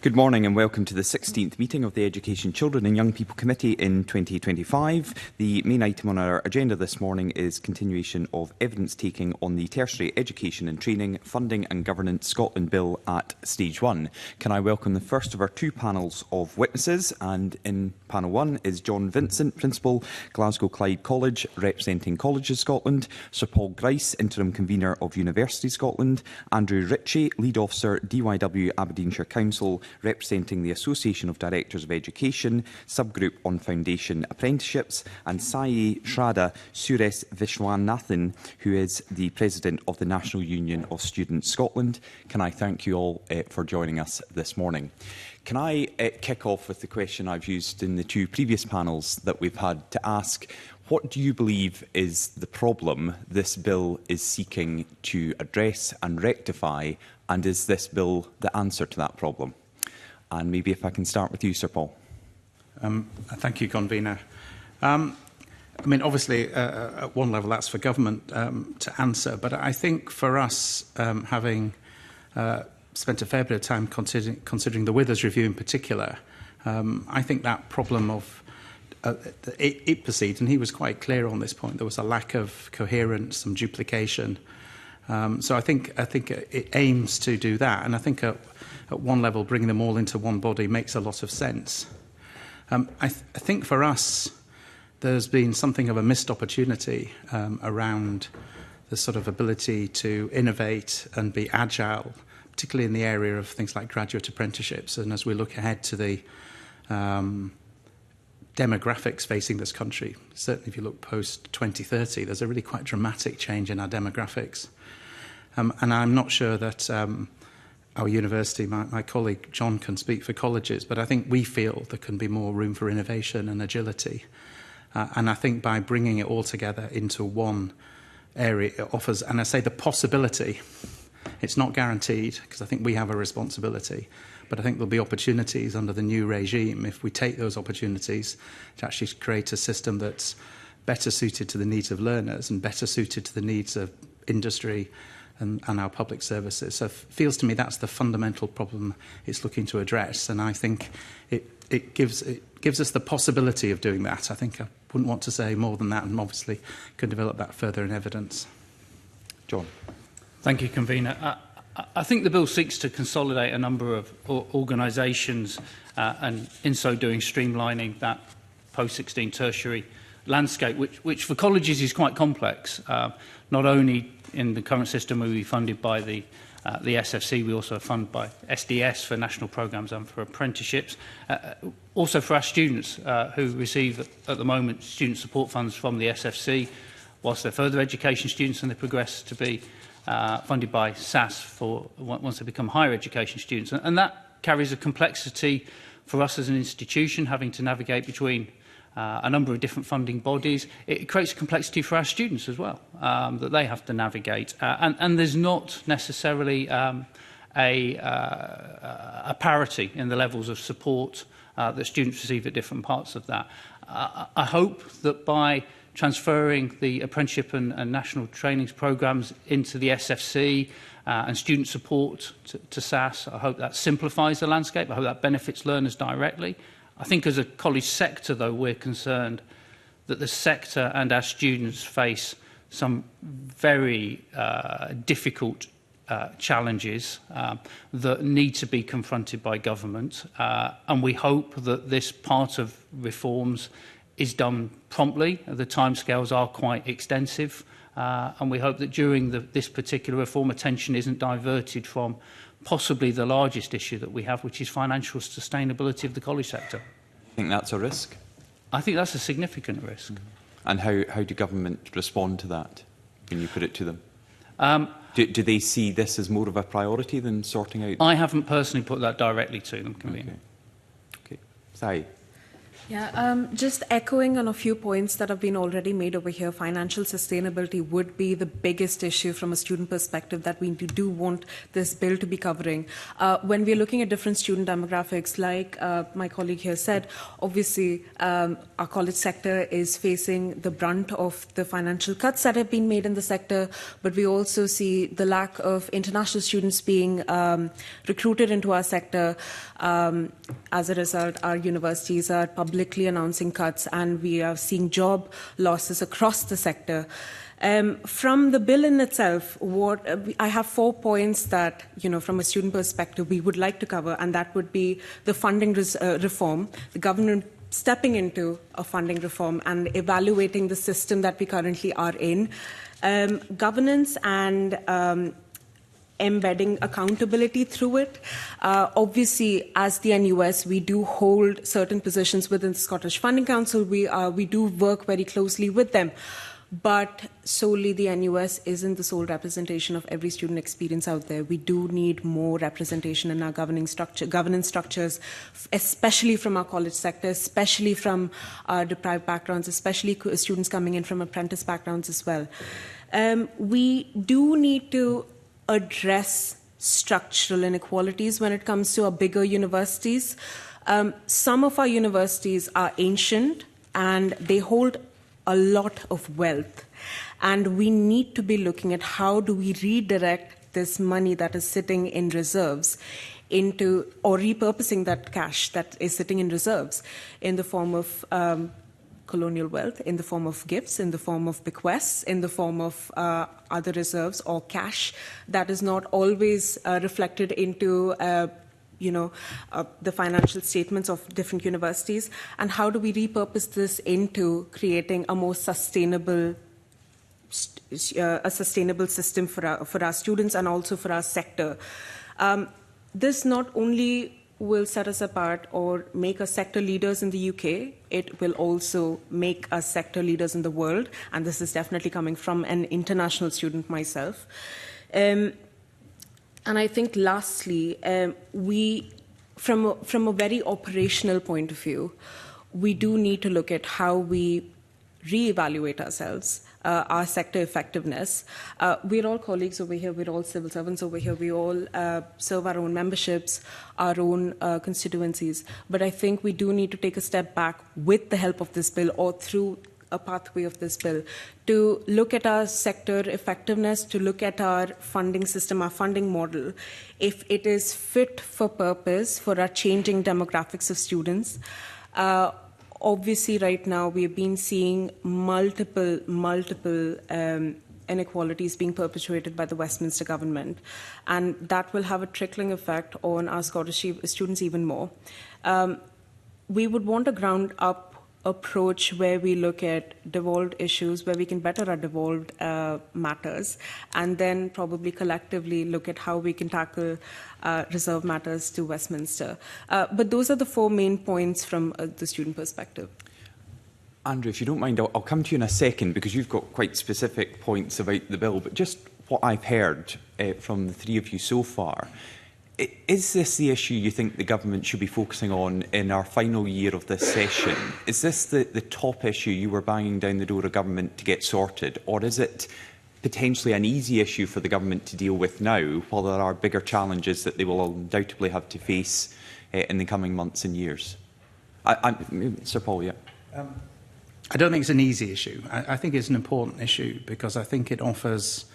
Good morning and welcome to the 16th meeting of the Education, Children and Young People Committee in 2025. The main item on our agenda this morning is continuation of evidence taking on the Tertiary Education and Training Funding and Governance Scotland Bill at Stage 1. Can I welcome the first of our two panels of witnesses? And in panel 1 is John Vincent, Principal, Glasgow Clyde College, representing Colleges Scotland, Sir Paul Grice, Interim Convener of University Scotland, Andrew Ritchie, Lead Officer, DYW Aberdeenshire Council, representing the Association of Directors of Education, Subgroup on Foundation Apprenticeships, and Sai Shraddha Suresh Vishwanathan, who is the President of the National Union of Students Scotland. Can I thank you all for joining us this morning? Can I kick off with the question I've used in the two previous panels that we've had to ask, what do you believe is the problem this bill is seeking to address and rectify, and is this bill the answer to that problem? And maybe if I can start with you, Sir Paul. Thank you, Convener. I mean, obviously, at one level, that's for government to answer. But I think for us, having spent a fair bit of time considering the Withers Review in particular, I think that problem of it perceived, and he was quite clear on this point, there was a lack of coherence, some duplication. So I think it aims to do that. And I think at one level, bringing them all into one body makes a lot of sense. I think for us, there's been something of a missed opportunity around the sort of ability to innovate and be agile, particularly in the area of things like graduate apprenticeships. And as we look ahead to the demographics facing this country, certainly if you look post-2030, there's a really quite dramatic change in our demographics. And I'm not sure that our university, my colleague John can speak for colleges, but I think we feel there can be more room for innovation and agility. And I think by bringing it all together into one area, it offers, and I say the possibility, it's not guaranteed, because I think we have a responsibility, but I think there'll be opportunities under the new regime if we take those opportunities to actually create a system that's better suited to the needs of learners and better suited to the needs of industry and our public services. So it feels to me that's the fundamental problem it's looking to address, and I think it gives us the possibility of doing that. I think I wouldn't want to say more than that, and obviously can develop that further in evidence. John. Thank you, Convener. I think the bill seeks to consolidate a number of organisations and in so doing streamlining that post-16 tertiary landscape, which for colleges is quite complex. Not only in the current system where we funded by the SFC, we also fund by SDS for national programmes and for apprenticeships. Also for our students who receive at the moment student support funds from the SFC, whilst they're further education students and they progress to be funded by SAS for once they become higher education students. And that carries a complexity for us as an institution, having to navigate between a number of different funding bodies. It creates a complexity for our students as well, that they have to navigate. And there's not necessarily a parity in the levels of support that students receive at different parts of that. I hope that by transferring the apprenticeship and national trainings programmes into the SFC and student support to SAS, I hope that simplifies the landscape. I hope that benefits learners directly. I think as a college sector, though, we're concerned that the sector and our students face some very difficult challenges that need to be confronted by government. And we hope that this part of reforms is done promptly. The timescales are quite extensive. And we hope that during this particular reform, attention isn't diverted from possibly the largest issue that we have, which is financial sustainability of the college sector. You think that's a risk? I think that's a significant risk. And how do government respond to that when you put it to them? Do they see this as more of a priority than sorting out? I haven't personally put that directly to them, Convener. Okay. Sai. Yeah, just echoing on a few points that have been already made over here, financial sustainability would be the biggest issue from a student perspective that we do want this bill to be covering. When we're looking at different student demographics, like my colleague here said, obviously our college sector is facing the brunt of the financial cuts that have been made in the sector, but we also see the lack of international students being recruited into our sector. As a result, our universities are publicly announcing cuts, and we are seeing job losses across the sector. From the bill in itself, I have 4 points that, from a student perspective, we would like to cover, and that would be the funding reform, the government stepping into a funding reform and evaluating the system that we currently are in, governance and embedding accountability through it. Obviously, as the NUS, we do hold certain positions within the Scottish Funding Council. We do work very closely with them. But solely the NUS isn't the sole representation of every student experience out there. We do need more representation in our governance structures, especially from our college sector, especially from our deprived backgrounds, especially students coming in from apprentice backgrounds as well. We do need to address structural inequalities when it comes to our bigger universities. Some of our universities are ancient and they hold a lot of wealth. And we need to be looking at how do we redirect this money that is sitting in reserves into, or repurposing that cash that is sitting in reserves in the form of colonial wealth, in the form of gifts, in the form of bequests, in the form of other reserves or cash that is not always reflected into the financial statements of different universities, and how do we repurpose this into creating a more sustainable system for our students and also for our sector. This not only will set us apart or make us sector leaders in the UK, it will also make us sector leaders in the world, and this is definitely coming from an international student myself. And I think lastly, from a very operational point of view, we do need to look at how we reevaluate ourselves, our sector effectiveness. We're all colleagues over here, we're all civil servants over here, we all serve our own memberships, our own constituencies. But I think we do need to take a step back with the help of this bill or through a pathway of this bill to look at our sector effectiveness, to look at our funding system, our funding model, if it is fit for purpose for our changing demographics of students. Obviously, right now, we've been seeing multiple inequalities being perpetuated by the Westminster government, and that will have a trickling effect on our Scottish students even more. We would want a ground-up approach where we look at devolved issues, where we can better our devolved matters, and then probably collectively look at how we can tackle reserve matters to Westminster. But those are the 4 main points from the student perspective. Andrew, if you don't mind, I'll come to you in a second because you've got quite specific points about the bill, but just what I've heard from the 3 of you so far, is this the issue you think the government should be focusing on in our final year of this session? Is this the top issue you were banging down the door of government to get sorted, or is it potentially an easy issue for the government to deal with now, while there are bigger challenges that they will undoubtedly have to face in the coming months and years? Sir Paul, yeah. I don't think it's an easy issue. I think it's an important issue because I think it offers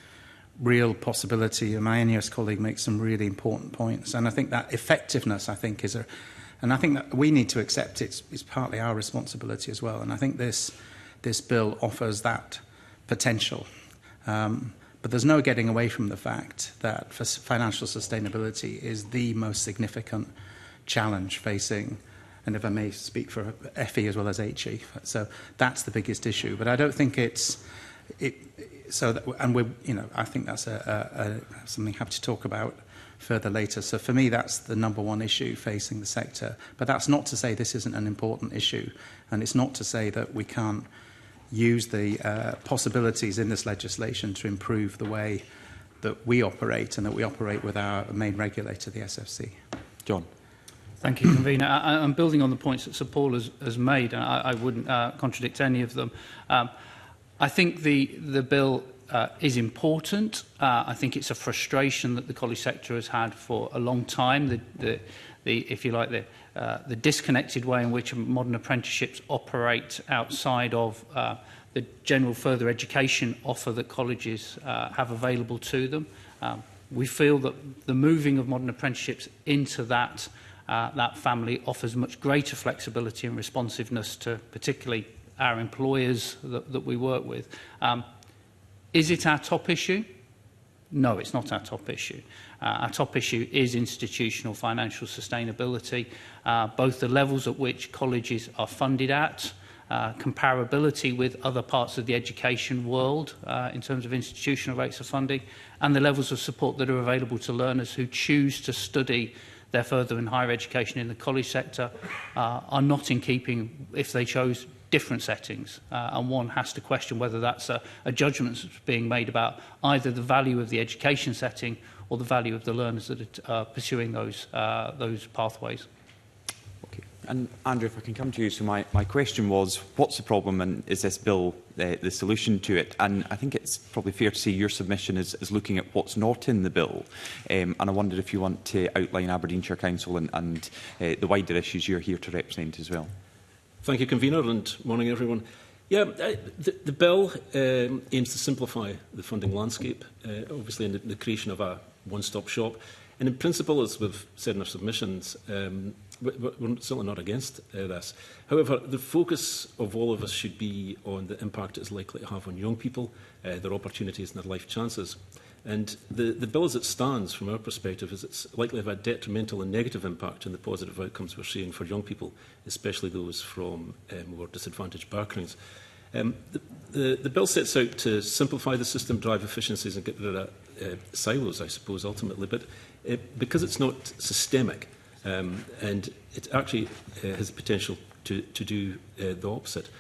real possibility, and my NUS colleague makes some really important points. And I think that effectiveness, and I think that we need to accept it's partly our responsibility as well. And I think this bill offers that potential. But there's no getting away from the fact that financial sustainability is the most significant challenge facing, and if I may speak for FE as well as HE. So that's the biggest issue. But I don't think I think that's something we have to talk about further later. So for me, that's the number one issue facing the sector. But that's not to say this isn't an important issue, and it's not to say that we can't use the possibilities in this legislation to improve the way that we operate and that we operate with our main regulator, the SFC. John. Thank you, Convener. I'm building on the points that Sir Paul has made, and I wouldn't contradict any of them. I think the bill is important. I think it's a frustration that the college sector has had for a long time. If you like, the disconnected way in which modern apprenticeships operate outside of the general further education offer that colleges have available to them. We feel that the moving of modern apprenticeships into that family offers much greater flexibility and responsiveness to particularly our employers that we work with. Is it our top issue? No, it's not our top issue. Our top issue is institutional financial sustainability, both the levels at which colleges are funded at, comparability with other parts of the education world in terms of institutional rates of funding, and the levels of support that are available to learners who choose to study their further and higher education in the college sector are not in keeping if they chose different settings, and one has to question whether that's a judgment that's being made about either the value of the education setting or the value of the learners that are pursuing those pathways. Okay. And Andrew, if I can come to you. So my question was, what's the problem, and is this bill the solution to it? And I think it's probably fair to say your submission is looking at what's not in the bill. And I wondered if you want to outline Aberdeenshire Council and the wider issues you're here to represent as well. Thank you, Convener, and morning, everyone. Yeah, the bill aims to simplify the funding landscape, obviously in the creation of a one-stop shop. And in principle, as we've said in our submissions, we're certainly not against this. However, the focus of all of us should be on the impact it's likely to have on young people, their opportunities and their life chances. And the bill as it stands, from our perspective, is it's likely to have a detrimental and negative impact on the positive outcomes we're seeing for young people, especially those from more disadvantaged backgrounds. The bill sets out to simplify the system, drive efficiencies and get rid of silos, I suppose, ultimately. But because it's not systemic, and it actually has the potential to do the opposite,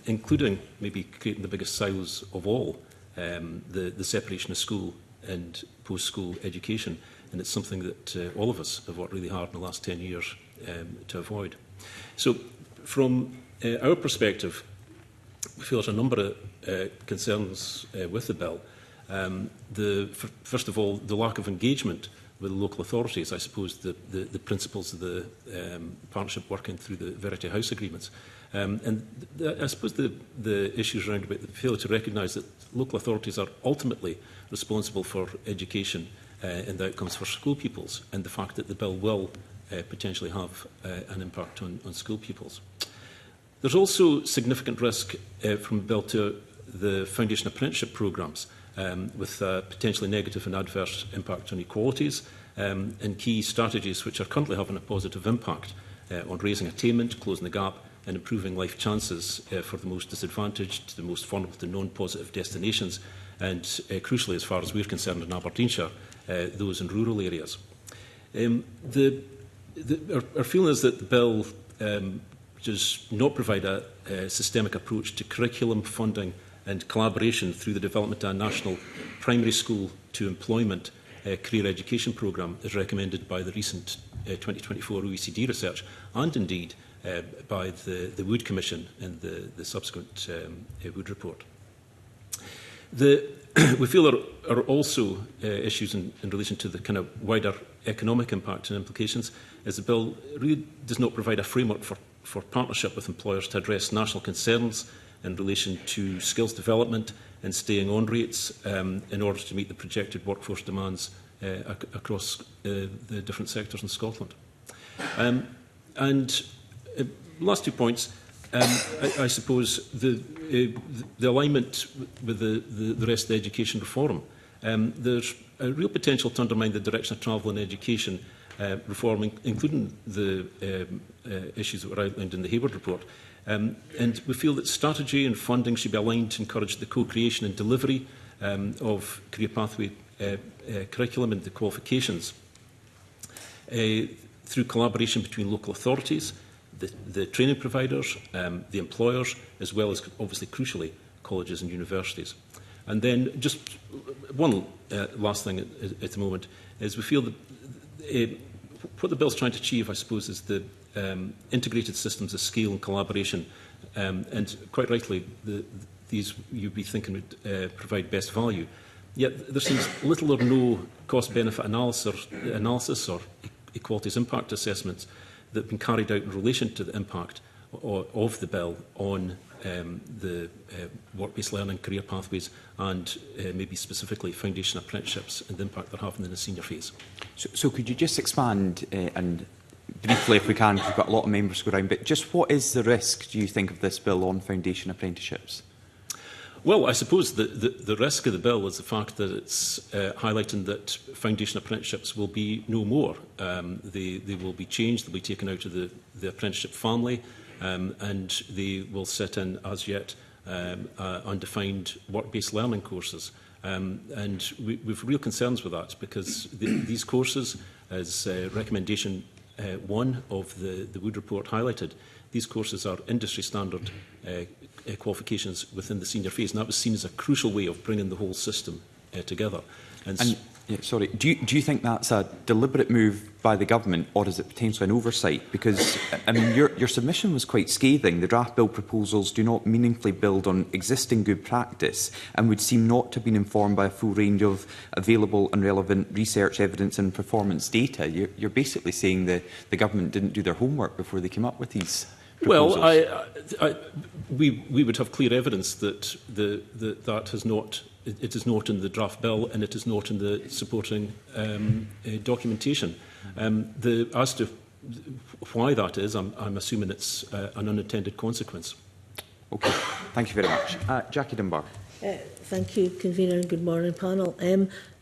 including maybe creating the biggest silos of all, the separation of school and post-school education. And it's something that all of us have worked really hard in the last 10 years to avoid. So from our perspective, we feel there's a number of concerns with the bill. First of all, the lack of engagement with the local authorities. I suppose the principles of the partnership working through the Verity House agreements. And I suppose the issues around about the failure to recognise that local authorities are ultimately responsible for education and the outcomes for school pupils, and the fact that the bill will potentially have an impact on school pupils. There's also significant risk from the bill to the foundation apprenticeship programmes, with potentially negative and adverse impact on equalities and key strategies which are currently having a positive impact on raising attainment, closing the gap and improving life chances for the most disadvantaged, the most vulnerable to non-positive destinations, and crucially, as far as we're concerned in Aberdeenshire, those in rural areas. Our feeling is that the bill does not provide a systemic approach to curriculum funding and collaboration through the development of a national primary school to employment career education programme as recommended by the recent 2024 OECD research, and indeed by the Wood Commission and the subsequent Wood report. We feel there are also issues in relation to the kind of wider economic impact and implications, as the bill really does not provide a framework for partnership with employers to address national concerns in relation to skills development and staying on rates in order to meet the projected workforce demands across the different sectors in Scotland. And last 2 points, I suppose the alignment with the rest of the education reform. There's a real potential to undermine the direction of travel in education reform, including the issues that were outlined in the Hayward report. And we feel that strategy and funding should be aligned to encourage the co-creation and delivery of career pathway curriculum and the qualifications through collaboration between local authorities, the training providers, the employers, as well as, obviously, crucially, colleges and universities. And then just one last thing at the moment is we feel that what the bill's trying to achieve, I suppose, is the integrated systems of scale and collaboration. And quite rightly, these you'd be thinking would provide best value. Yet there seems little or no cost-benefit analysis or equalities impact assessments that have been carried out in relation to the impact of the bill on the work-based learning, career pathways, and maybe specifically foundation apprenticeships and the impact they're having in the senior phase. So could you just expand and briefly, if we can, because we've got a lot of members go around, but just what is the risk, do you think, of this bill on foundation apprenticeships? Well, I suppose the risk of the bill is the fact that it's highlighting that foundation apprenticeships will be no more. They will be changed, they'll be taken out of the apprenticeship family, and they will sit in as yet undefined work-based learning courses. And we've real concerns with that because these courses, as recommendation 1 of the Wood report highlighted, these courses are industry standard qualifications within the senior phase, and that was seen as a crucial way of bringing the whole system together. Sorry, do you think that's a deliberate move by the government, or is it potentially an oversight? Because, I mean, your submission was quite scathing. The draft bill proposals do not meaningfully build on existing good practice and would seem not to have been informed by a full range of available and relevant research evidence and performance data. You're basically saying that the government didn't do their homework before they came up with these proposals. Well, we would have clear evidence that that has not. It is not in the draft bill, and it is not in the supporting documentation. As to why that is, I'm assuming it's an unintended consequence. Okay, thank you very much. Jackie Dunbar. Thank you, Convener, and good morning, panel.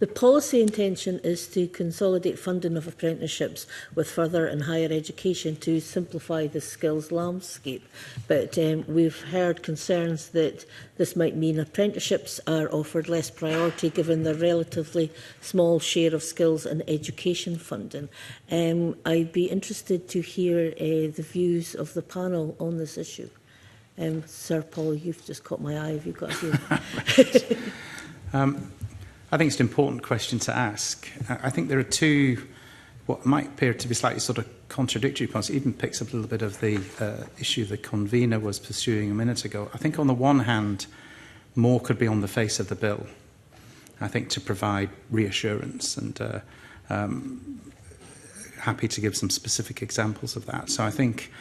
The policy intention is to consolidate funding of apprenticeships with further and higher education to simplify the skills landscape. But we've heard concerns that this might mean apprenticeships are offered less priority given the relatively small share of skills and education funding. I'd be interested to hear the views of the panel on this issue. Sir Paul, you've just caught my eye. Have you got a view? I think it's an important question to ask. I think there are two, what might appear to be slightly sort of contradictory points. It even picks up a little bit of the issue the convener was pursuing a minute ago. I think on the one hand, more could be on the face of the bill, I think, to provide reassurance, and happy to give some specific examples of that. So I think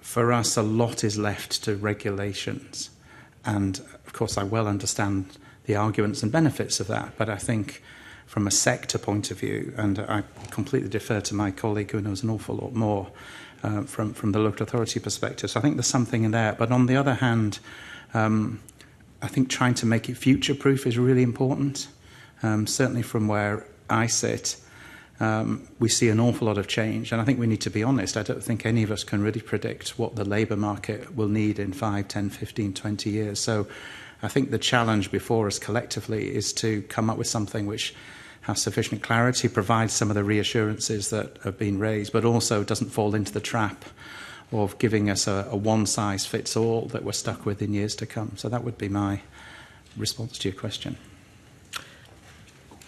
for us, a lot is left to regulations. And, of course, I well understand the arguments and benefits of that. But I think from a sector point of view, and I completely defer to my colleague who knows an awful lot more from the local authority perspective. So I think there's something in there. But on the other hand, I think trying to make it future-proof is really important. Certainly from where I sit, we see an awful lot of change. And I think we need to be honest. I don't think any of us can really predict what the labour market will need in 5, 10, 15, 20 years. So I think the challenge before us collectively is to come up with something which has sufficient clarity, provides some of the reassurances that have been raised, but also doesn't fall into the trap of giving us a one-size-fits-all that we're stuck with in years to come. So that would be my response to your question.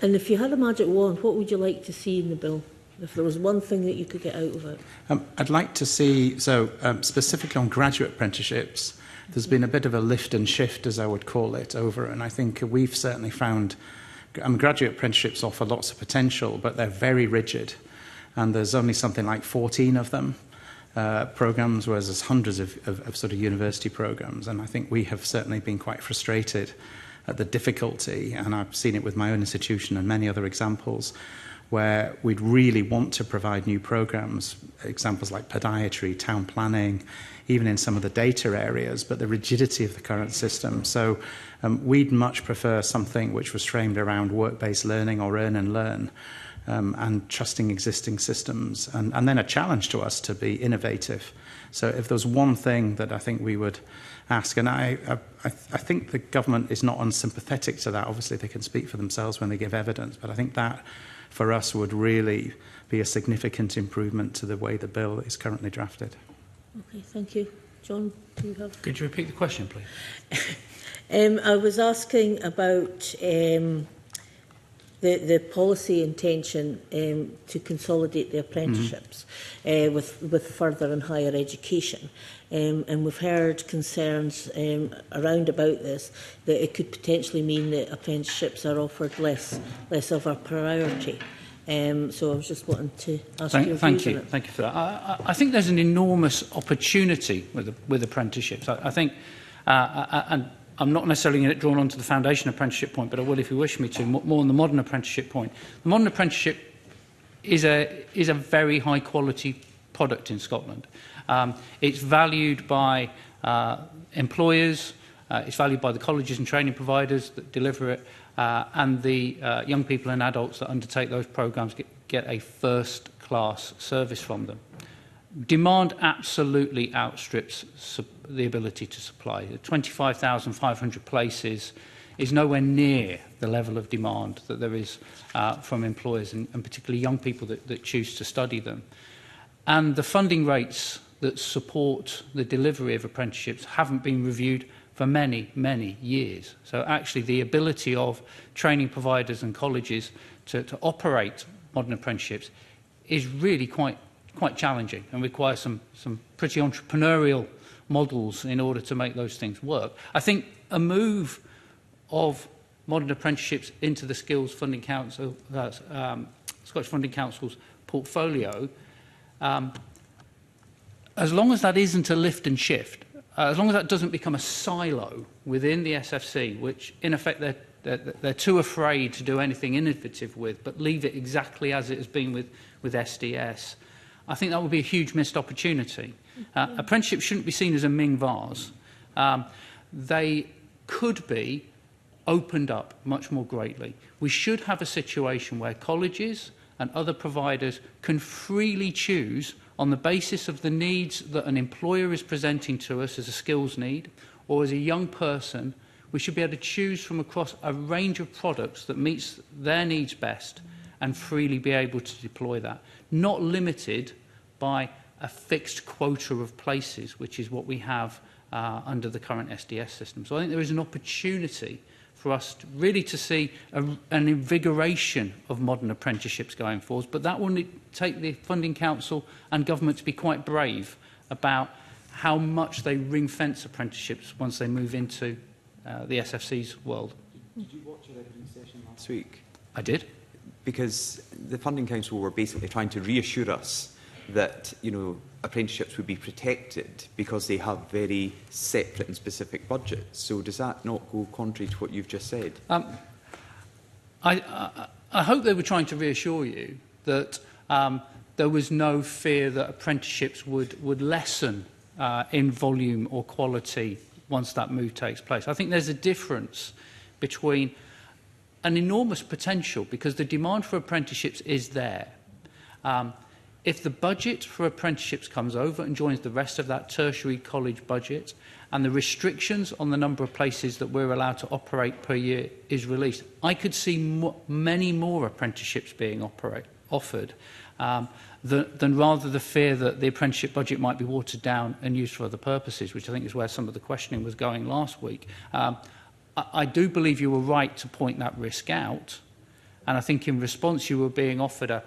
And if you had a magic wand, what would you like to see in the bill? If there was one thing that you could get out of it? I'd like to see, specifically on graduate apprenticeships, there's been a bit of a lift and shift, as I would call it, over. And I think we've certainly found graduate apprenticeships offer lots of potential, but they're very rigid. And there's only something like 14 of them, programs, whereas there's hundreds of sort of university programs. And I think we have certainly been quite frustrated at the difficulty, and I've seen it with my own institution and many other examples, where we'd really want to provide new programs, examples like podiatry, town planning, even in some of the data areas, but the rigidity of the current system. So we'd much prefer something which was framed around work-based learning or earn and learn, and trusting existing systems, and then a challenge to us to be innovative. So if there's one thing that I think we would ask, and I think the government is not unsympathetic to that. Obviously, they can speak for themselves when they give evidence, but I think that, for us, would really be a significant improvement to the way the bill is currently drafted. Okay, thank you. John, do you have... Could you repeat the question, please? I was asking about the the policy intention to consolidate the apprenticeships with further and higher education. And we've heard concerns around about this, that it could potentially mean that apprenticeships are offered less of a priority. So I was just wanting to ask your views on it. Thank you for that. I think there's an enormous opportunity with apprenticeships. I think, and I'm not necessarily going to get drawn onto the foundation apprenticeship point, but I will if you wish me to, more on the modern apprenticeship point. The modern apprenticeship is a very high quality product in Scotland. It's valued by employers, it's valued by the colleges and training providers that deliver it, and the young people and adults that undertake those programmes get a first-class service from them. Demand absolutely outstrips the ability to supply. 25,500 places is nowhere near the level of demand that there is from employers, and particularly young people that choose to study them. And the funding rates that support the delivery of apprenticeships haven't been reviewed for many, many years. So actually the ability of training providers and colleges to operate modern apprenticeships is really quite challenging and requires some pretty entrepreneurial models in order to make those things work. I think a move of modern apprenticeships into the Skills Funding Council, Scottish Funding Council's portfolio, as long as that isn't a lift and shift, as long as that doesn't become a silo within the SFC, which in effect they're too afraid to do anything innovative with, but leave it exactly as it has been with SDS, I think that would be a huge missed opportunity. Apprenticeships shouldn't be seen as a Ming vase. They could be opened up much more greatly. We should have a situation where colleges and other providers can freely choose on the basis of the needs that an employer is presenting to us as a skills need or as a young person. We should be able to choose from across a range of products that meets their needs best and freely be able to deploy that, not limited by a fixed quota of places, which is what we have under the current SDS system. So I think there is an opportunity for us to see an invigoration of modern apprenticeships going forward, but that will take the Funding Council and government to be quite brave about how much they ring-fence apprenticeships once they move into the SFC's world. Did you watch our evidence session last week? I did. Because the Funding Council were basically trying to reassure us that, apprenticeships would be protected because they have very separate and specific budgets. So does that not go contrary to what you've just said? I hope they were trying to reassure you that there was no fear that apprenticeships would lessen in volume or quality once that move takes place. I think there's a difference between an enormous potential because the demand for apprenticeships is there. If the budget for apprenticeships comes over and joins the rest of that tertiary college budget and the restrictions on the number of places that we're allowed to operate per year is released, I could see many more apprenticeships being offered than rather the fear that the apprenticeship budget might be watered down and used for other purposes, which I think is where some of the questioning was going last week. I do believe you were right to point that risk out, and I think in response you were being offered a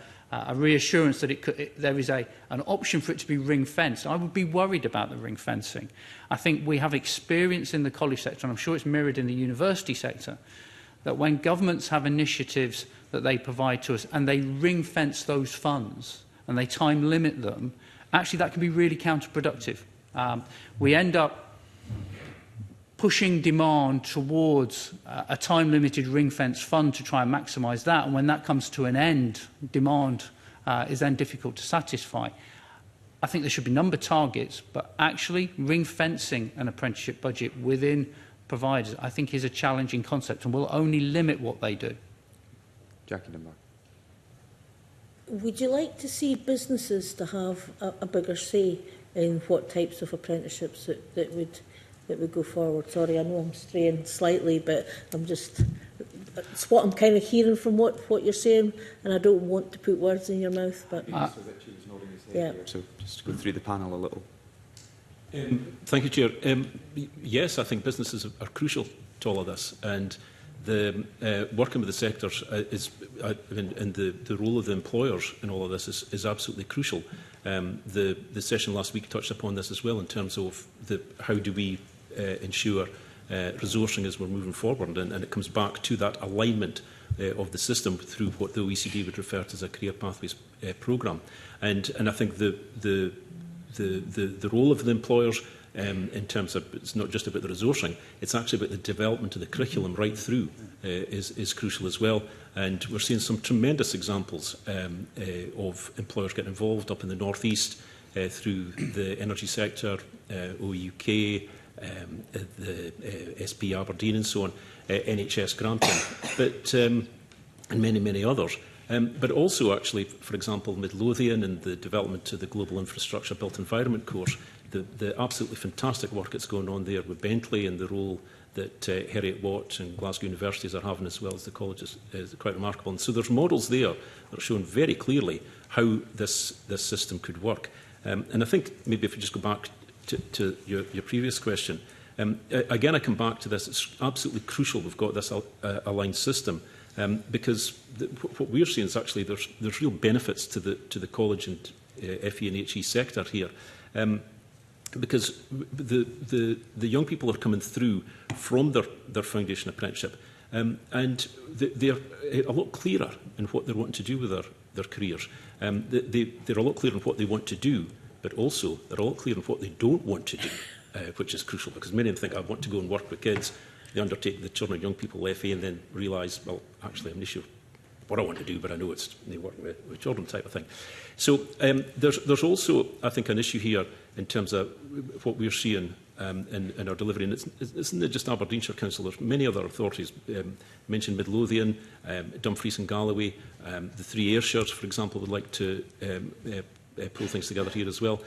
reassurance that there is an option for it to be ring-fenced. I would be worried about the ring-fencing. I think we have experience in the college sector, and I'm sure it's mirrored in the university sector, that when governments have initiatives that they provide to us and they ring-fence those funds and they time limit them, actually that can be really counterproductive. We end up pushing demand towards a time-limited ring-fence fund to try and maximise that, and when that comes to an end, demand is then difficult to satisfy. I think there should be number targets, but actually ring-fencing an apprenticeship budget within providers, I think, is a challenging concept and will only limit what they do. Jackie Dunbar. Would you like to see businesses to have a bigger say in what types of apprenticeships that would go forward? Sorry, I know I'm straying slightly, but it's what I'm kind of hearing from what you're saying, and I don't want to put words in your mouth. But yeah. So just go through the panel a little. Thank you, Chair. Yes, I think businesses are crucial to all of this, and working with the sectors and the role of the employers in all of this is absolutely crucial. The session last week touched upon this as well in terms of how do we ensure resourcing as we're moving forward, and it comes back to that alignment of the system through what the OECD would refer to as a career pathways programme. And I think the role of the employers in terms of, it's not just about the resourcing, it's actually about the development of the curriculum right through is crucial as well. And we're seeing some tremendous examples of employers getting involved up in the North East through the energy sector, OUK, the SP Aberdeen and so on, NHS Grampian, and many others. But also actually, for example, Midlothian and the development of the Global Infrastructure Built Environment course, the absolutely fantastic work that's going on there with Bentley and the role that Heriot Watt and Glasgow universities are having, as well as the colleges, is quite remarkable. And so there's models there that are showing very clearly how this system could work. And I think maybe if we just go back to your previous question, again I come back to this, it's absolutely crucial we've got this aligned system, because what we're seeing is actually there's real benefits to the college and FE and HE sector here. Because the young people are coming through from their foundation apprenticeship, and they're a lot clearer in what they're wanting to do with their careers. They're a lot clearer in what they want to do, but also they're a lot clearer in what they don't want to do, which is crucial, because many of them think, I want to go and work with kids. They undertake the children and young people FA and then realise, well, actually I'm not sure what I want to do, but I know it's working with children type of thing. So there's also, I think, an issue here in terms of what we're seeing in our delivery. And it's not just Aberdeenshire Council, there's many other authorities, mentioned Midlothian, Dumfries and Galloway, the three Ayrshires, for example, would like to pull things together here as well.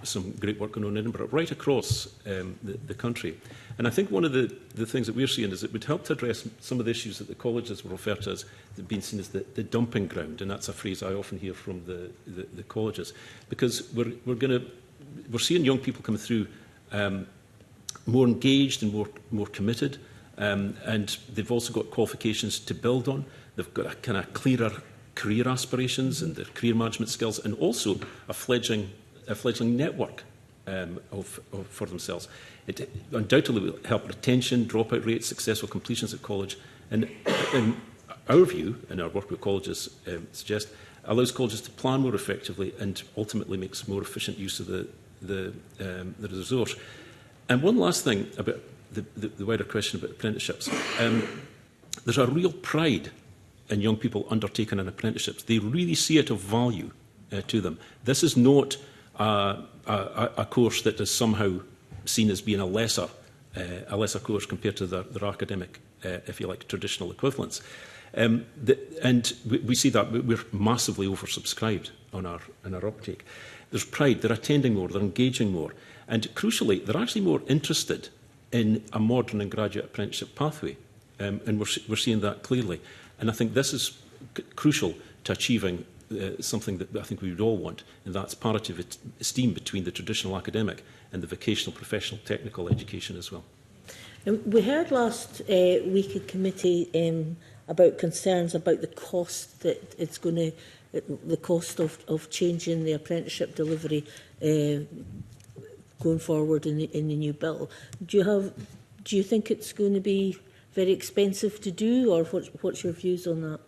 Some great work going on in Edinburgh, right across the country. And I think one of the things that we're seeing is it would help to address some of the issues that the colleges were referred to as being seen as the dumping ground, and that's a phrase I often hear from the colleges, because we're seeing young people coming through more engaged and more committed, and they've also got qualifications to build on. They've got a kind of clearer career aspirations and their career management skills, and also a fledgling network for themselves. It undoubtedly will help retention, dropout rates, successful completions at college, and in our view, and our work with colleges suggest, allows colleges to plan more effectively and ultimately makes more efficient use of the resource. And one last thing about the wider question about apprenticeships. There's a real pride in young people undertaking an apprenticeship. They really see it of value to them. This is not a course that is somehow seen as being a lesser course compared to their academic, if you like, traditional equivalents. And we see that we're massively oversubscribed on our uptake. There's pride, they're attending more, they're engaging more, and crucially, they're actually more interested in a modern and graduate apprenticeship pathway, and we're seeing that clearly. And I think this is crucial to achieving something that I think we would all want, and that's parity of esteem between the traditional academic and the vocational, professional, technical education as well. We heard last week in committee about concerns about the cost that it's going to, the cost of changing the apprenticeship delivery going forward in the new bill. Do you think it's going to be very expensive to do, or what's your views on that?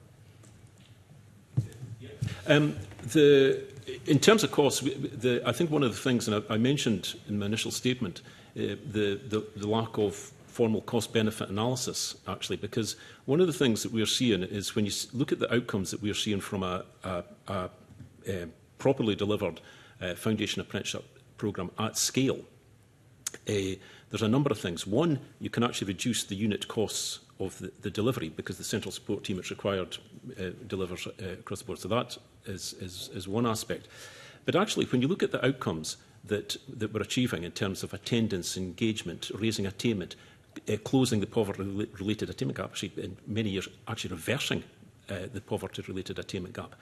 In terms of costs, I think one of the things, and I mentioned in my initial statement, the lack of formal cost-benefit analysis, actually, because one of the things that we're seeing is when you look at the outcomes that we're seeing from a properly delivered foundation apprenticeship programme at scale, there's a number of things. One, you can actually reduce the unit costs of the delivery because the central support team that's required delivers across the board. So that is one aspect. But actually, when you look at the outcomes that we're achieving in terms of attendance, engagement, raising attainment, closing the poverty-related attainment gap, actually in many years actually reversing the poverty-related attainment gap,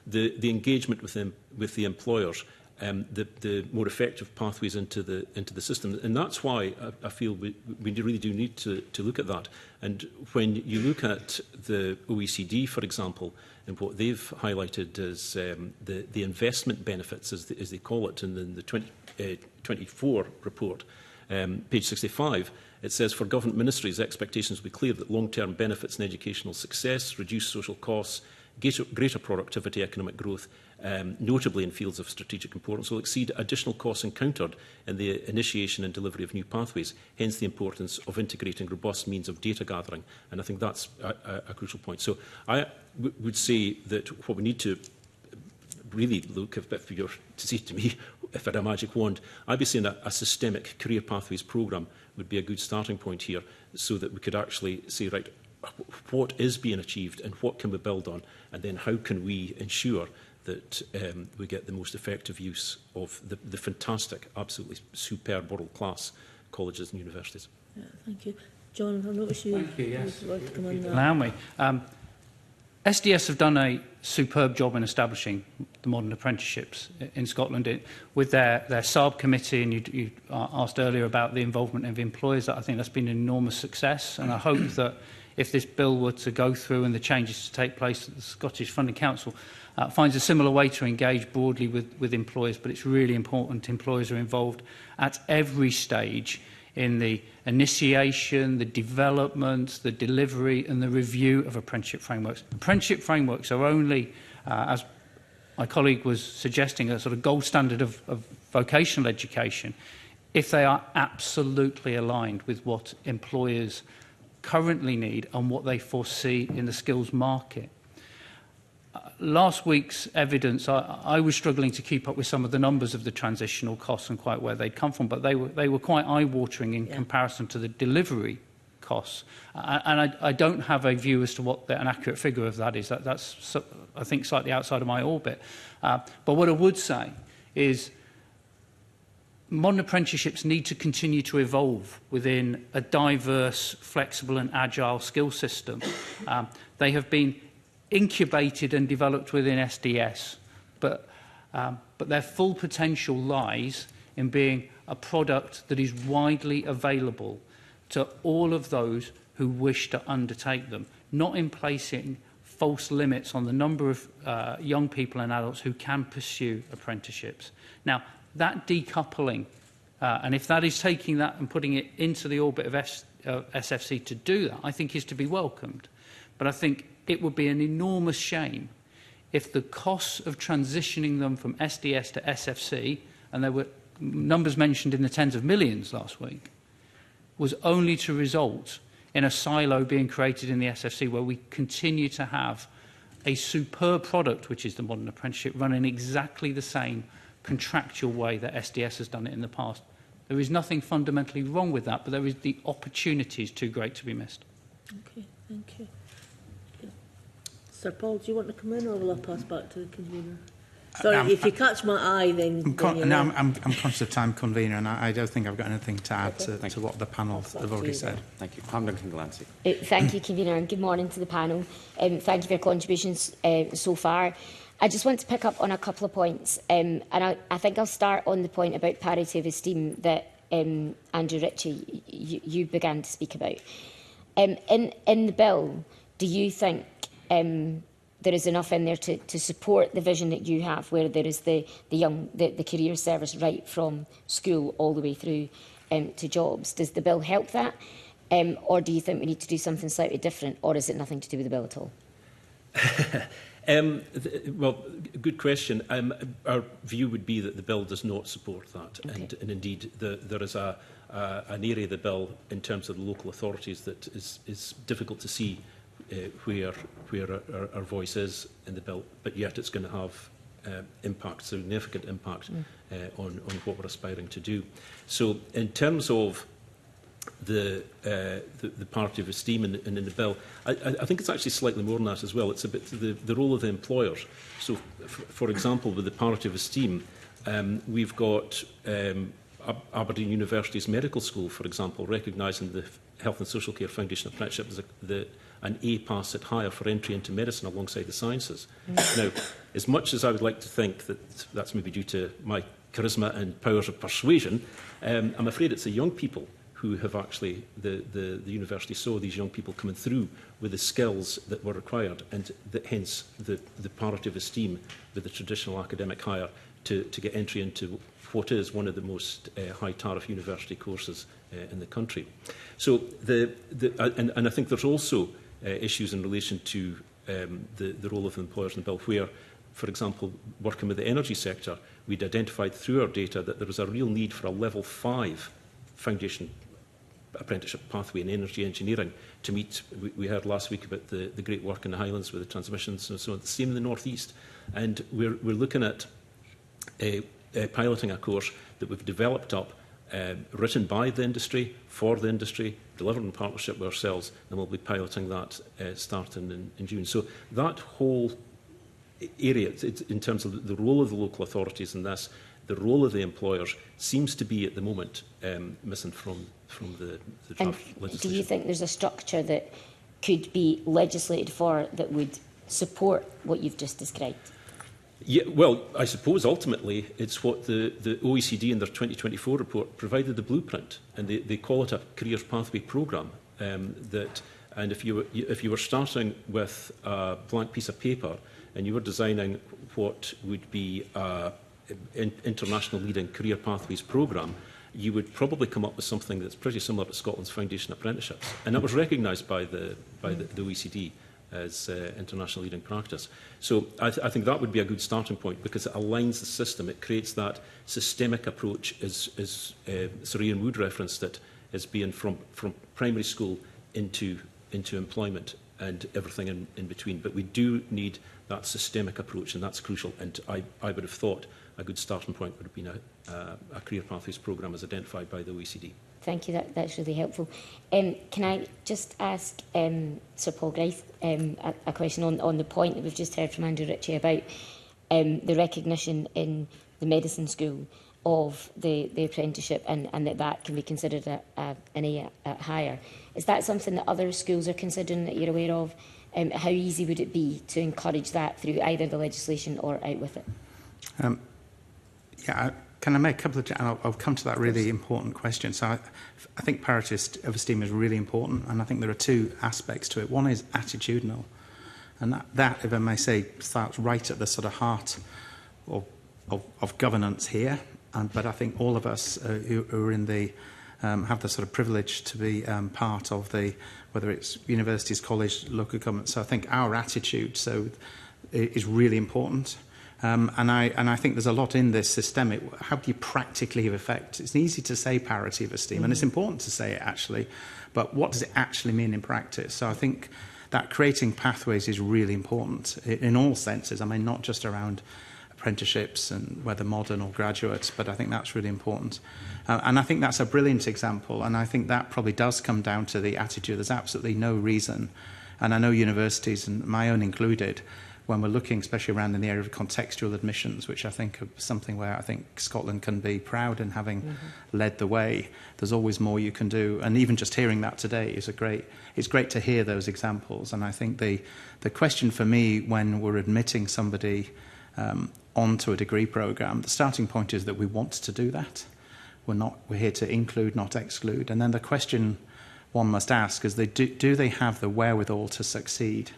the engagement with the employers, the more effective pathways into the system. And that's why I feel we really do need to look at that. And when you look at the OECD, for example, and what they've highlighted as the investment benefits, as they call it, in the 2024 report, page 65, it says, for government ministries, expectations will be clear that long-term benefits in educational success, reduced social costs, greater productivity, economic growth, notably in fields of strategic importance, will exceed additional costs encountered in the initiation and delivery of new pathways, hence the importance of integrating robust means of data gathering. And I think that's a crucial point. So I would say that what we need to really look, if you're to say to me, if I had a magic wand, I'd be saying a systemic career pathways programme would be a good starting point here, so that we could actually say, right, what is being achieved and what can we build on, and then how can we ensure that we get the most effective use of the fantastic, absolutely superb world-class colleges and universities. Yeah, thank you. John, I notice you yes. would like to come on that. Allow me. SDS have done a superb job in establishing the modern apprenticeships in Scotland with their SARB committee, and you asked earlier about the involvement of employers. I think that's been an enormous success, and I hope that if this bill were to go through and the changes to take place, that the Scottish Funding Council finds a similar way to engage broadly with employers. But it's really important employers are involved at every stage in the initiation, the development, the delivery and the review of apprenticeship frameworks. Apprenticeship frameworks are only, as my colleague was suggesting, a sort of gold standard of vocational education if they are absolutely aligned with what employers currently need and what they foresee in the skills market. Last week's evidence, I was struggling to keep up with some of the numbers of the transitional costs and quite where they'd come from, but they were quite eye-watering in comparison to the delivery costs. And I don't have a view as to what an accurate figure of that is. That's, I think, slightly outside of my orbit. But what I would say is modern apprenticeships need to continue to evolve within a diverse, flexible and agile skill system. They have been incubated and developed within SDS, but their full potential lies in being a product that is widely available to all of those who wish to undertake them, not in placing false limits on the number of young people and adults who can pursue apprenticeships. Now, that decoupling, and if that is taking that and putting it into the orbit of SFC to do that, I think is to be welcomed. But I think it would be an enormous shame if the costs of transitioning them from SDS to SFC, and there were numbers mentioned in the tens of millions last week, was only to result in a silo being created in the SFC where we continue to have a superb product, which is the modern apprenticeship, run in exactly the same contractual way that SDS has done it in the past. There is nothing fundamentally wrong with that, but there is the opportunity is too great to be missed. Okay, thank you. Sir Paul, do you want to come in, or will I pass back to the convener? Sorry, if you catch my eye, then... I'm conscious of time, convener, and I don't think I've got anything to add to what the panel have already said. Thank you. Pam Duncan-Glancy. Thank you, convener, and good morning to the panel. Thank you for your contributions so far. I just want to pick up on a couple of points, and I think I'll start on the point about parity of esteem that Andrew Ritchie, you began to speak about. In the bill, do you think there is enough in there to support the vision that you have, where there is the career service right from school all the way through to jobs? Does the bill help that? Or do you think we need to do something slightly different, or is it nothing to do with the bill at all? Well, good question. Our view would be that the bill does not support that. Okay. And indeed, there is an area of the bill in terms of the local authorities that is difficult to see where our voice is in the bill, but yet it's going to have significant impact on what we're aspiring to do. So in terms of the parity of esteem in the bill, I think it's actually slightly more than that as well. It's a bit the role of the employers. So, for example, with the parity of esteem, we've got Aberdeen University's Medical School, for example, recognising the Health and Social Care Foundation Apprenticeship as an A pass at higher for entry into medicine alongside the sciences. Now, as much as I would like to think that that's maybe due to my charisma and powers of persuasion, I'm afraid it's the young people who have actually, the university saw these young people coming through with the skills that were required, and hence the parity of esteem with the traditional academic hire to get entry into what is one of the most high tariff university courses in the country. So and I think there's also issues in relation to the role of employers in the bill, where, for example, working with the energy sector, we'd identified through our data that there was a real need for a level 5 foundation apprenticeship pathway in energy engineering to meet. We heard last week about the great work in the Highlands with the transmissions and so on. The same in the North East. And we're looking at piloting a course that we've developed up, written by the industry, for the industry, delivered in partnership with ourselves, and we'll be piloting that starting in June. So that whole area, in terms of the role of the local authorities in this, the role of the employers seems to be at the moment missing from the draft legislation. Do you think there's a structure that could be legislated for that would support what you've just described? Yeah, well, I suppose ultimately it's what the OECD in their 2024 report provided the blueprint, and they call it a careers pathway programme. And if you were starting with a blank piece of paper and you were designing what would be international leading career pathways programme, you would probably come up with something that's pretty similar to Scotland's foundation apprenticeships, and that was recognised by the OECD as international leading practice. So I think that would be a good starting point, because it aligns the system. It creates that systemic approach, as Sir Ian Wood referenced it, as being from primary school into employment and everything in between. But we do need that systemic approach, and that's crucial. And I would have thought a good starting point would have been a career pathways programme as identified by the OECD. Thank you, that's really helpful. Can I just ask Sir Paul Grice a question on the point that we've just heard from Andrew Ritchie about the recognition in the medicine school of the apprenticeship, and that can be considered an A at higher. Is that something that other schools are considering that you're aware of? How easy would it be to encourage that through either the legislation or out with it? Can I make a couple of... I'll come to that really important question. So I think parity of esteem is really important, and I think there are two aspects to it. One is attitudinal, and that, if I may say, starts right at the sort of heart of governance here. But I think all of us who are in the... have the sort of privilege to be part of the... whether it's universities, college, local government. So I think our attitude is really important. And I think there's a lot in this systemic. How do you practically have effect? It's easy to say parity of esteem, and it's important to say it actually, but what does it actually mean in practice? So I think that creating pathways is really important in all senses. I mean, not just around apprenticeships and whether modern or graduates, but I think that's really important. And I think that's a brilliant example, and I think that probably does come down to the attitude. There's absolutely no reason, and I know universities, and my own included, when we're looking especially around in the area of contextual admissions, which I think are something where I think Scotland can be proud in having led the way. There's always more you can do, and even just hearing that today is it's great to hear those examples. And I think the question for me when we're admitting somebody onto a degree programme, the starting point is that we want to do that. We're here to include, not exclude. And then the question one must ask is, do they have the wherewithal to succeed?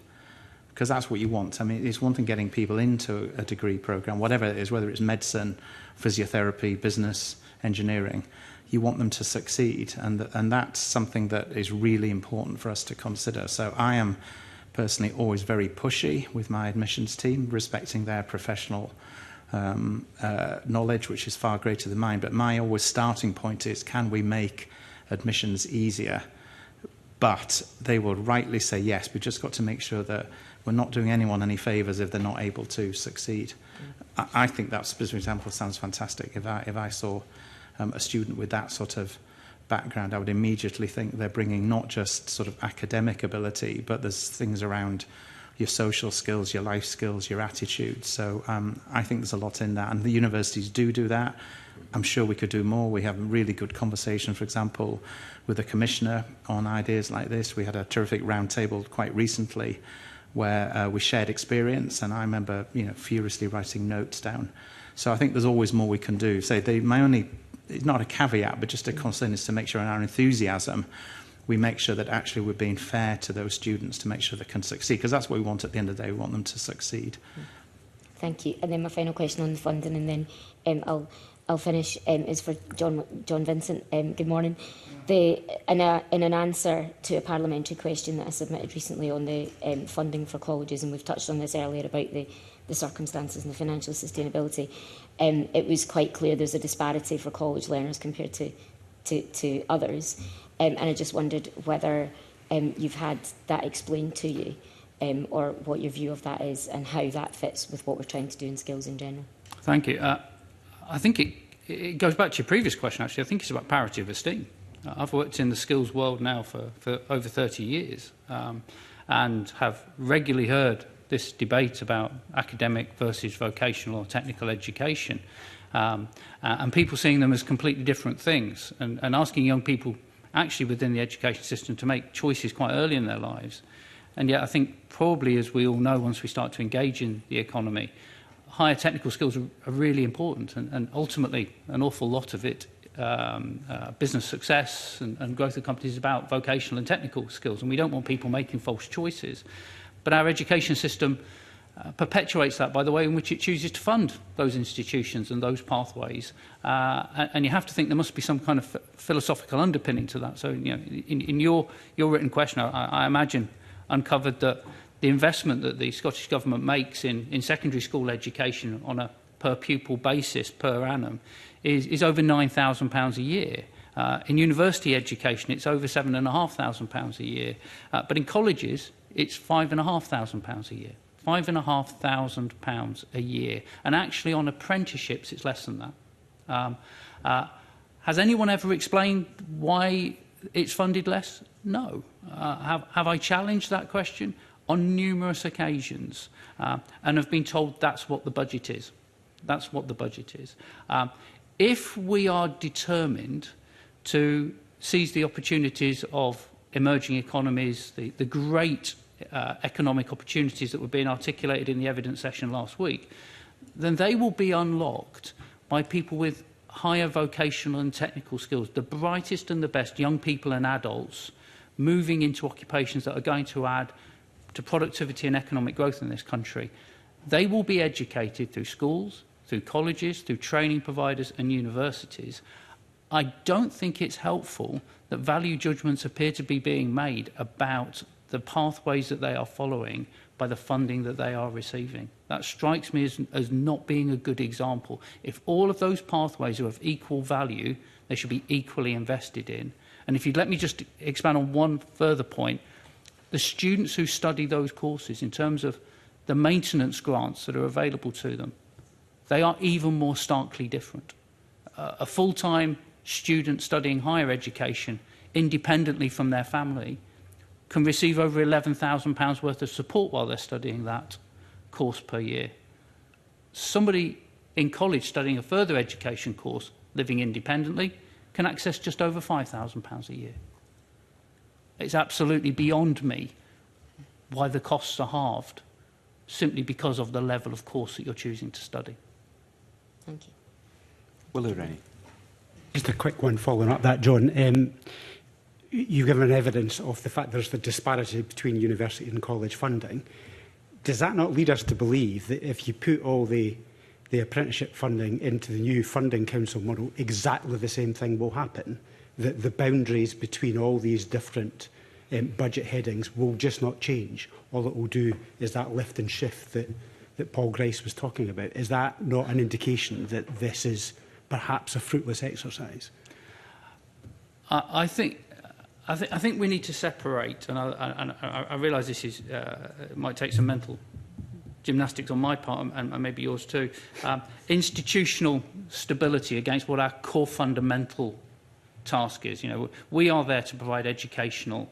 Because that's what you want. I mean, it's one thing getting people into a degree programme, whatever it is, whether it's medicine, physiotherapy, business, engineering. You want them to succeed, and that's something that is really important for us to consider. So I am personally always very pushy with my admissions team, respecting their professional knowledge, which is far greater than mine. But my always starting point is, can we make admissions easier? But they will rightly say yes. We've just got to make sure that we're not doing anyone any favours if they're not able to succeed. I think that specific example sounds fantastic. If I saw a student with that sort of background, I would immediately think they're bringing not just sort of academic ability, but there's things around, your social skills, your life skills, your attitude. So I think there's a lot in that, and the universities do that. I'm sure we could do more. We have a really good conversation, for example, with the Commissioner on ideas like this. We had a terrific roundtable quite recently where we shared experience, and I remember, furiously writing notes down. So I think there's always more we can do. So it's not a caveat, but just a concern is to make sure in our enthusiasm we make sure that actually we're being fair to those students to make sure they can succeed, because that's what we want at the end of the day. We want them to succeed. Thank you. And then my final question on the funding, and then I'll finish, is for John Vincent. Good morning. In an answer to a parliamentary question that I submitted recently on the funding for colleges, and we've touched on this earlier about the circumstances and the financial sustainability, it was quite clear there's a disparity for college learners compared to others. And I just wondered whether you've had that explained to you, or what your view of that is, and how that fits with what we're trying to do in skills in general. Thank you. I think it goes back to your previous question, actually. I think it's about parity of esteem. I've worked in the skills world now for over 30 years, and have regularly heard this debate about academic versus vocational or technical education, and people seeing them as completely different things, and asking young people actually within the education system to make choices quite early in their lives. And yet I think probably, as we all know, once we start to engage in the economy, higher technical skills are really important, and ultimately an awful lot of it, business success and growth of companies, is about vocational and technical skills, and we don't want people making false choices. But our education system perpetuates that by the way in which it chooses to fund those institutions and those pathways, and you have to think there must be some kind of philosophical underpinning to that. So, in your written question, I imagine uncovered that the investment that the Scottish Government makes in secondary school education on a per pupil basis per annum is over £9,000 a year. In university education, it's over £7,500 a year. But in colleges, it's £5,500 a year. £5,500 a year. And actually on apprenticeships, it's less than that. Has anyone ever explained why it's funded less? No. Have I challenged that question? On numerous occasions, and have been told that's what the budget is. That's what the budget is. If we are determined to seize the opportunities of emerging economies, the great economic opportunities that were being articulated in the evidence session last week, then they will be unlocked by people with higher vocational and technical skills, the brightest and the best young people and adults moving into occupations that are going to add to productivity and economic growth in this country. They will be educated through schools, through colleges, through training providers and universities. I don't think it's helpful that value judgments appear to be being made about the pathways that they are following by the funding that they are receiving. That strikes me as not being a good example. If all of those pathways are of equal value, they should be equally invested in. And if you'd let me just expand on one further point, the students who study those courses, in terms of the maintenance grants that are available to them, they are even more starkly different. A full-time student studying higher education independently from their family can receive over £11,000 worth of support while they're studying that course per year. Somebody in college studying a further education course living independently can access just over £5,000 a year. It's absolutely beyond me why the costs are halved simply because of the level of course that you're choosing to study. Thank you. Willie Rennie. Just a quick one following up that, John. You've given evidence of the fact there's the disparity between university and college funding. Does that not lead us to believe that if you put all the apprenticeship funding into the new funding council model, exactly the same thing will happen? That the boundaries between all these different budget headings will just not change? All it will do is that lift and shift that Paul Grice was talking about. Is that not an indication that this is perhaps a fruitless exercise? I think we need to separate, and I realise this is it might take some mental gymnastics on my part and maybe yours too. Institutional stability against what our core fundamental task is. We are there to provide educational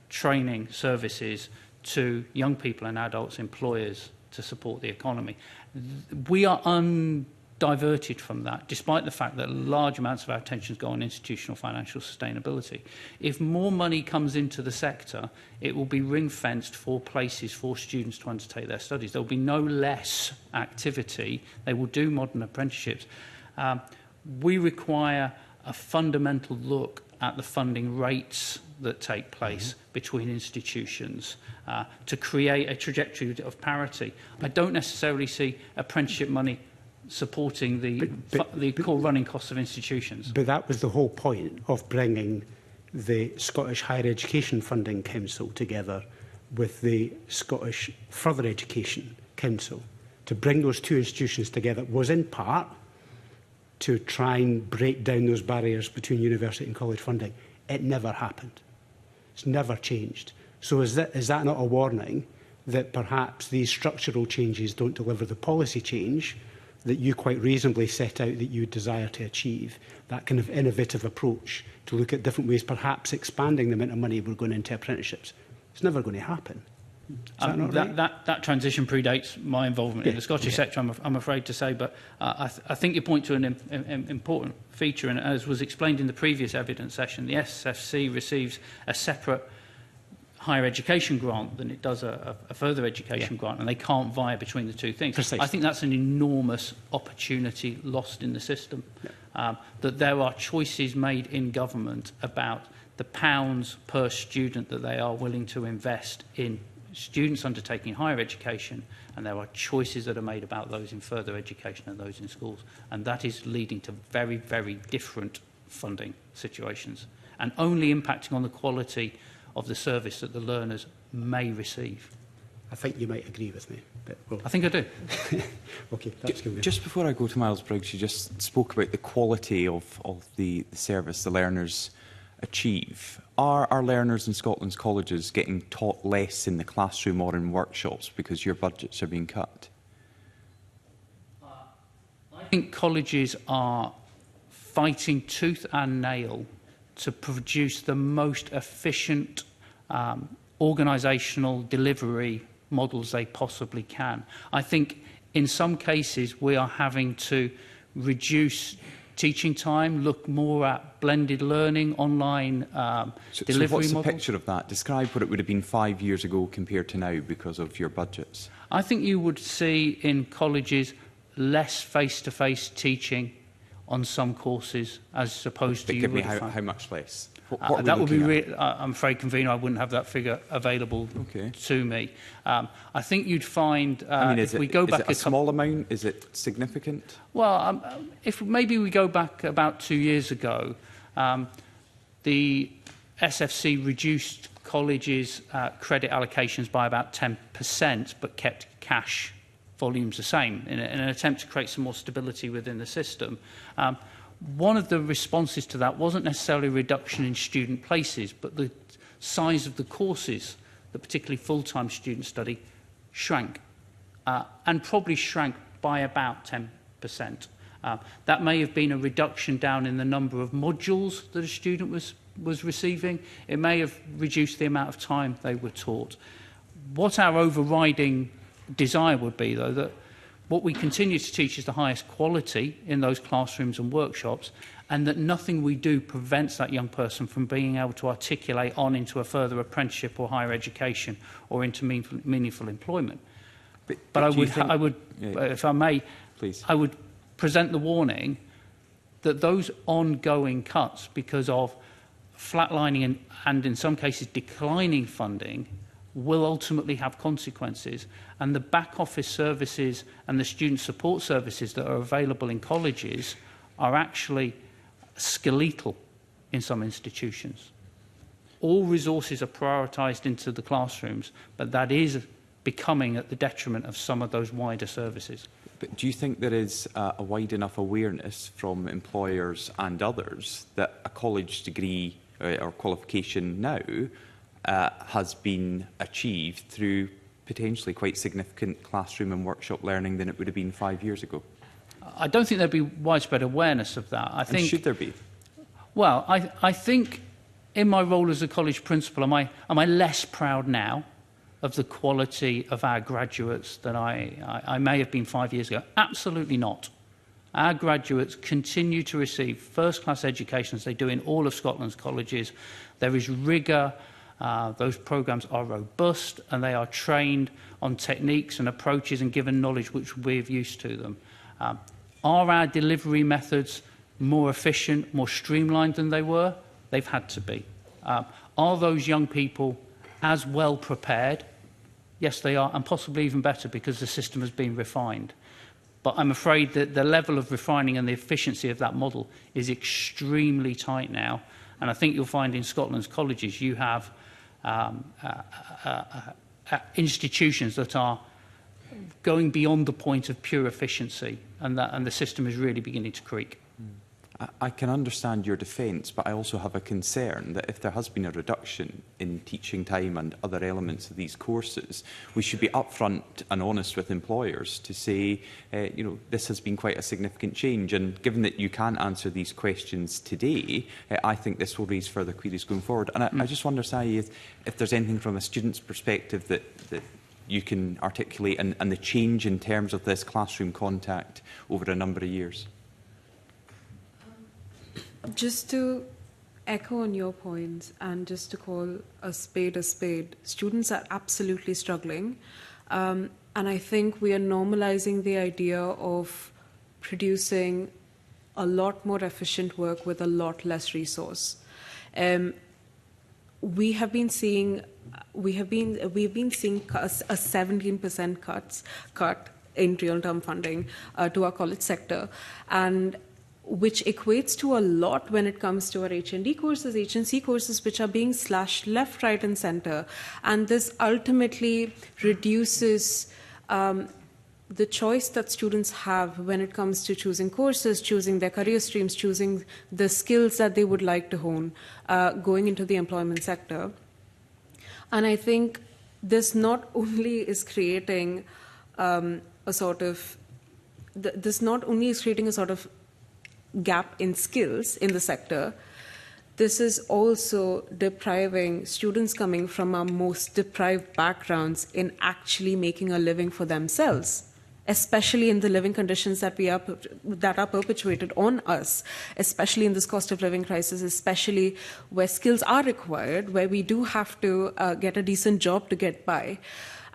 training services to young people and adults, employers, to support the economy. We are diverted from that, despite the fact that large amounts of our attention go on institutional financial sustainability. If more money comes into the sector, it will be ring-fenced for places for students to undertake their studies. There will be no less activity. They will do modern apprenticeships. We require a fundamental look at the funding rates that take place between institutions to create a trajectory of parity. I don't necessarily see apprenticeship money supporting the core running costs of institutions. But that was the whole point of bringing the Scottish Higher Education Funding Council together with the Scottish Further Education Council. To bring those two institutions together was in part to try and break down those barriers between university and college funding. It never happened. It's never changed. So is that not a warning that perhaps these structural changes don't deliver the policy change that you quite reasonably set out that you desire to achieve, that kind of innovative approach to look at different ways, perhaps expanding the amount of money we're going into apprenticeships? It's never going to happen. That transition predates my involvement in the Scottish sector, I'm afraid to say, but I think you point to an important feature, and as was explained in the previous evidence session, the SFC receives a separate higher education grant than it does a further education grant, and they can't vie between the two things. Precisely. I think that's an enormous opportunity lost in the system, that there are choices made in government about the pounds per student that they are willing to invest in students undertaking higher education, and there are choices that are made about those in further education and those in schools, and that is leading to very, very different funding situations and only impacting on the quality of the service that the learners may receive. I think you might agree with me. But I think I do. Okay, that's good. Just before I go to Miles Briggs, you just spoke about the quality of the service the learners achieve. Are our learners in Scotland's colleges getting taught less in the classroom or in workshops because your budgets are being cut? I think colleges are fighting tooth and nail to produce the most efficient organisational delivery models they possibly can. I think in some cases we are having to reduce teaching time, look more at blended learning, online delivery models. So what's the picture of that? Describe what it would have been 5 years ago compared to now because of your budgets. I think you would see in colleges less face-to-face teaching on some courses as opposed to... Give me how much less? What that would be I'm afraid, Convener, I wouldn't have that figure available to me. I think you'd find if we go back a small amount, is it significant? Well, if maybe we go back about 2 years ago, the SFC reduced colleges' credit allocations by about 10%, but kept cash volumes the same in an attempt to create some more stability within the system. One of the responses to that wasn't necessarily a reduction in student places, but the size of the courses that particularly full-time students study shrank, and probably shrank by about 10%. That may have been a reduction down in the number of modules that a student was receiving. It may have reduced the amount of time they were taught. What our overriding desire would be, though, that what we continue to teach is the highest quality in those classrooms and workshops, and that nothing we do prevents that young person from being able to articulate on into a further apprenticeship or higher education or into meaningful employment. But I would, if I may, please, I would present the warning that those ongoing cuts, because of flatlining and in some cases declining funding, will ultimately have consequences, and the back office services and the student support services that are available in colleges are actually skeletal in some institutions. All resources are prioritised into the classrooms, but that is becoming at the detriment of some of those wider services. But do you think there is a wide enough awareness from employers and others that a college degree or qualification now has been achieved through potentially quite significant classroom and workshop learning than it would have been 5 years ago? I don't think there'd be widespread awareness of that. I think, should there be? Well, I think in my role as a college principal, am I less proud now of the quality of our graduates than I may have been 5 years ago. Absolutely not. Our graduates continue to receive first-class education as they do in all of Scotland's colleges. There is rigour. Those programmes are robust and they are trained on techniques and approaches and given knowledge which we're used to them. Are our delivery methods more efficient, more streamlined than they were? They've had to be. Are those young people as well prepared? Yes, they are, and possibly even better because the system has been refined. But I'm afraid that the level of refining and the efficiency of that model is extremely tight now. And I think you'll find in Scotland's colleges you have institutions that are going beyond the point of pure efficiency, and the system is really beginning to creak. I can understand your defence, but I also have a concern that if there has been a reduction in teaching time and other elements of these courses, we should be upfront and honest with employers to say, this has been quite a significant change. And given that you can't answer these questions today, I think this will raise further queries going forward. And I just wonder, Sai, if there's anything from a student's perspective that you can articulate and the change in terms of this classroom contact over a number of years. Just to echo on your points and just to call a spade, students are absolutely struggling. And I think we are normalizing the idea of producing a lot more efficient work with a lot less resource. We've been seeing a 17% cut in real term funding to our college sector, and which equates to a lot when it comes to our HND courses, HNC courses, which are being slashed left, right, and centre. And this ultimately reduces the choice that students have when it comes to choosing courses, choosing their career streams, choosing the skills that they would like to hone, going into the employment sector. And I think this not only is creating a sort of gap in skills in the sector, this is also depriving students coming from our most deprived backgrounds in actually making a living for themselves, especially in the living conditions that are perpetuated on us, especially in this cost of living crisis, especially where skills are required, where we do have to get a decent job to get by.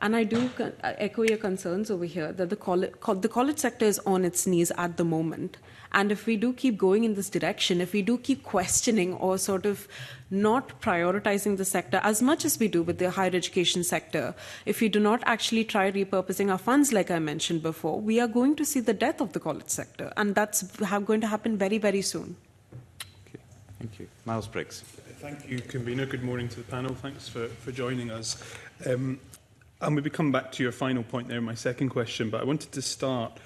And I do echo your concerns over here that the college sector is on its knees at the moment. And if we do keep going in this direction, if we do keep questioning or sort of not prioritizing the sector as much as we do with the higher education sector, if we do not actually try repurposing our funds like I mentioned before, we are going to see the death of the college sector. And that's going to happen very, very soon. Okay, thank you. Miles Briggs. Thank you, Convener. Good morning to the panel. Thanks for joining us. I'll maybe come back to your final point there in my second question, but I wanted to start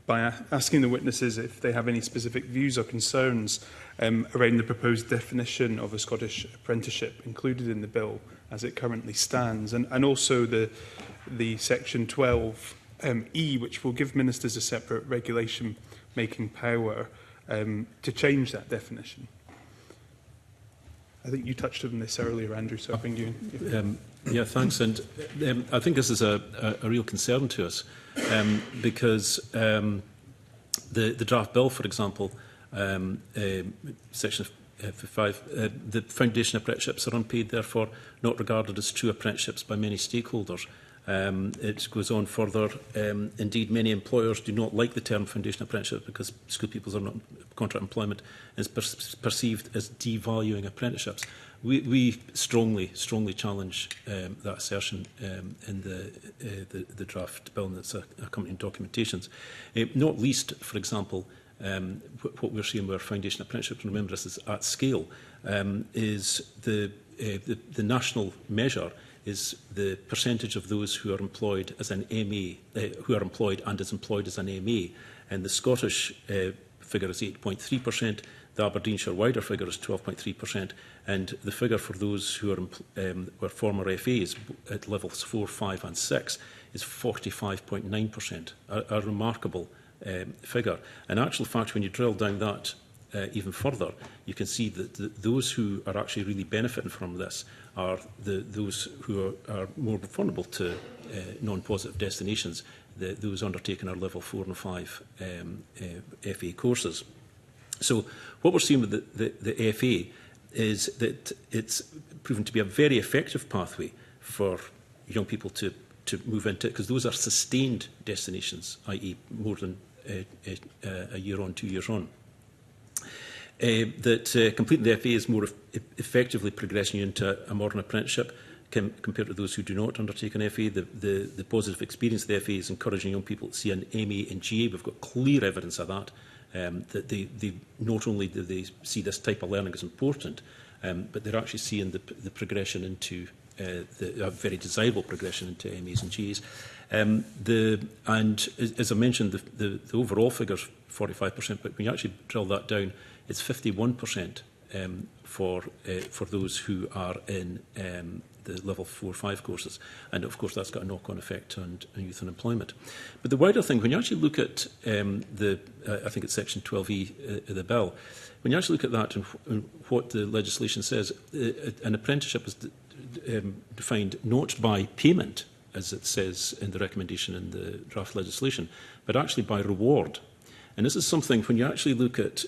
by asking the witnesses if they have any specific views or concerns around the proposed definition of a Scottish apprenticeship included in the bill as it currently stands, and also the section 12E, which will give ministers a separate regulation-making power to change that definition. I think you touched on this earlier, Andrew, so I'll bring you in. Yeah, thanks. And I think this is a real concern to us because the draft bill, for example, section 5, the foundation apprenticeships are unpaid, therefore not regarded as true apprenticeships by many stakeholders. It goes on further. Indeed, many employers do not like the term foundation apprenticeship because school pupils are not contract employment and is perceived as devaluing apprenticeships. We strongly challenge that assertion in the draft bill and its accompanying documentations. Not least, for example, what we're seeing with our foundation apprenticeships, and remember this is at scale, is the national measure is the percentage of those who are employed as an MA, who are employed and is employed as an MA. And the Scottish figure is 8.3%, the Aberdeenshire wider figure is 12.3%, and the figure for those who were former FAs at levels 4, 5 and 6 is 45.9%, a remarkable figure. In actual fact, when you drill down that even further, you can see that those who are actually really benefiting from this are those who are more vulnerable to non-positive destinations, those undertaking our level 4 and 5 FA courses. So what we're seeing with the FA is that it's proven to be a very effective pathway for young people to move into it, because those are sustained destinations, i.e. more than a year on, 2 years on. Completing the FA is more effectively progressing you into a modern apprenticeship compared to those who do not undertake an FA. The positive experience of the FA is encouraging young people to see an MA in GA. We've got clear evidence of that, that they not only do they see this type of learning as important, but they're actually seeing the progression into a very desirable progression into MAs and GAs. And as I mentioned, the overall figure is 45%, but when you actually drill that down, it's 51% for those who are in the level 4-5 courses. And of course, that's got a knock-on effect on youth unemployment. But the wider thing, when you actually look at I think it's section 12E of the bill, when you actually look at that and what the legislation says, an apprenticeship is defined not by payment, as it says in the recommendation in the draft legislation, but actually by reward. And this is something, when you actually look at,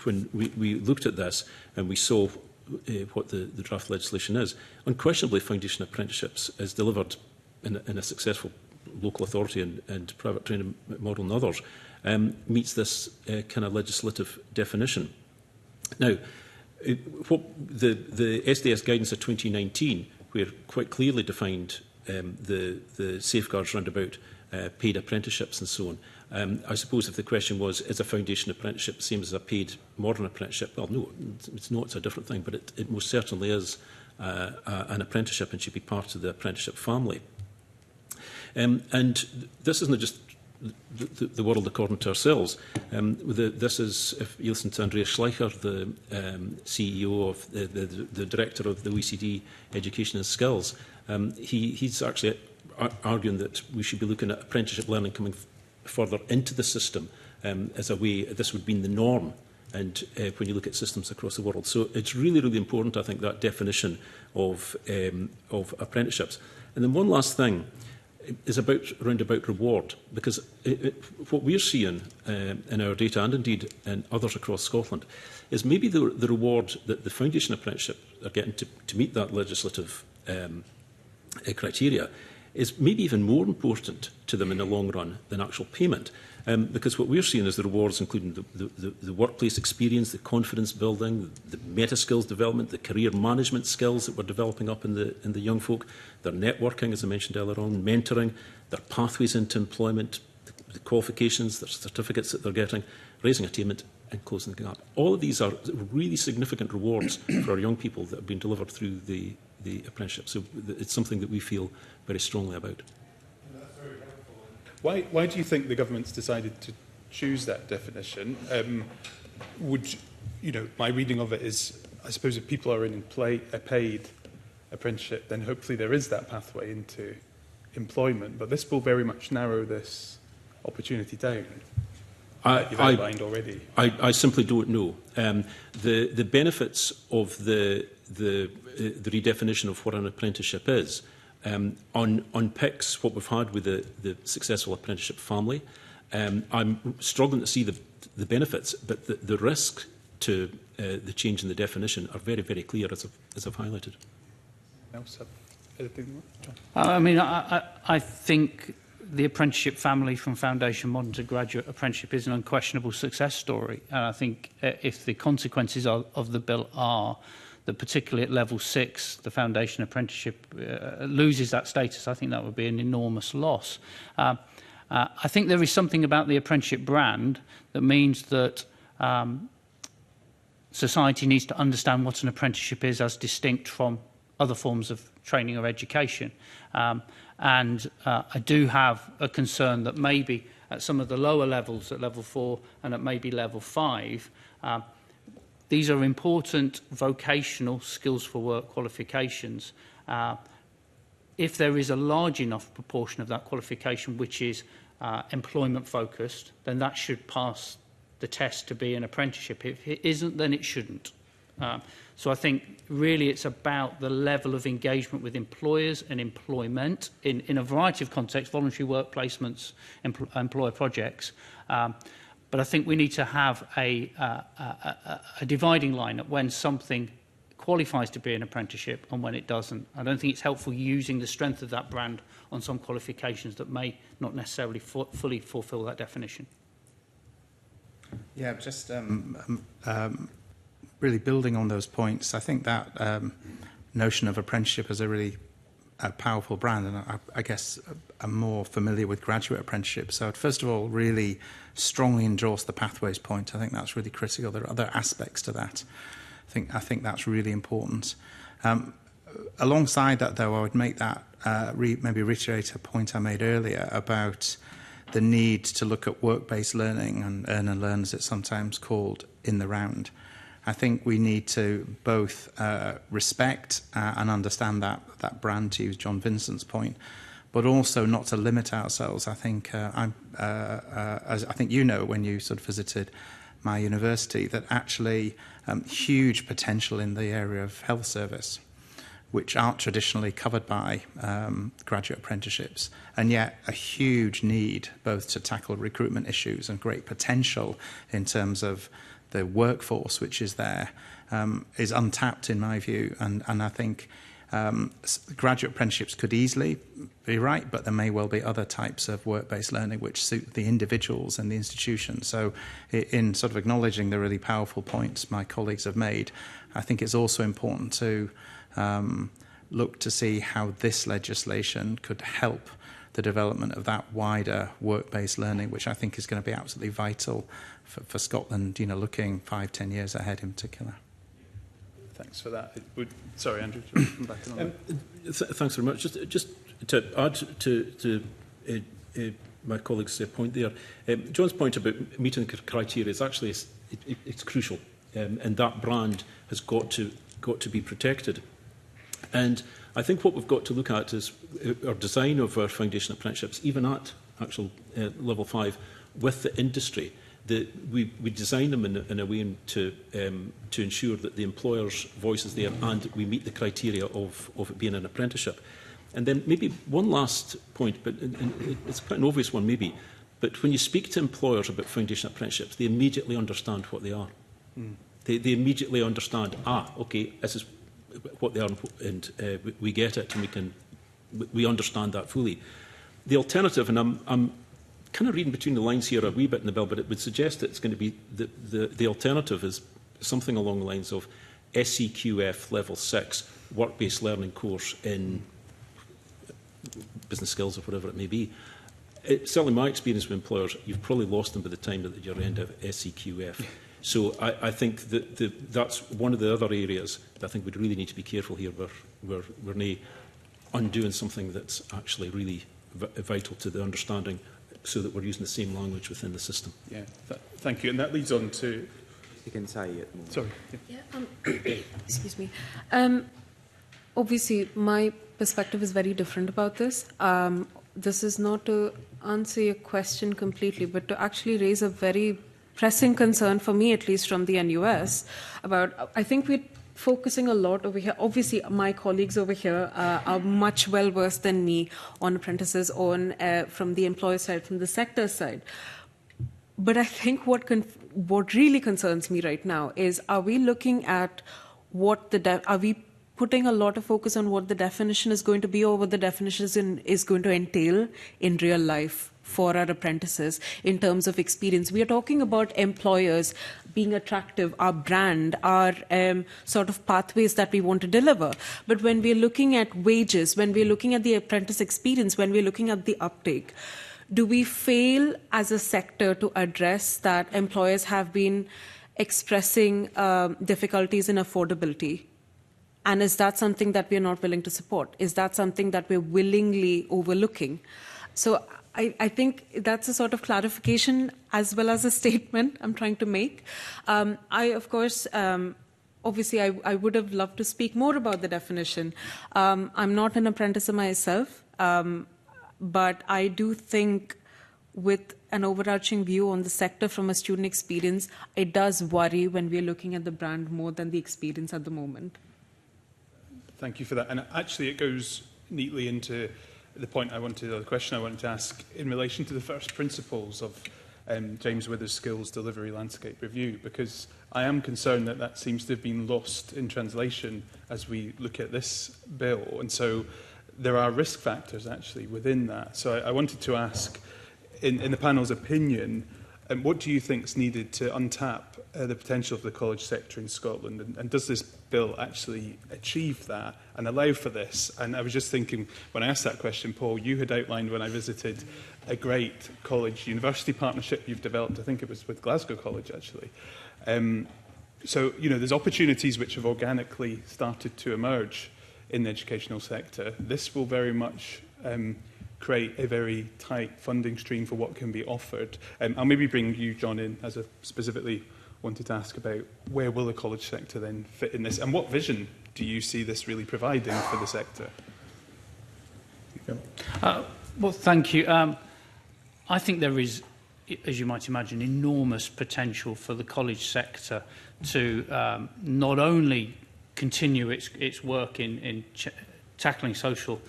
when we looked at this and we saw what the draft legislation is, unquestionably foundation apprenticeships is delivered in a successful local authority and private training model and others, meets this kind of legislative definition. Now, what the SDS guidance of 2019, where quite clearly defined the safeguards around about paid apprenticeships and so on. I suppose if the question was, is a foundation apprenticeship the same as a paid modern apprenticeship? Well, no, it's not. It's a different thing, but it most certainly is an apprenticeship and should be part of the apprenticeship family. And this isn't just the world according to ourselves. This is, if you listen to Andreas Schleicher, the CEO of the director of the OECD Education and Skills, he's actually arguing that we should be looking at apprenticeship learning coming further into the system as a way, this would be the norm, and when you look at systems across the world. So it's really, really important, I think, that definition of apprenticeships. And then one last thing is around about reward, because what we're seeing in our data, and indeed in others across Scotland, is maybe the reward that the foundation apprenticeship are getting to meet that legislative criteria is maybe even more important to them in the long run than actual payment. Because what we're seeing is the rewards including the workplace experience, the confidence building, the meta skills development, the career management skills that we're developing up in the young folk, their networking, as I mentioned earlier on, mentoring, their pathways into employment, the qualifications, their certificates that they're getting, raising attainment and closing the gap. All of these are really significant rewards for our young people that have been delivered through the apprenticeship. So it's something that we feel very strongly about. Why do you think the government's decided to choose that definition? My reading of it is, I suppose if people are in a paid apprenticeship, then hopefully there is that pathway into employment. But this will very much narrow this opportunity down. You've outlined already. I simply don't know. The benefits of the redefinition of what an apprenticeship is unpicks what we've had with the successful apprenticeship family. I'm struggling to see the benefits, but the risk to the change in the definition are very, very clear, as I've highlighted. Anything more? John? I mean, I think the apprenticeship family from foundation modern to graduate apprenticeship is an unquestionable success story. And I think if the consequences of the bill are that particularly at level 6, the foundation apprenticeship loses that status, I think that would be an enormous loss. I think there is something about the apprenticeship brand that means that society needs to understand what an apprenticeship is as distinct from other forms of training or education. And I do have a concern that maybe at some of the lower levels, at level 4 and at maybe level 5, these are important vocational skills for work qualifications. If there is a large enough proportion of that qualification which is employment focused, then that should pass the test to be an apprenticeship. If it isn't, then it shouldn't. So I think really it's about the level of engagement with employers and employment in a variety of contexts, voluntary work placements, employer projects. But I think we need to have a dividing line at when something qualifies to be an apprenticeship and when it doesn't. I don't think it's helpful using the strength of that brand on some qualifications that may not necessarily fully fulfil that definition. Yeah, just really building on those points, I think that notion of apprenticeship is a really powerful brand, and I guess I'm more familiar with graduate apprenticeship. So I'd first of all really strongly endorse the pathways point. I think that's really critical. There are other aspects to that. I think that's really important. Alongside that, though, I would make that maybe reiterate a point I made earlier about the need to look at work-based learning and earn and learn, as it's sometimes called, in the round. I think we need to both respect and understand that brand, to use John Vincent's point, but also not to limit ourselves. I think, as I think you know, when you sort of visited my university, that actually huge potential in the area of health service, which aren't traditionally covered by graduate apprenticeships, and yet a huge need both to tackle recruitment issues and great potential in terms of the workforce which is there, is untapped in my view, and I think graduate apprenticeships could easily be right, but there may well be other types of work-based learning which suit the individuals and the institution. So in sort of acknowledging the really powerful points my colleagues have made, I think it's also important to look to see how this legislation could help the development of that wider work-based learning, which I think is going to be absolutely vital for Scotland, you know, looking 5-10 years ahead in particular. Thanks for that. Sorry, Andrew, come back on that. Thanks very much. Just to add to my colleague's point there, John's point about meeting criteria is actually it's crucial, and that brand has got to be protected. And I think what we've got to look at is our design of our foundation apprenticeships, even at actual level 5, with the industry. We design them in a way to ensure that the employer's voice is there and we meet the criteria of it being an apprenticeship. And then maybe one last point, but it's quite an obvious one maybe, but when you speak to employers about foundation apprenticeships, they immediately understand what they are. Mm. They immediately understand, okay, this is what they are, and we get it, and we understand that fully. The alternative, and I'm kind of reading between the lines here a wee bit in the bill, but it would suggest that it's going to be the alternative is something along the lines of SEQF level 6 work-based learning course in business skills or whatever it may be. Certainly my experience with employers, you've probably lost them by the time that you're end of SEQF. So I think that that's one of the other areas that I think we'd really need to be careful here, where we're not undoing something that's actually really vital to the understanding, so that we're using the same language within the system. Yeah, thank you. And that leads on to... You can say it more. Sorry. Yeah, excuse me. Obviously, my perspective is very different about this. This is not to answer your question completely, but to actually raise a very pressing concern, for me at least, from the NUS about, I think we're focusing a lot over here. Obviously, my colleagues over here are much well versed than me on apprentices, from the employer side, from the sector side. But I think what really concerns me right now is: are we looking at are we putting a lot of focus on what the definition is going to be, or what the definition is going to entail in real life for our apprentices in terms of experience? We are talking about employers being attractive, our brand, our sort of pathways that we want to deliver. But when we're looking at wages, when we're looking at the apprentice experience, when we're looking at the uptake, do we fail as a sector to address that employers have been expressing difficulties in affordability? And is that something that we're not willing to support? Is that something that we're willingly overlooking? So I think that's a sort of clarification as well as a statement I'm trying to make. Of course, obviously, I would have loved to speak more about the definition. I'm not an apprentice myself, but I do think with an overarching view on the sector from a student experience, it does worry when we're looking at the brand more than the experience at the moment. Thank you for that. And actually, it goes neatly into the question I wanted to ask in relation to the first principles of James Withers' Skills Delivery Landscape Review, because I am concerned that that seems to have been lost in translation as we look at this bill. And so there are risk factors actually within that. So I wanted to ask, in the panel's opinion, what do you think is needed to untap the potential of the college sector in Scotland? And does this bill actually achieve that and allow for this? And I was just thinking, when I asked that question, Paul, you had outlined when I visited a great college-university partnership you've developed. I think it was with Glasgow College, actually. So, you know, there's opportunities which have organically started to emerge in the educational sector. This will very much create a very tight funding stream for what can be offered. I'll maybe bring you, John, in as a specifically wanted to ask about where will the college sector then fit in this, and what vision do you see this really providing for the sector? Well, thank you. I think there is, as you might imagine, enormous potential for the college sector to not only continue its work in tackling social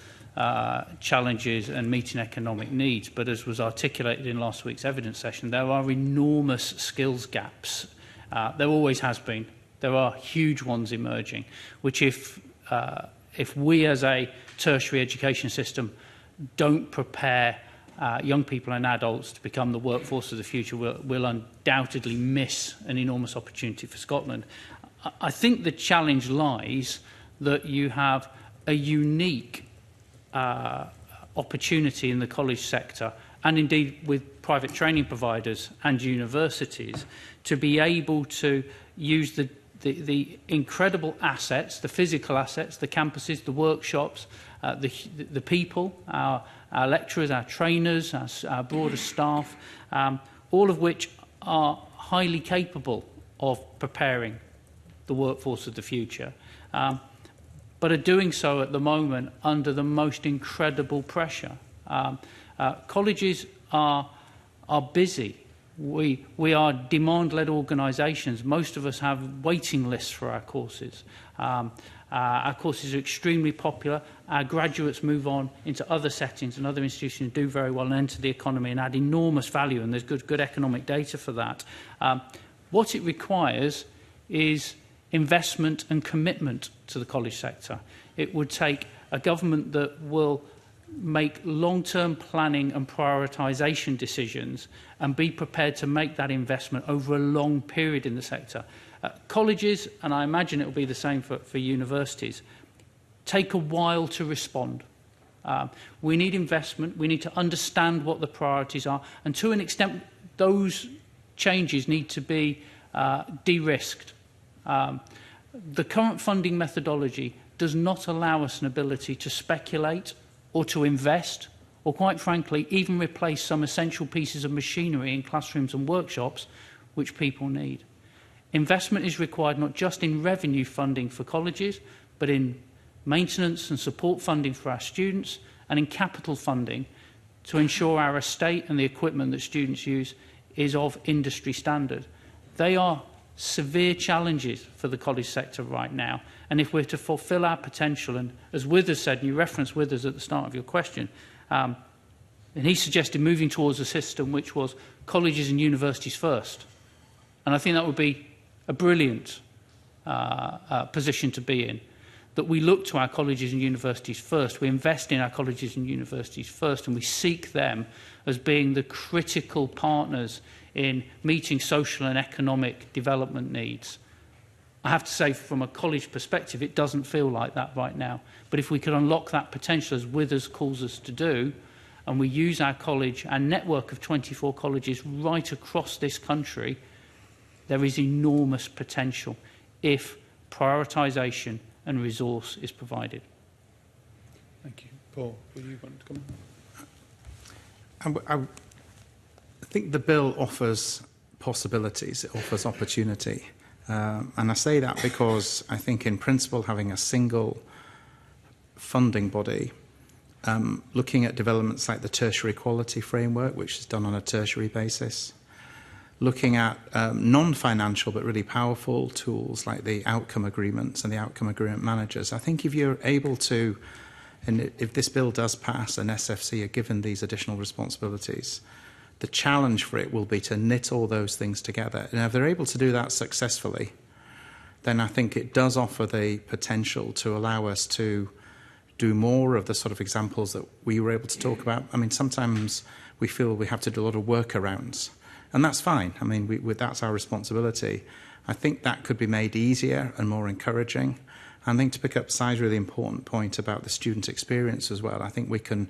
challenges and meeting economic needs, but as was articulated in last week's evidence session, there are enormous skills gaps. There always has been. There are huge ones emerging, which if we as a tertiary education system don't prepare young people and adults to become the workforce of the future, we'll undoubtedly miss an enormous opportunity for Scotland. I think the challenge lies that you have a unique opportunity in the college sector, and indeed with private training providers and universities, to be able to use the incredible assets, the physical assets, the campuses, the workshops, the people, our lecturers, our trainers, our broader staff, all of which are highly capable of preparing the workforce of the future, but are doing so at the moment under the most incredible pressure. Colleges are busy. We are demand-led organisations. Most of us have waiting lists for our courses. Our courses are extremely popular. Our graduates move on into other settings and other institutions, do very well and enter the economy and add enormous value, and there's good economic data for that. What it requires is investment and commitment to the college sector. It would take a government that will make long-term planning and prioritisation decisions and be prepared to make that investment over a long period in the sector. Colleges, and I imagine it will be the same for universities, take a while to respond. We need investment, we need to understand what the priorities are, and to an extent those changes need to be de-risked. The current funding methodology does not allow us an ability to speculate or to invest, or quite frankly, even replace some essential pieces of machinery in classrooms and workshops which people need. Investment is required not just in revenue funding for colleges, but in maintenance and support funding for our students and in capital funding to ensure our estate and the equipment that students use is of industry standard. They are severe challenges for the college sector right now, and if we're to fulfil our potential, and as Withers said, and you referenced Withers at the start of your question, and he suggested moving towards a system which was colleges and universities first, and I think that would be a brilliant position to be in, that we look to our colleges and universities first, we invest in our colleges and universities first, and we seek them as being the critical partners in meeting social and economic development needs. I have to say, from a college perspective, it doesn't feel like that right now. But if we could unlock that potential, as Withers calls us to do, and we use our college, our network of 24 colleges right across this country, there is enormous potential if prioritisation and resource is provided. Thank you. Paul, will you want to come on? I think the bill offers possibilities, it offers opportunity. And I say that because I think in principle having a single funding body looking at developments like the tertiary quality framework, which is done on a tertiary basis, looking at non-financial but really powerful tools like the outcome agreements and the outcome agreement managers. I think if you're able to, and if this bill does pass and SFC are given these additional responsibilities, the challenge for it will be to knit all those things together. And if they're able to do that successfully, then I think it does offer the potential to allow us to do more of the sort of examples that we were able to talk about. I mean, sometimes we feel we have to do a lot of workarounds, and that's fine. I mean, that's our responsibility. I think that could be made easier and more encouraging. I think to pick up Si's really important point about the student experience as well, I think we can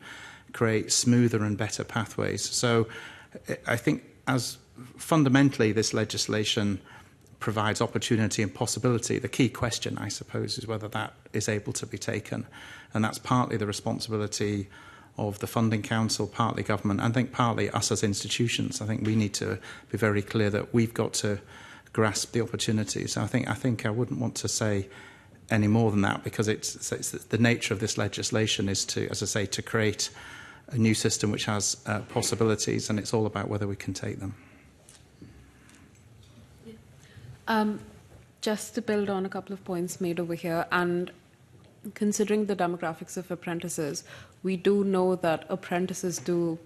create smoother and better pathways. So I think as fundamentally this legislation provides opportunity and possibility, the key question, I suppose, is whether that is able to be taken. And that's partly the responsibility of the Funding Council, partly government, and I think partly us as institutions. I think we need to be very clear that we've got to grasp the opportunities. I think I wouldn't want to say any more than that, because it's the nature of this legislation is to, as I say, to create a new system which has possibilities, and it's all about whether we can take them. Just to build on a couple of points made over here, and considering the demographics of apprentices, we do know that apprentices do,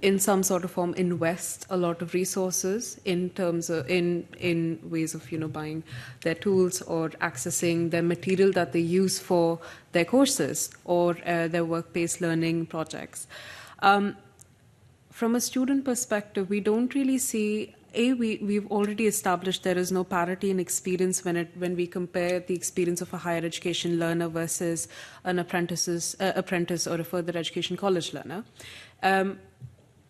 in some sort of form, invest a lot of resources in terms of in ways of buying their tools or accessing their material that they use for their courses or their work-based learning projects. From a student perspective, we don't really see. We've already established there is no parity in experience when we compare the experience of a higher education learner versus an apprentice or a further education college learner.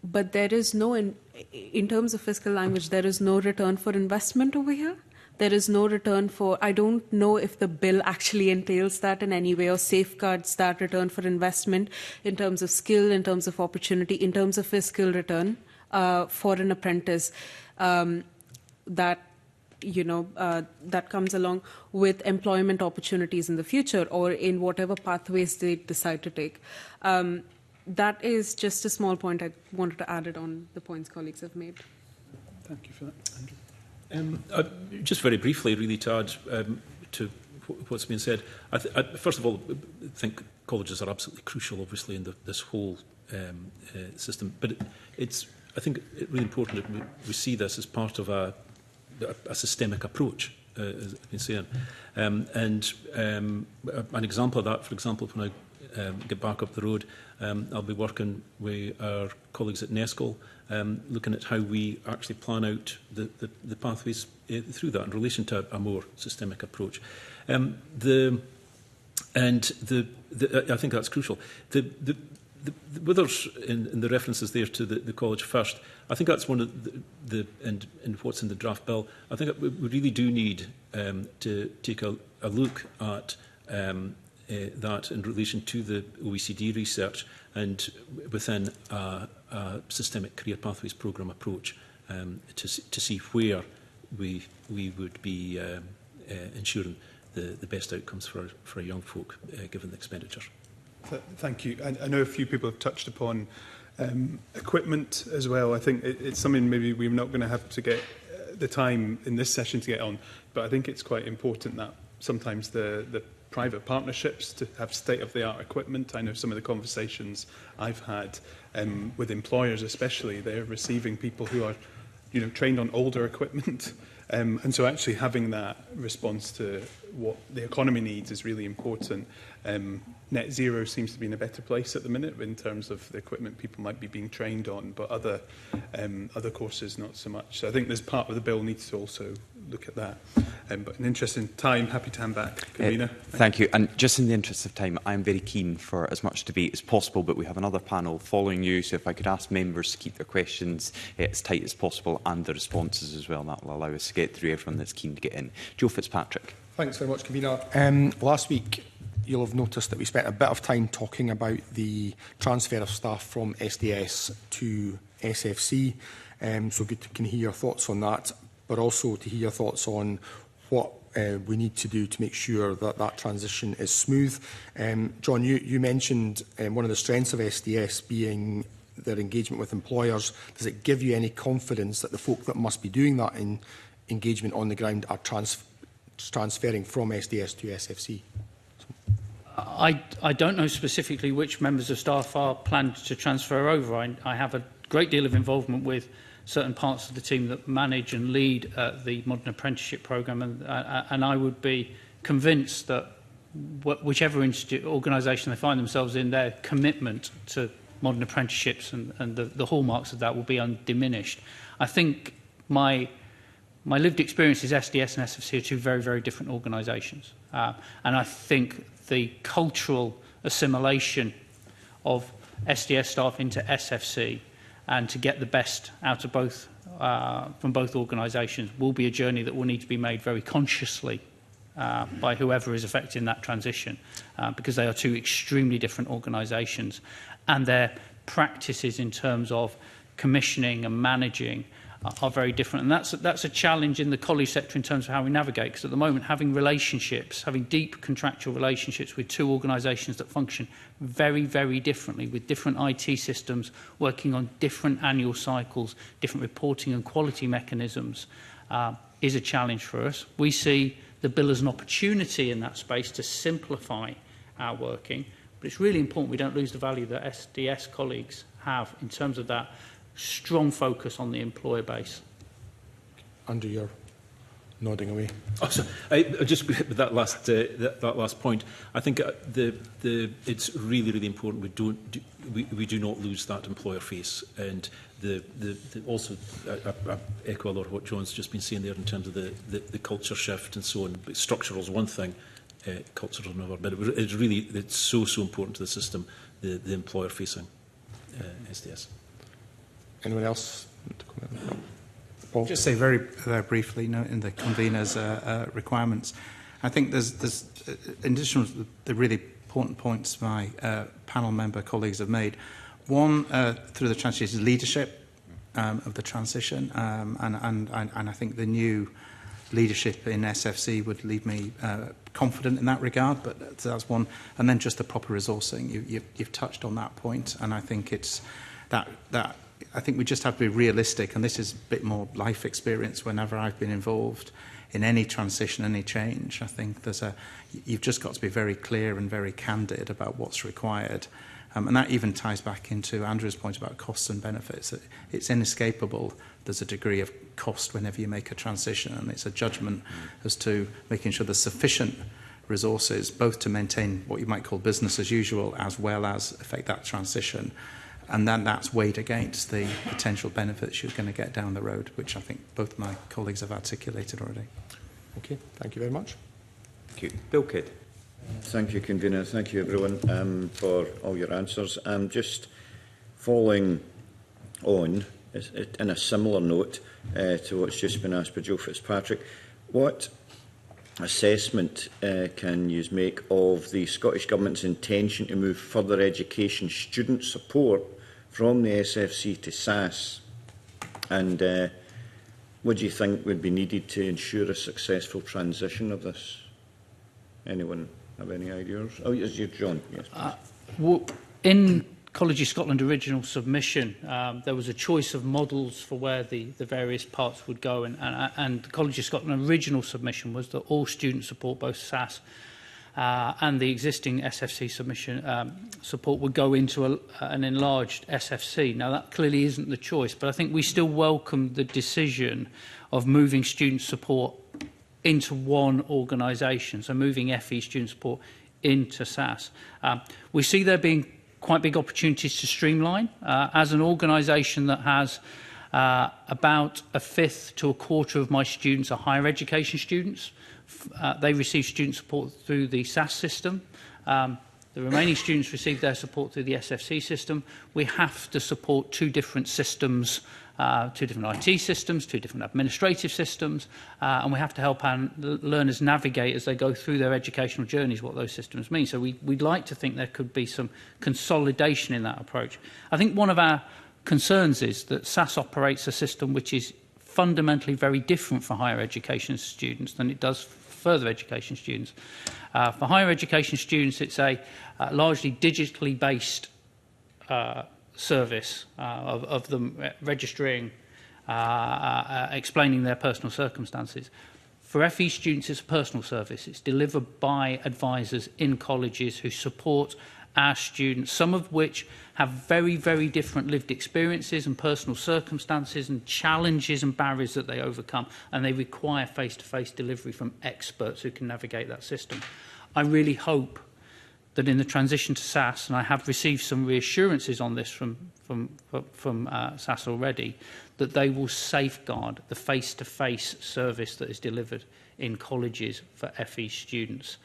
But there is no, in terms of fiscal language, there is no return for investment over here. There is no return for, I don't know if the bill actually entails that in any way or safeguards that return for investment in terms of skill, in terms of opportunity, in terms of fiscal return for an apprentice that comes along with employment opportunities in the future or in whatever pathways they decide to take. That is just a small point. I wanted to add it on the points colleagues have made. Thank you for that, Andrew. Just very briefly, really, to add to what's been said. First of all, I think colleges are absolutely crucial, obviously, in this whole system. But I think it's really important that we see this as part of a systemic approach, as I've been saying. An example of that, for example, when I get back up the road, I'll be working with our colleagues at NESCL, looking at how we actually plan out the pathways through that in relation to a more systemic approach. I think that's crucial. Whether in the references there to the college first, I think that's one of and what's in the draft bill. I think we really do need to take a look at that in relation to the OECD research and within a systemic career pathways programme approach to see where we would be ensuring the best outcomes for young folk given the expenditures. Thank you. I know a few people have touched upon equipment as well. I think it's something maybe we're not going to have to get the time in this session to get on, but I think it's quite important that sometimes the private partnerships to have state-of-the-art equipment. I know some of the conversations I've had with employers especially, they're receiving people who are trained on older equipment. And so actually having that response to what the economy needs is really important. Net zero seems to be in a better place at the minute in terms of the equipment people might be being trained on, but other courses not so much. So I think there's part of the bill needs to also look at that. But an interesting time. Happy to hand back. Convener. Thank you. And just in the interest of time, I am very keen for as much debate as possible, but we have another panel following you, so if I could ask members to keep their questions as tight as possible and the responses as well, and that will allow us to get through everyone that's keen to get in. Joe Fitzpatrick. Thanks very much, Convener. Last week, you'll have noticed that we spent a bit of time talking about the transfer of staff from SDS to SFC. So good to hear your thoughts on that, but also to hear your thoughts on what we need to do to make sure that that transition is smooth. John, you mentioned one of the strengths of SDS being their engagement with employers. Does it give you any confidence that the folk that must be doing that in engagement on the ground are transferring from SDS to SFC? I don't know specifically which members of staff are planned to transfer over. I have a great deal of involvement with certain parts of the team that manage and lead the Modern Apprenticeship Programme, and I would be convinced that whichever organisation they find themselves in, their commitment to modern apprenticeships and the hallmarks of that will be undiminished. I think my lived experience is SDS and SFC are two very, very different organisations. And I think the cultural assimilation of SDS staff into SFC and to get the best out of both from both organisations will be a journey that will need to be made very consciously by whoever is affecting that transition, because they are two extremely different organisations, and their practices in terms of commissioning and managing are very different. And that's a challenge in the college sector in terms of how we navigate, because at the moment having deep contractual relationships with two organisations that function very, very differently, with different IT systems, working on different annual cycles, different reporting and quality mechanisms, is a challenge for us. We see the bill as an opportunity in that space to simplify our working, but it's really important we don't lose the value that SDS colleagues have in terms of that strong focus on the employer base. Andrew, you're nodding away. Oh, so just with that last point, I think it's really, really important we do not lose that employer face, and also I echo a lot of what John's just been saying there in terms of the culture shift and so on. Structural is one thing, culture is another, but it's so important to the system, the employer facing SDS. Anyone else want to comment? Paul? Just say very briefly, noting the convener's requirements. I think there's in addition to the really important points my panel member colleagues have made. One, through the transition, is leadership of the transition, and I think the new leadership in SFC would leave me confident in that regard, but that's one. And then just the proper resourcing. You've touched on that point, and I think it's that I think we just have to be realistic, and this is a bit more life experience whenever I've been involved in any transition, any change. I think you've just got to be very clear and very candid about what's required. And that even ties back into Andrew's point about costs and benefits. It's inescapable. There's a degree of cost whenever you make a transition, and it's a judgment as to making sure there's sufficient resources, both to maintain what you might call business as usual, as well as affect that transition. And then that's weighed against the potential benefits you're going to get down the road, which I think both my colleagues have articulated already. Okay, thank you very much. Thank you. Bill Kidd. Thank you, Convener. Thank you, everyone, for all your answers. Just following on, in a similar note to what's just been asked by Joe Fitzpatrick, what assessment can you make of the Scottish Government's intention to move further education student support from the SFC to SAS? And what do you think would be needed to ensure a successful transition of this? Anyone have any ideas? Oh, yes, you, John. Yes. In College of Scotland original submission, there was a choice of models for where the various parts would go, and the College of Scotland original submission was that all student support, both SAS and the existing SFC submission support, would go into an enlarged SFC. Now, that clearly isn't the choice, but I think we still welcome the decision of moving student support into one organisation, so moving FE student support into SAS. We see there being quite big opportunities to streamline. As an organisation that has about a fifth to a quarter of my students are higher education students, they receive student support through the SAS system. The remaining students receive their support through the SFC system. We have to support two different systems, two different IT systems, two different administrative systems, and we have to help our learners navigate as they go through their educational journeys what those systems mean. So we'd like to think there could be some consolidation in that approach. I think one of our concerns is that SAS operates a system which is fundamentally very different for higher education students than it does further education students. For higher education students, it's a largely digitally based service of them registering, explaining their personal circumstances. For FE students, it's a personal service. It's delivered by advisors in colleges who support our students, some of which have very, very different lived experiences and personal circumstances and challenges and barriers that they overcome, and they require face-to-face delivery from experts who can navigate that system. I really hope that in the transition to SAS, and I have received some reassurances on this from SAS already, that they will safeguard the face-to-face service that is delivered in colleges for FE students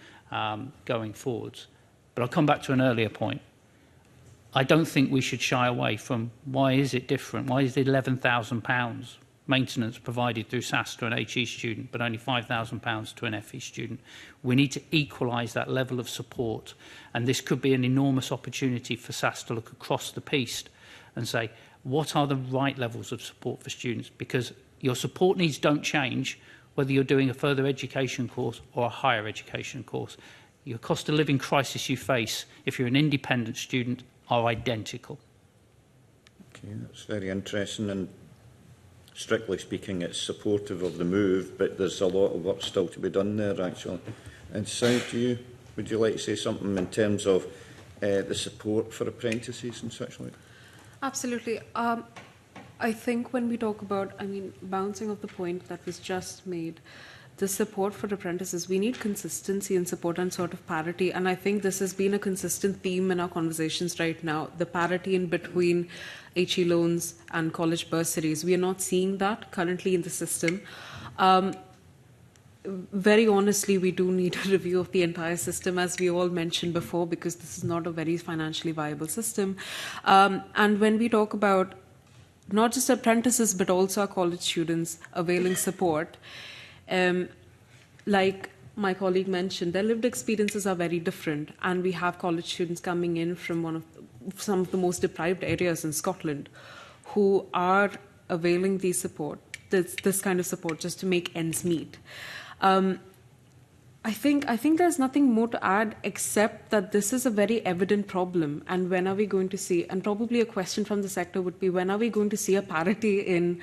going forwards. But I'll come back to an earlier point. I don't think we should shy away from why is it different? Why is the £11,000 maintenance provided through SAS to an HE student, but only £5,000 to an FE student? We need to equalise that level of support, and this could be an enormous opportunity for SAS to look across the piece and say, what are the right levels of support for students? Because your support needs don't change whether you're doing a further education course or a higher education course. Your cost of living crisis you face if you're an independent student are identical. Okay, that's very interesting, and strictly speaking it's supportive of the move, but there's a lot of work still to be done there actually. And Sue, would you like to say something in terms of the support for apprentices and such like? Absolutely. I think when we talk about, bouncing off the point that was just made, the support for apprentices, we need consistency and support and sort of parity. And I think this has been a consistent theme in our conversations right now, the parity in between HE loans and college bursaries. We are not seeing that currently in the system. Very honestly, we do need a review of the entire system, as we all mentioned before, because this is not a very financially viable system. And when we talk about not just apprentices, but also our college students availing support, like my colleague mentioned, their lived experiences are very different, and we have college students coming in from some of the most deprived areas in Scotland who are availing this support, this kind of support, just to make ends meet. I think there's nothing more to add except that this is a very evident problem, and when are we going to see, and probably a question from the sector would be, when are we going to see a parity in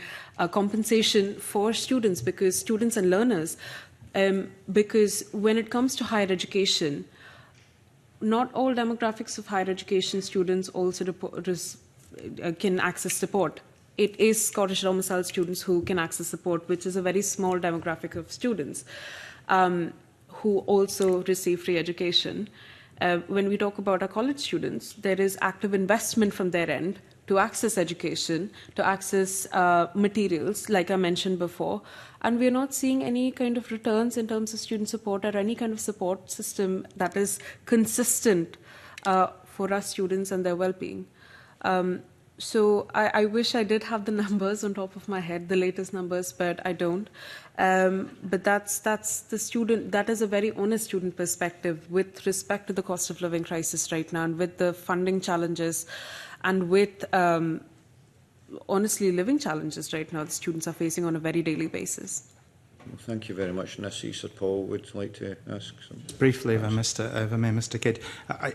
compensation for students, because students and learners, because when it comes to higher education, not all demographics of higher education students also can access support. It is Scottish domiciled students who can access support, which is a very small demographic of students who also receive free education. When we talk about our college students, there is active investment from their end to access education, to access materials, like I mentioned before, and we're not seeing any kind of returns in terms of student support or any kind of support system that is consistent for our students and their well-being. So I wish I did have the numbers on top of my head, the latest numbers, but I don't. But that's the student. That is a very honest student perspective with respect to the cost of living crisis right now, and with the funding challenges, and with honestly living challenges right now the students are facing on a very daily basis. Well, thank you very much. And I see Sir Paul would like to ask something. Briefly, if I may, Mr. Kidd,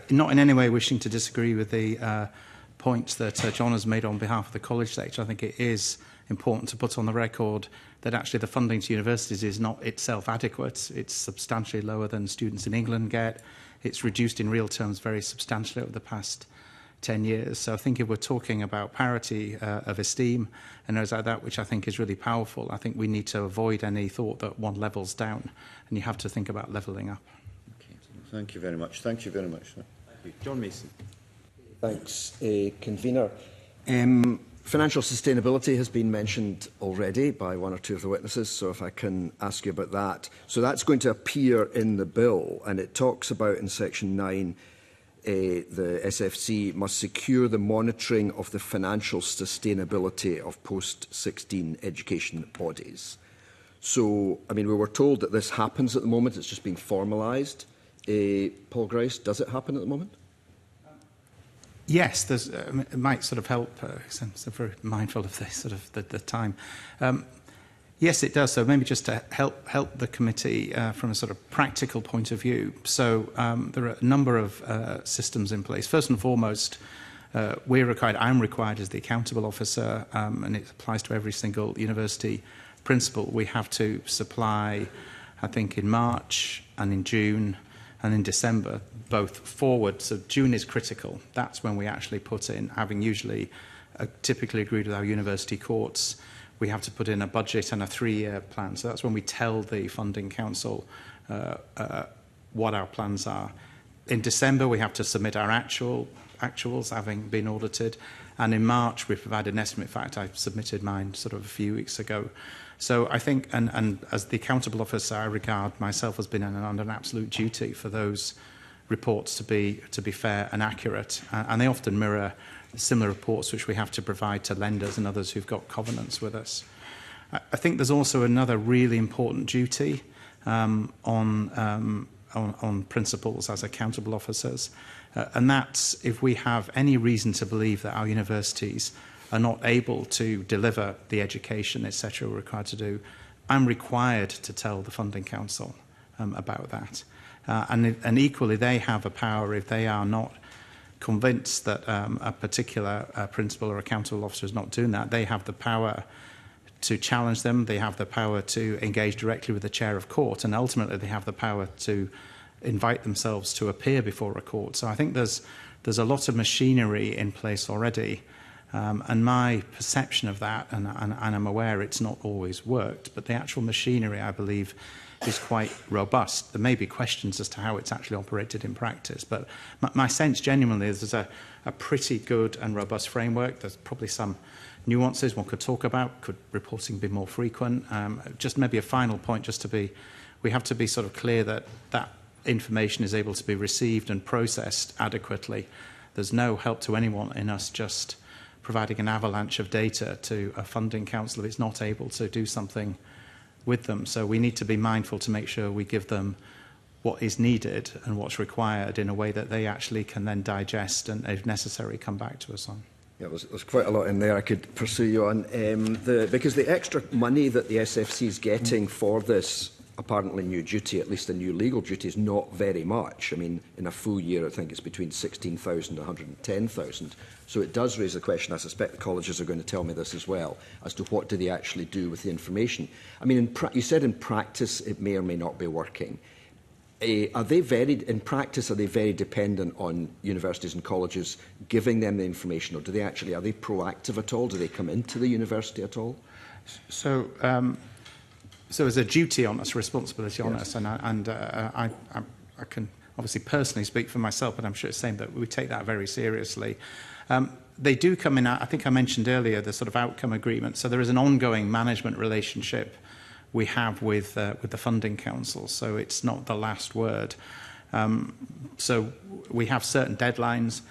not in any way wishing to disagree with the points that John has made on behalf of the college sector. I think it is important to put on the record that actually the funding to universities is not itself adequate. It's substantially lower than students in England get. It's reduced in real terms very substantially over the past 10 years. So I think if we're talking about parity of esteem and those like that, which I think is really powerful, I think we need to avoid any thought that one levels down, and you have to think about levelling up. Okay. Thank you very much. Thank you very much, sir. Thank you. John Mason. Thanks, Convener. Financial sustainability has been mentioned already by one or two of the witnesses, so if I can ask you about that. So that's going to appear in the bill, and it talks about in section 9, the SFC must secure the monitoring of the financial sustainability of post-16 education bodies. So, we were told that this happens at the moment, it's just being formalised. Paul Grice, does it happen at the moment? Yes, it might sort of help. I'm very mindful of this, the time. Yes, it does. So maybe just to help the committee from a sort of practical point of view. So there are a number of systems in place. First and foremost, I'm required as the accountable officer, and it applies to every single university principal. We have to supply, I think, in March and in June and in December, both forward. So June is critical. That's when we actually put in, having usually typically agreed with our university courts, we have to put in a budget and a 3-year plan. So that's when we tell the Funding Council what our plans are. In December, we have to submit our actuals, having been audited. And in March, we provide an estimate. In fact, I submitted mine sort of a few weeks ago. So I think, and as the accountable officer, I regard myself as being under an absolute duty for those reports to be fair and accurate. And they often mirror similar reports which we have to provide to lenders and others who've got covenants with us. I think there's also another really important duty on principals as accountable officers, and that's if we have any reason to believe that our universities are not able to deliver the education, etc., we're required to do, I'm required to tell the Funding Council about that. And equally, they have a power if they are not convinced that a particular principal or accountable officer is not doing that. They have the power to challenge them. They have the power to engage directly with the chair of court, and ultimately they have the power to invite themselves to appear before a court. So I think there's a lot of machinery in place already, and my perception of that, and I'm aware it's not always worked, but the actual machinery, I believe, is quite robust. There may be questions as to how it's actually operated in practice, but my sense genuinely is there's a pretty good and robust framework. There's probably some nuances one could talk about. Could reporting be more frequent? Just maybe a final point, we have to be sort of clear that that information is able to be received and processed adequately. There's no help to anyone in us just providing an avalanche of data to a funding council if it's not able to do something with them. So we need to be mindful to make sure we give them what is needed and what's required in a way that they actually can then digest and, if necessary, come back to us on. Yeah, there's quite a lot in there I could pursue you on. Because the extra money that the SFC is getting for this apparently new duty, at least a new legal duty, is not very much. I mean, in a full year, I think it's between 16,000 and 110,000. So it does raise the question, I suspect the colleges are going to tell me this as well, as to what do they actually do with the information. I mean, you said in practice it may or may not be working. In practice, are they very dependent on universities and colleges giving them the information, or are they proactive at all? Do they come into the university at all? So there's a duty on us, a responsibility on us, and I can obviously personally speak for myself, but I'm sure it's the same, that we take that very seriously. They do come in, I think I mentioned earlier, the sort of outcome agreement. So there is an ongoing management relationship we have with the Funding Council, so it's not the last word. So we have certain deadlines.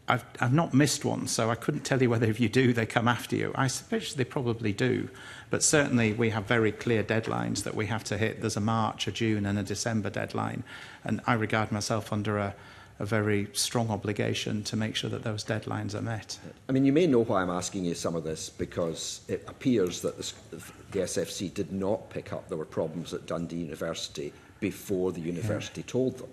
I've not missed one, so I couldn't tell you whether if you do, they come after you. I suppose they probably do, but certainly we have very clear deadlines that we have to hit. There's a March, a June and a December deadline, and I regard myself under a very strong obligation to make sure that those deadlines are met. I mean, you may know why I'm asking you some of this, because it appears that the SFC did not pick up there were problems at Dundee University before the university told them.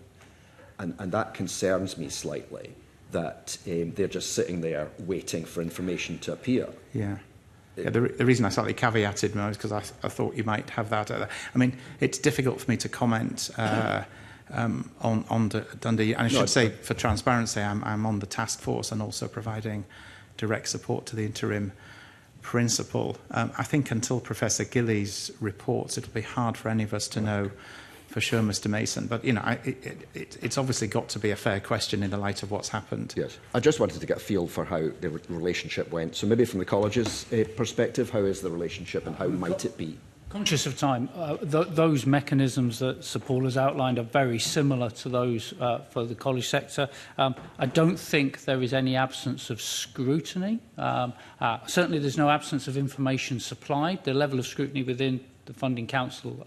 And that concerns me slightly, that they're just sitting there waiting for information to appear. Yeah. Yeah, the reason I slightly caveated was because I thought you might have that. I mean, it's difficult for me to comment on Dundee. And I should say, for transparency, I'm on the task force and also providing direct support to the interim principal. I think until Professor Gillies reports, it'll be hard for any of us to know for sure, Mr. Mason. But, you know, it's obviously got to be a fair question in the light of what's happened. Yes. I just wanted to get a feel for how the relationship went. So maybe from the college's perspective, how is the relationship and how might it be? Conscious of time, those mechanisms that Sir Paul has outlined are very similar to those for the college sector. I don't think there is any absence of scrutiny. Certainly there's no absence of information supplied. The level of scrutiny within the Funding Council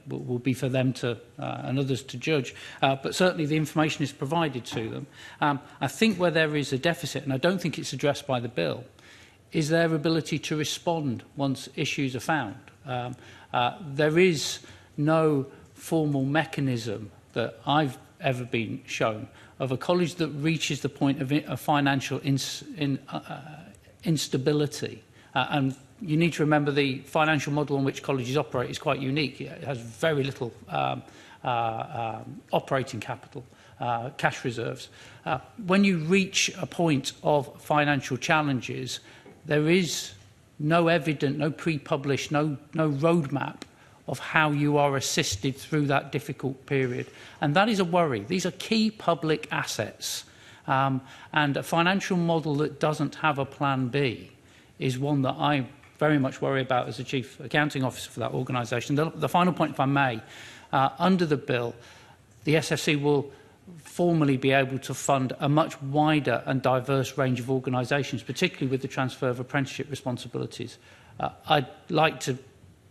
will be for them to and others to judge. But certainly the information is provided to them. I think where there is a deficit, and I don't think it's addressed by the bill, is their ability to respond once issues are found. There is no formal mechanism that I've ever been shown of a college that reaches the point of financial instability. And you need to remember the financial model on which colleges operate is quite unique. It has very little operating capital, cash reserves. When you reach a point of financial challenges, there is no evident, no pre-published, no roadmap of how you are assisted through that difficult period. And that is a worry. These are key public assets. And a financial model that doesn't have a plan B is one that I very much worry about as the Chief Accounting Officer for that organisation. The final point, if I may, under the bill, the SFC will formally be able to fund a much wider and diverse range of organisations, particularly with the transfer of apprenticeship responsibilities. I'd like to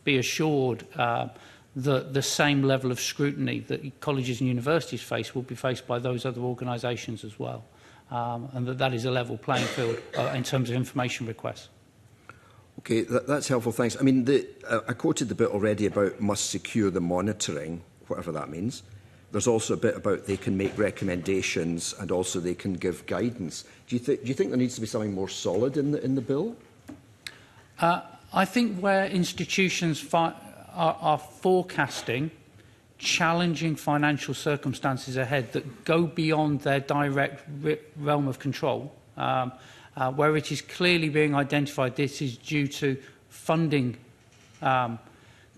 be assured that the same level of scrutiny that colleges and universities face will be faced by those other organisations as well, and that is a level playing field in terms of information requests. Okay, that's helpful, thanks. I mean, I quoted the bit already about must secure the monitoring, whatever that means. There's also a bit about they can make recommendations and also they can give guidance. Do you think there needs to be something more solid in the bill? I think where institutions are forecasting challenging financial circumstances ahead that go beyond their direct realm of control, where it is clearly being identified this is due to funding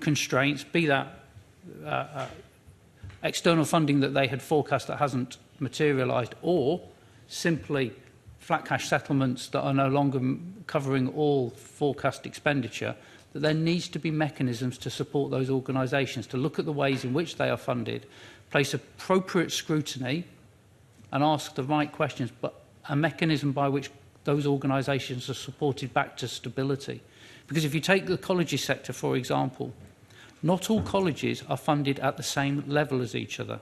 constraints, be that external funding that they had forecast that hasn't materialised, or simply flat cash settlements that are no longer covering all forecast expenditure, that there needs to be mechanisms to support those organisations, to look at the ways in which they are funded, place appropriate scrutiny and ask the right questions, but a mechanism by which those organisations are supported back to stability. Because if you take the colleges sector, for example, not all colleges are funded at the same level as each other.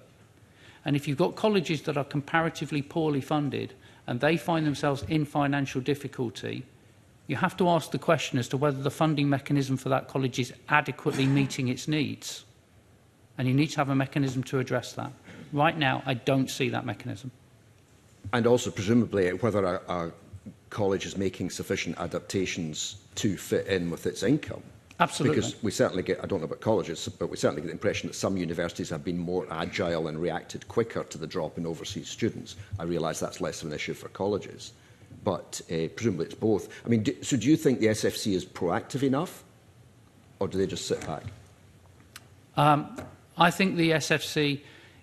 And if you've got colleges that are comparatively poorly funded and they find themselves in financial difficulty, you have to ask the question as to whether the funding mechanism for that college is adequately meeting its needs. And you need to have a mechanism to address that. Right now, I don't see that mechanism. And also, presumably, whether a college is making sufficient adaptations to fit in with its income. Absolutely. Because we certainly get, I don't know about colleges, but we certainly get the impression that some universities have been more agile and reacted quicker to the drop in overseas students. I realise that's less of an issue for colleges, but presumably it's both. I mean, so do you think the SFC is proactive enough, or do they just sit back? I think the SFC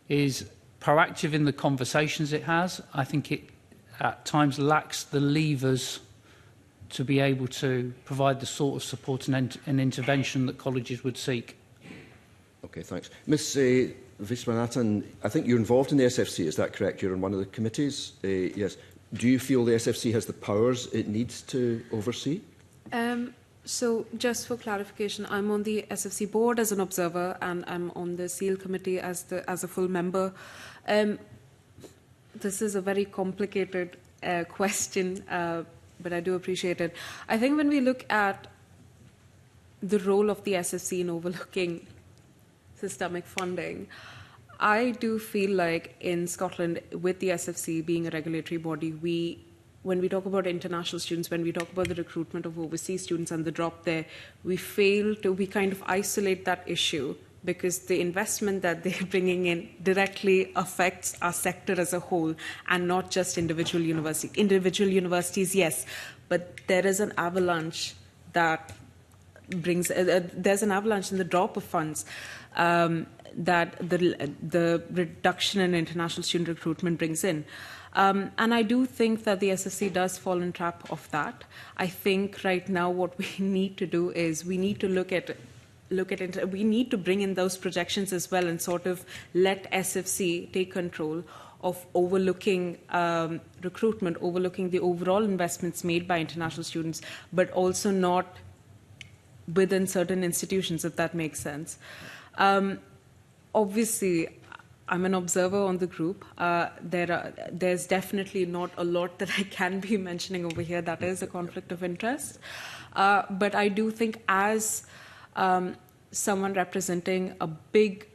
is proactive in the conversations it has. I think it at times lacks the levers to be able to provide the sort of support and intervention that colleges would seek. Okay, thanks. Ms Viswanathan, I think you're involved in the SFC, is that correct? You're on one of the committees? Yes. Do you feel the SFC has the powers it needs to oversee? So just for clarification, I'm on the SFC board as an observer and I'm on the SEAL committee as a full member. This is a very complicated question, but I do appreciate it. I think when we look at the role of the SFC in overlooking systemic funding, I do feel like in Scotland, with the SFC being a regulatory body, when we talk about international students, when we talk about the recruitment of overseas students and the drop there, we kind of isolate that issue because the investment that they're bringing in directly affects our sector as a whole and not just individual universities. Individual universities, yes, but there is an avalanche that brings, there's an avalanche in the drop of funds that the reduction in international student recruitment brings in. And I do think that the SFC does fall in trap of that. I think right now what we need to do is we need to look at it. We need to bring in those projections as well and sort of let SFC take control of overlooking recruitment, overlooking the overall investments made by international students, but also not within certain institutions, if that makes sense. Obviously, I'm an observer on the group. There's definitely not a lot that I can be mentioning over here that is a conflict of interest. But I do think as someone representing a big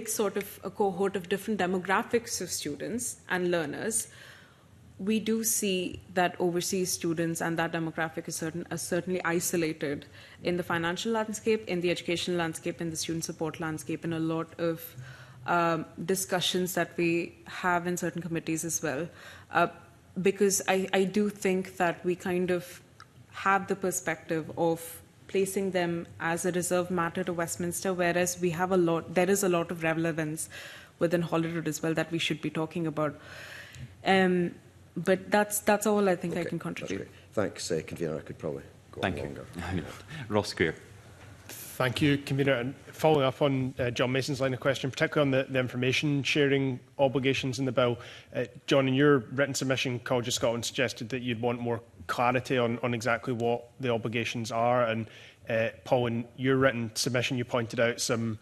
sort of a cohort of different demographics of students and learners, we do see that overseas students and that demographic are certainly isolated in the financial landscape, in the educational landscape, in the student support landscape, in a lot of discussions that we have in certain committees as well. Because I do think that we kind of have the perspective of placing them as a reserved matter to Westminster, whereas there is a lot of relevance within Holyrood as well that we should be talking about. But that's all I think I can contribute. Thanks, Convener. I could probably go on longer. Ross Greer. Thank you, Convener. And following up on John Mason's line of question, particularly on the information sharing obligations in the bill, John, in your written submission, College of Scotland suggested that you'd want more clarity on exactly what the obligations are. And Paul, in your written submission, you pointed out some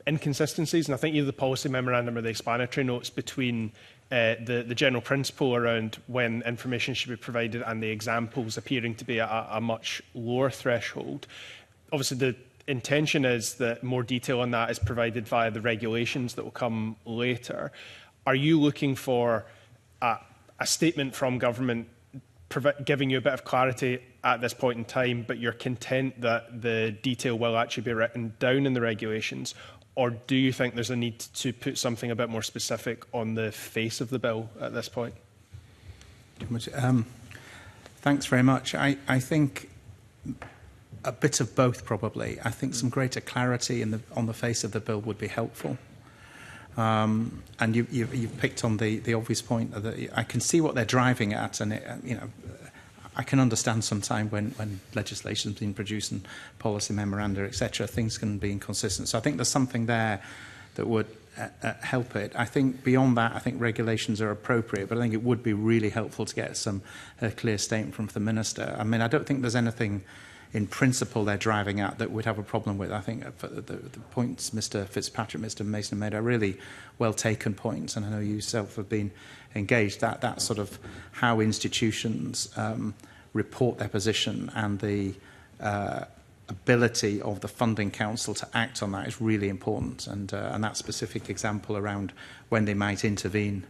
inconsistencies, and I think either the policy memorandum or the explanatory notes between the general principle around when information should be provided and the examples appearing to be at a much lower threshold. Obviously, the intention is that more detail on that is provided via the regulations that will come later. Are you looking for a statement from government giving you a bit of clarity at this point in time, but you're content that the detail will actually be written down in the regulations? Or do you think there's a need to put something a bit more specific on the face of the bill at this point? Thanks very much. I think a bit of both, probably. I think some greater clarity on the face of the bill would be helpful. And you've picked on the obvious point that I can see what they're driving at, and I can understand sometime when legislation is being produced and policy memoranda, etc., things can be inconsistent. So I think there's something there that would help it. I think beyond that, I think regulations are appropriate, but I think it would be really helpful to get a clear statement from the Minister. I mean, I don't think there's anything in principle they're driving at that would have a problem with. I think the points Mr Fitzpatrick, Mr Mason made are really well taken points, and I know you yourself have been engaged. That sort of how institutions report their position and the ability of the Funding Council to act on that is really important, and that specific example around when they might intervene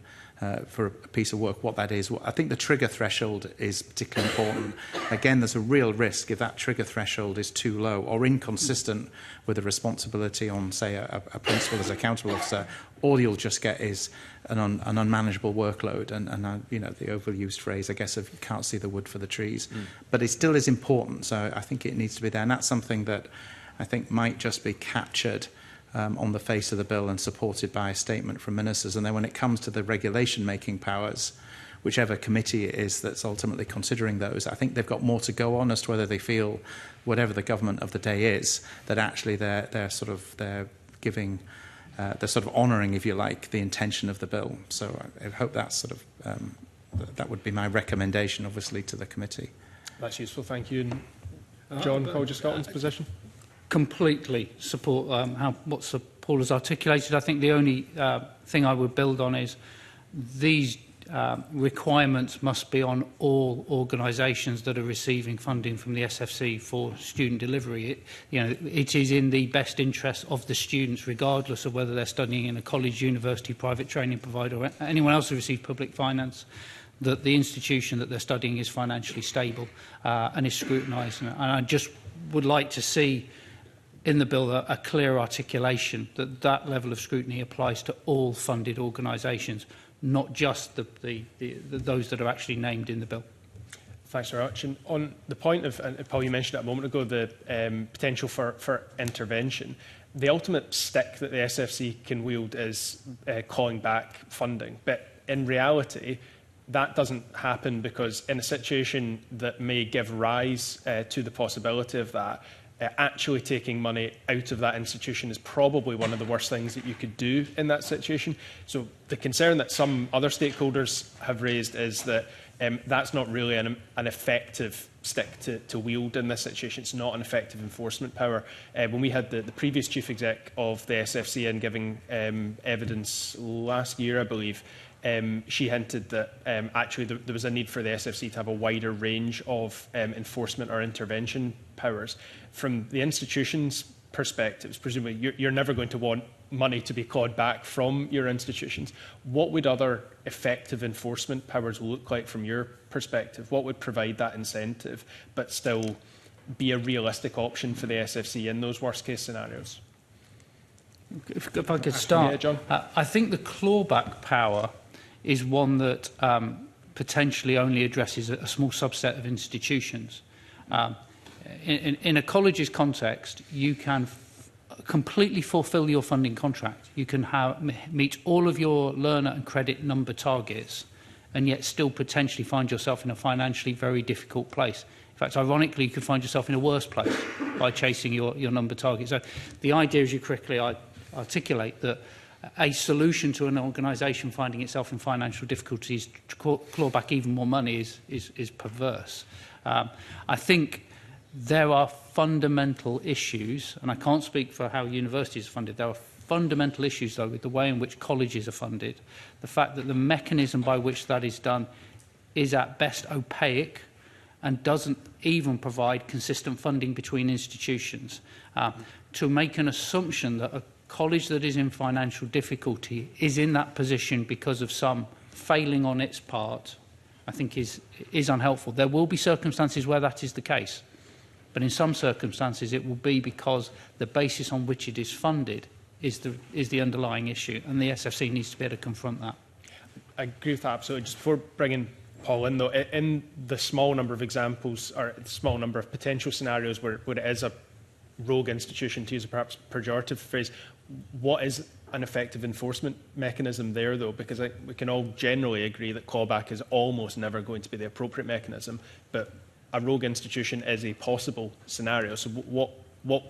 for a piece of work, what that is. I think the trigger threshold is particularly important. Again, there's a real risk if that trigger threshold is too low or inconsistent with the responsibility on, say, a principal as accountable officer. All you'll just get is an unmanageable workload, and the overused phrase, I guess, of you can't see the wood for the trees. But it still is important, so I think it needs to be there, and that's something that I think might just be captured on the face of the bill and supported by a statement from ministers. And then when it comes to the regulation-making powers, whichever committee it is that's ultimately considering those, I think they've got more to go on as to whether they feel, whatever the government of the day is, that actually they're giving, they're sort of honouring, if you like, the intention of the bill. So I hope that's sort of that would be my recommendation, obviously, to the committee. That's useful, thank you. And John, College of Scotland's position? Completely support what Sir Paul has articulated. I think the only thing I would build on is these requirements must be on all organisations that are receiving funding from the SFC for student delivery. It is in the best interest of the students, regardless of whether they're studying in a college, university, private training provider, or anyone else who receives public finance, that the institution that they're studying is financially stable and is scrutinised. And I just would like to see in the bill a clear articulation that that level of scrutiny applies to all funded organisations, not just those that are actually named in the bill. Thanks very much. And on the point of, and Paul, you mentioned it a moment ago, the potential for intervention, the ultimate stick that the SFC can wield is calling back funding. But in reality, that doesn't happen because in a situation that may give rise to the possibility of that, actually taking money out of that institution is probably one of the worst things that you could do in that situation. So the concern that some other stakeholders have raised is that That's not really an effective stick to wield in this situation. It's not an effective enforcement power. When we had the previous chief exec of the SFC in giving evidence last year, I believe, she hinted that actually there was a need for the SFC to have a wider range of enforcement or intervention powers. From the institution's perspectives, presumably you're never going to want money to be clawed back from your institutions. What would other effective enforcement powers look like from your perspective? What would provide that incentive but still be a realistic option for the SFC in those worst case scenarios? If I could start, yeah, John. I think the clawback power is one that potentially only addresses a small subset of institutions. In a college's context, you can completely fulfil your funding contract. You can meet all of your learner and credit number targets and yet still potentially find yourself in a financially very difficult place. In fact, ironically, you could find yourself in a worse place by chasing your number target. So the idea, as you correctly articulate, that a solution to an organisation finding itself in financial difficulties to claw back even more money is perverse. I think there are fundamental issues, and I can't speak for how universities are funded. There are fundamental issues, though, with the way in which colleges are funded. The fact that the mechanism by which that is done is at best opaque and doesn't even provide consistent funding between institutions. To make an assumption that a college that is in financial difficulty is in that position because of some failing on its part, I think is unhelpful. There will be circumstances where that is the case. But in some circumstances, it will be because the basis on which it is funded is the underlying issue, and the SFC needs to be able to confront that. I agree with that absolutely. Just before bringing Paul in, though, in the small number of examples, or the small number of potential scenarios where it is a rogue institution, to use a perhaps pejorative phrase, what is an effective enforcement mechanism there, though? Because we can all generally agree that clawback is almost never going to be the appropriate mechanism, but a rogue institution is a possible scenario. So what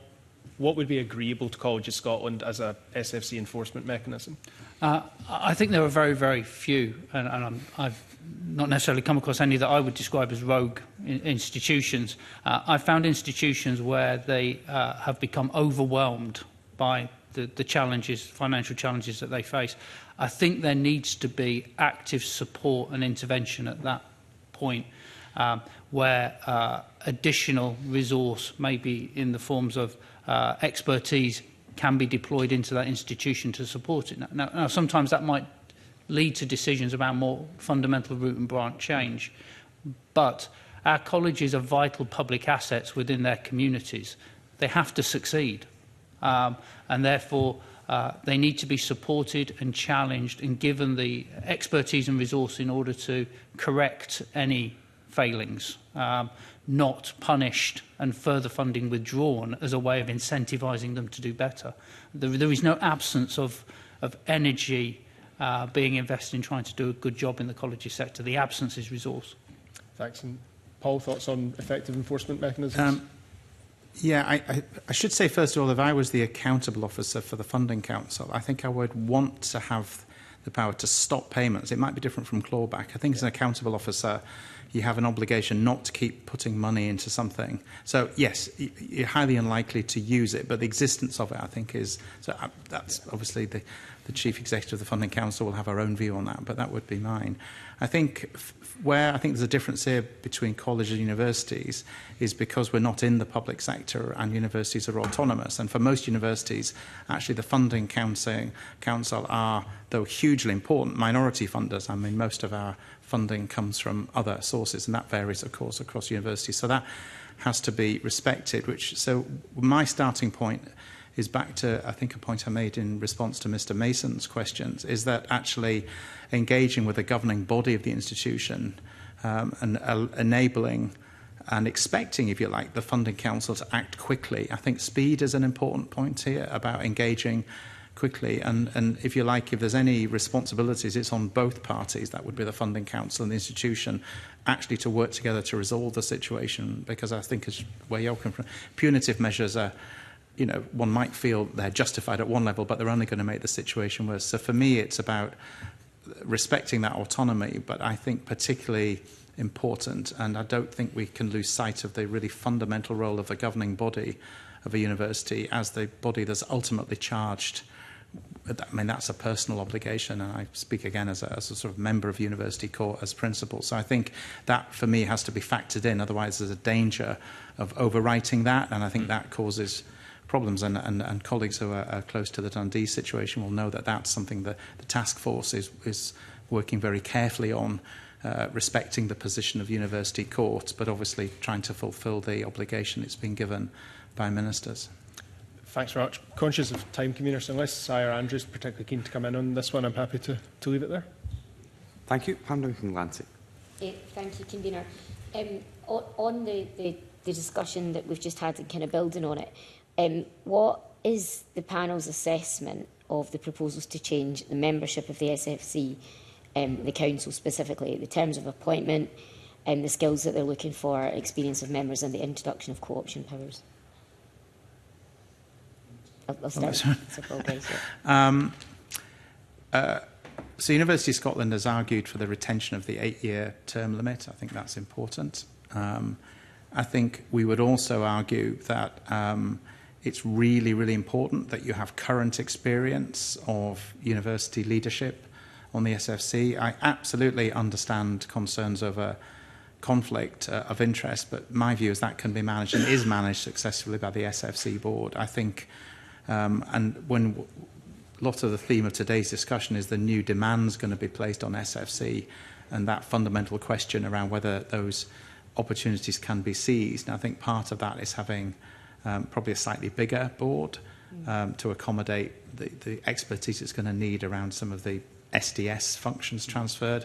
would be agreeable to College of Scotland as a SFC enforcement mechanism? I think there are very, very few, and I've not necessarily come across any that I would describe as rogue institutions. I've found institutions where they have become overwhelmed by the challenges, financial challenges that they face. I think there needs to be active support and intervention at that point, where additional resource, maybe in the forms of expertise, can be deployed into that institution to support it. Now, sometimes that might lead to decisions about more fundamental root and branch change, but our colleges are vital public assets within their communities. They have to succeed, and therefore they need to be supported and challenged and given the expertise and resource in order to correct any failings, not punished and further funding withdrawn as a way of incentivising them to do better. There is no absence of energy being invested in trying to do a good job in the colleges sector. The absence is resource. Thanks. And Paul, thoughts on effective enforcement mechanisms? Yeah, I should say, first of all, if I was the accountable officer for the Funding Council, I think I would want to have the power to stop payments. It might be different from clawback. I think as an accountable officer, you have an obligation not to keep putting money into something. So, yes, you're highly unlikely to use it, but the existence of it, I think, is... So that's obviously the Chief Executive of the Funding Council will have our own view on that, but that would be mine. I think where I think there's a difference here between colleges and universities is because we're not in the public sector and universities are autonomous. And for most universities, actually the Funding Council are, though hugely important, minority funders. I mean, most of our funding comes from other sources, and that varies, of course, across universities. So that has to be respected. So my starting point is back to, I think, a point I made in response to Mr. Mason's questions, is that actually engaging with the governing body of the institution and enabling and expecting, if you like, the Funding Council to act quickly. I think speed is an important point here about engaging quickly. And if you like, if there's any responsibilities, it's on both parties. That would be the Funding Council and the institution actually to work together to resolve the situation. Because I think, as where you're coming from, punitive measures are, you know, one might feel they're justified at one level, but they're only going to make the situation worse. So for me, it's about respecting that autonomy, but I think particularly important, and I don't think we can lose sight of the really fundamental role of the governing body of a university as the body that's ultimately charged. I mean, that's a personal obligation, and I speak again as a sort of member of University Court as principal. So I think that, for me, has to be factored in. Otherwise, there's a danger of overwriting that, and I think that causes problems. And colleagues who are close to the Dundee situation will know that that's something that the task force is working very carefully on, respecting the position of University Court, but obviously trying to fulfil the obligation it's been given by ministers. Thanks very much. Conscious of time, convener, so unless Sire Andrews is particularly keen to come in on this one, I'm happy to leave it there. Thank you. Pam Duncan-Lancey. Thank you, convener. On the discussion that we've just had and kind of building on it, what is the panel's assessment of the proposals to change the membership of the SFC, the council specifically, the terms of appointment, the skills that they're looking for, experience of members, and the introduction of co-option powers? I'll start. So University of Scotland has argued for the retention of the 8-year term limit. I think that's important. I think we would also argue that it's really, really important that you have current experience of university leadership on the SFC. I absolutely understand concerns over conflict of interest, but my view is that can be managed and is managed successfully by the SFC board. I think and when a lot of the theme of today's discussion is the new demands going to be placed on SFC and that fundamental question around whether those opportunities can be seized. And I think part of that is having probably a slightly bigger board to accommodate the expertise it's going to need around some of the SDS functions transferred.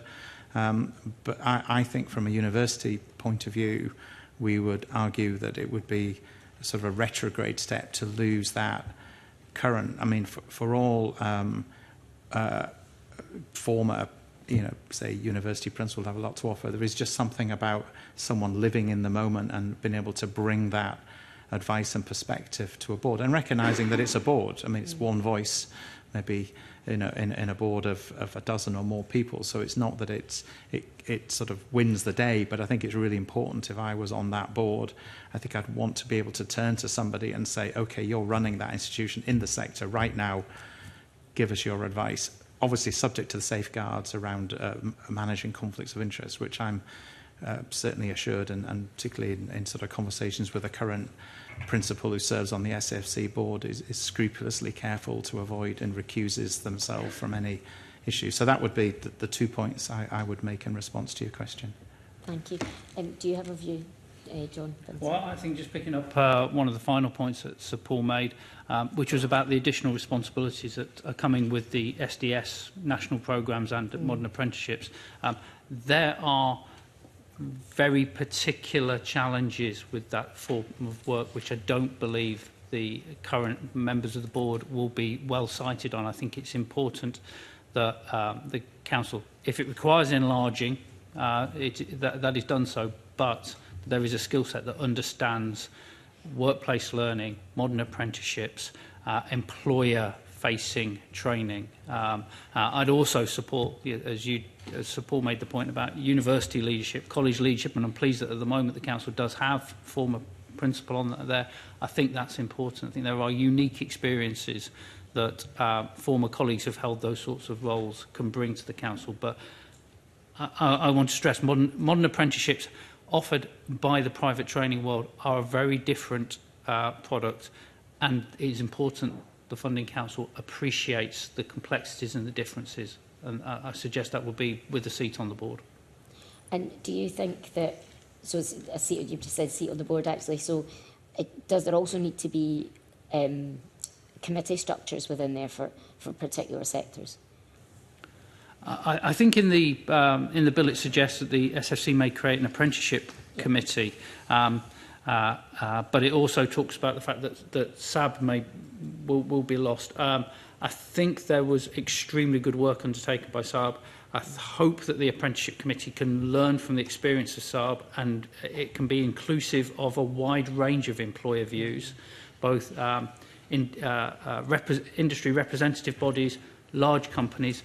But I think from a university point of view, we would argue that it would be sort of a retrograde step to lose that current, I mean, for all former, say, university principals have a lot to offer. There is just something about someone living in the moment and being able to bring that advice and perspective to a board, and recognising that it's a board. I mean, it's one voice, maybe in a board of a dozen or more people. So it's not that it sort of wins the day, but I think it's really important. If I was on that board, I think I'd want to be able to turn to somebody and say, okay, you're running that institution in the sector right now, give us your advice. Obviously subject to the safeguards around managing conflicts of interest, which I'm certainly assured, and particularly in sort of conversations with the current principal who serves on the SFC board is scrupulously careful to avoid and recuses themselves from any issue. So that would be the 2 points I would make in response to your question. Thank you. Do you have a view, John? Well, I think just picking up one of the final points that Sir Paul made, which was about the additional responsibilities that are coming with the SDS national programmes and modern apprenticeships. There are very particular challenges with that form of work, which I don't believe the current members of the board will be well cited on. I think it's important that the council, if it requires enlarging, that is done so, but there is a skill set that understands workplace learning, modern apprenticeships, employer-facing training. I'd also support, as Sir Paul made the point about university leadership, college leadership, and I'm pleased that at the moment the council does have former principal on there. I think that's important. I think there are unique experiences that former colleagues who've held those sorts of roles can bring to the council. But I want to stress modern apprenticeships offered by the private training world are a very different product, and it is important the Funding Council appreciates the complexities and the differences, and I suggest that will be with a seat on the board. And do you think that, so it's a seat, you've just said seat on the board actually, so does there also need to be committee structures within there for particular sectors? I think in the bill it suggests that the SFC may create an apprenticeship committee, but it also talks about the fact that SAB will be lost. I think there was extremely good work undertaken by SAB. I hope that the apprenticeship committee can learn from the experience of SAB, and it can be inclusive of a wide range of employer views, both industry representative bodies, large companies,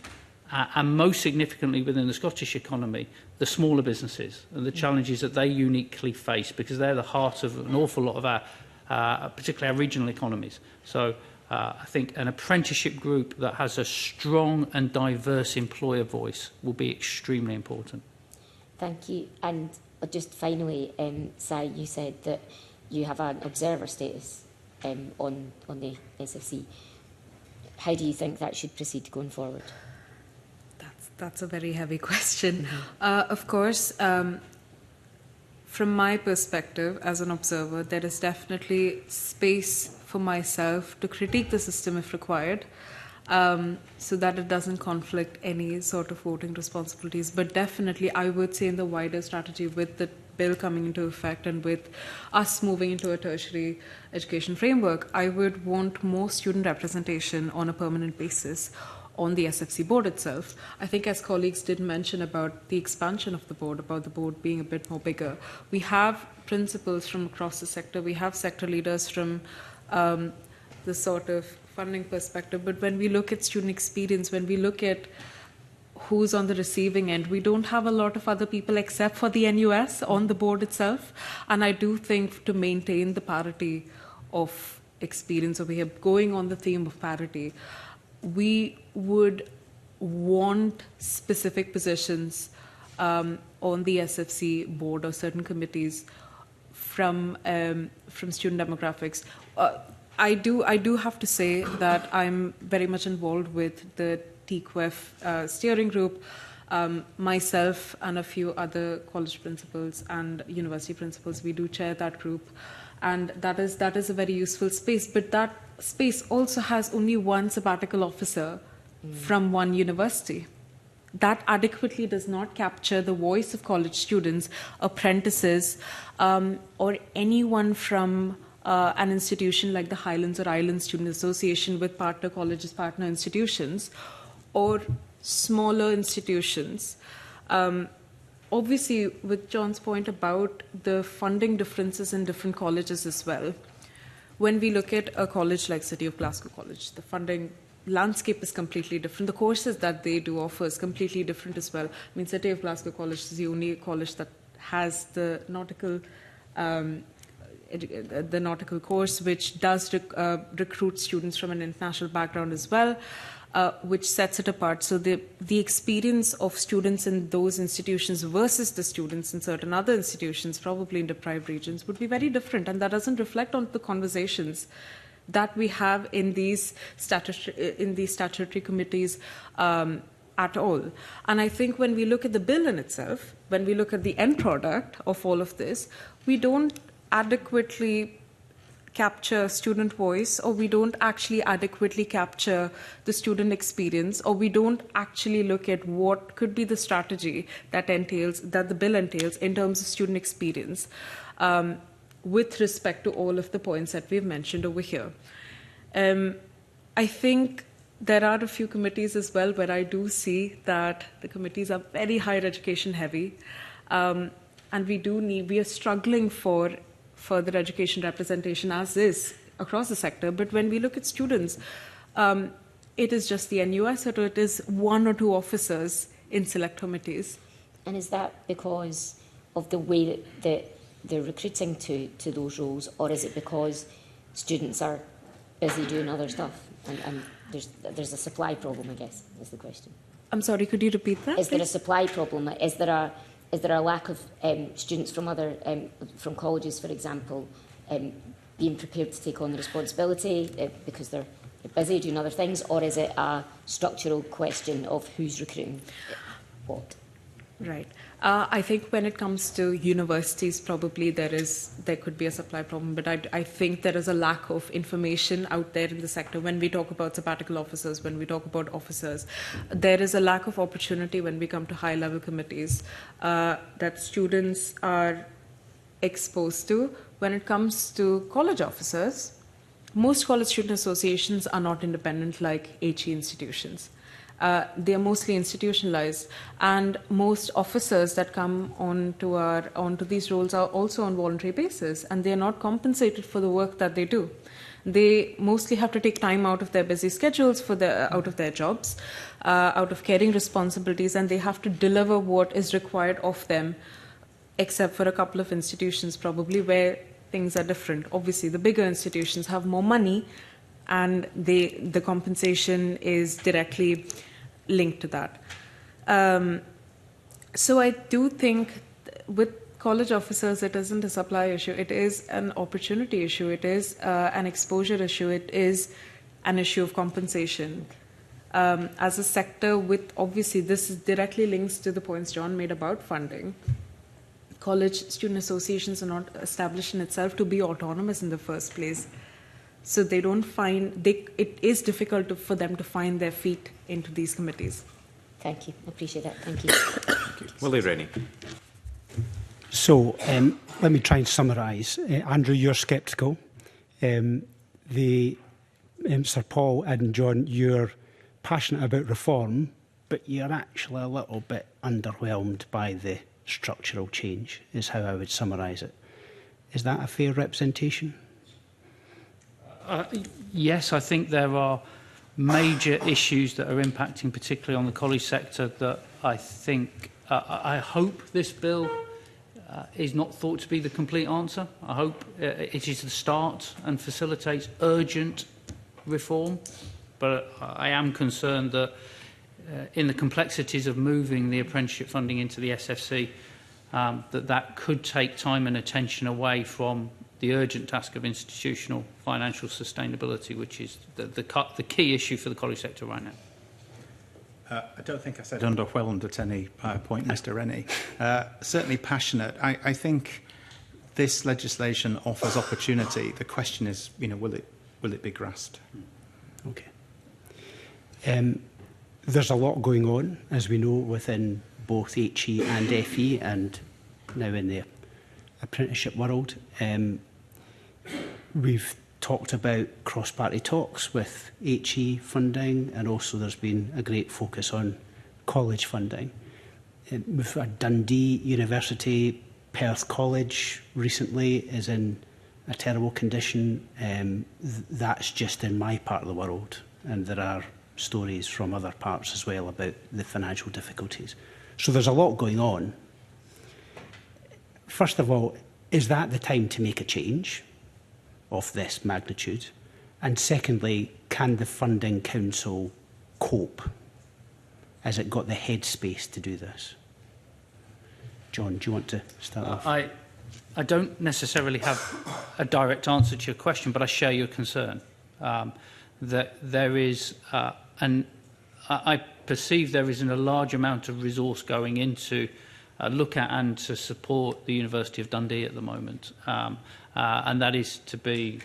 and most significantly within the Scottish economy, the smaller businesses and the challenges that they uniquely face, because they're the heart of an awful lot of our, particularly our regional economies. So I think an apprenticeship group that has a strong and diverse employer voice will be extremely important. Thank you. And just finally, Sai, you said that you have an observer status on the SFC. How do you think that should proceed going forward? That's a very heavy question. Of course, from my perspective as an observer, there is definitely space for myself to critique the system if required, so that it doesn't conflict any sort of voting responsibilities. But definitely, I would say in the wider strategy, with the bill coming into effect and with us moving into a tertiary education framework, I would want more student representation on a permanent basis on the SFC board itself. I think, as colleagues did mention about the expansion of the board, about the board being a bit more bigger, we have principals from across the sector, we have sector leaders from the sort of funding perspective, but when we look at student experience, when we look at who's on the receiving end, we don't have a lot of other people except for the NUS on the board itself. And I do think to maintain the parity of experience over here, going on the theme of parity, we would want specific positions on the SFC board or certain committees from student demographics. I do have to say that I'm very much involved with the TQF steering group. Myself and a few other college principals and university principals, we do chair that group, and that is a very useful space. But that space also has only one sabbatical officer from one university. That adequately does not capture the voice of college students, apprentices, or anyone from an institution like the Highlands or Islands Student Association with partner colleges, partner institutions, or smaller institutions. Obviously, with John's point about the funding differences in different colleges as well, when we look at a college like City of Glasgow College, the funding landscape is completely different. The courses that they do offer is completely different as well. I mean, City of Glasgow College is the only college that has the nautical course, which does recruit students from an international background as well, which sets it apart. So the experience of students in those institutions versus the students in certain other institutions, probably in deprived regions, would be very different, and that doesn't reflect on the conversations that we have in these statutory committees at all. And I think when we look at the bill in itself, when we look at the end product of all of this, we don't adequately capture student voice, or we don't actually adequately capture the student experience, or we don't actually look at what could be the strategy that the bill entails in terms of student experience with respect to all of the points that we've mentioned over here. I think there are a few committees as well where I do see that the committees are very higher education heavy, and we are struggling for further education representation as is across the sector. But when we look at students, it is just the NUS, or it is one or two officers in select committees. And is that because of the way that they're recruiting to those roles, or is it because students are busy doing other stuff and there's a supply problem, I guess, is the question. I'm sorry, could you repeat that? Is there a supply problem? Is there a lack of students from from colleges, for example, being prepared to take on the responsibility because they're busy doing other things, or is it a structural question of who's recruiting what? Right. I think when it comes to universities, probably there could be a supply problem, but I think there is a lack of information out there in the sector. When we talk about sabbatical officers, when we talk about officers, there is a lack of opportunity when we come to high-level committees that students are exposed to. When it comes to college officers, most college student associations are not independent like HE institutions. They are mostly institutionalized, and most officers that come onto these roles are also on voluntary basis, and they are not compensated for the work that they do. They mostly have to take time out of their busy schedules, out of their jobs, out of caring responsibilities, and they have to deliver what is required of them, except for a couple of institutions probably where things are different. Obviously, the bigger institutions have more money, and the compensation is directly linked to that. So I do think with college officers, it isn't a supply issue. It is an opportunity issue. It is an exposure issue. It is an issue of compensation. As a sector, obviously this directly links to the points John made about funding. College student associations are not established in itself to be autonomous in the first place. So they don't it is difficult for them to find their feet into these committees. Thank you. I appreciate that. Thank you. Thank you. Willie Rennie. So let me try and summarise. Andrew, you're sceptical. Sir Paul and John, you're passionate about reform, but you're actually a little bit underwhelmed by the structural change, is how I would summarise it. Is that a fair representation? Yes, I think there are major issues that are impacting particularly on the college sector that I think, I hope this bill is not thought to be the complete answer. I hope it is the start and facilitates urgent reform, but I am concerned that in the complexities of moving the apprenticeship funding into the SFC, that could take time and attention away from the urgent task of institutional financial sustainability, which is the key issue for the college sector right now. I don't think I said underwhelmed at any point, Mr. Rennie. Certainly passionate. I think this legislation offers opportunity. The question is, will it be grasped? Okay. There's a lot going on, as we know, within both HE and FE, and now in the apprenticeship world. We've talked about cross-party talks with HE funding, and also there's been a great focus on college funding. We've had Dundee University, Perth College recently is in a terrible condition. That's just in my part of the world, and there are stories from other parts as well about the financial difficulties. So there's a lot going on. First of all, is that the time to make a change of this magnitude? And secondly, can the Funding Council cope? Has it got the headspace to do this? John, do you want to start off? I don't necessarily have a direct answer to your question, but I share your concern. That there is, I perceive there isn't a large amount of resource going into look at and to support the University of Dundee at the moment. And that is to be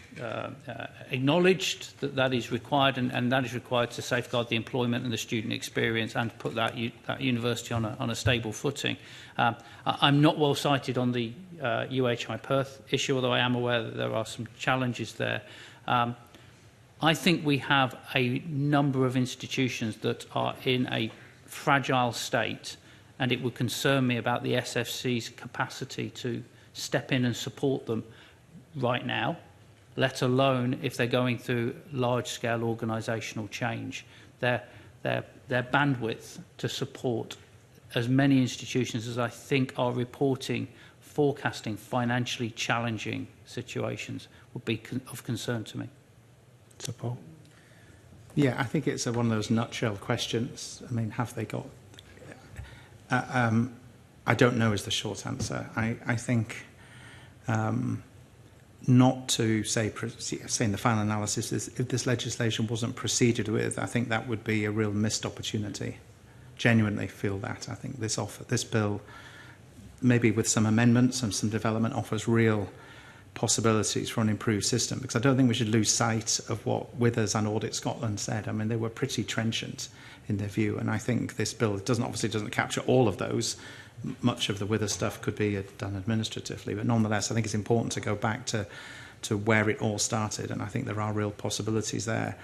acknowledged, that is required, and that is required to safeguard the employment and the student experience and put that university on a stable footing. I'm not well cited on the UHI Perth issue, although I am aware that there are some challenges there. I think we have a number of institutions that are in a fragile state, and it would concern me about the SFC's capacity to step in and support them right now, let alone if they're going through large-scale organisational change. Their bandwidth to support as many institutions as I think are reporting, forecasting financially challenging situations would be of concern to me. Sir Paul? Yeah, I think it's one of those nutshell questions. I mean, have they got... I don't know is the short answer. I think not to say in the final analysis is if this legislation wasn't proceeded with, I think that would be a real missed opportunity. Genuinely feel that. I think this bill, maybe with some amendments and some development, offers real possibilities for an improved system, because I don't think we should lose sight of what Withers and Audit Scotland said. I mean, they were pretty trenchant in their view, and I think this bill obviously doesn't capture all of those. Much of the Withers stuff could be done administratively, but nonetheless I think it's important to go back to where it all started, and I think there are real possibilities there.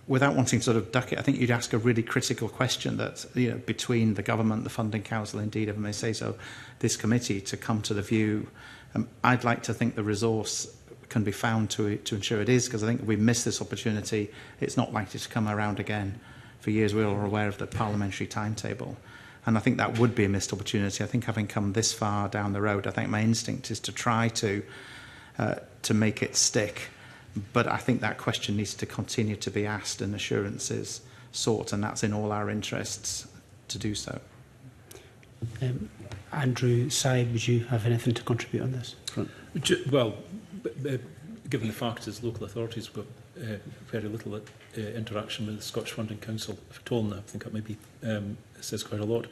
without wanting to sort of duck it, I think you'd ask a really critical question that, between the government, the funding council, indeed, if I may say so, this committee, to come to the view. I'd like to think the resource can be found to ensure it is, because I think if we miss this opportunity, it's not likely to come around again for years. We're all aware of the parliamentary timetable. And I think that would be a missed opportunity. I think having come this far down the road, I think my instinct is to try to make it stick. But I think that question needs to continue to be asked and assurances sought, and that's in all our interests to do so. Andrew Saib, would you have anything to contribute on this front? Well, given the fact as local authorities have got very little interaction with the Scottish Funding Council at all, and I think that maybe says quite a lot,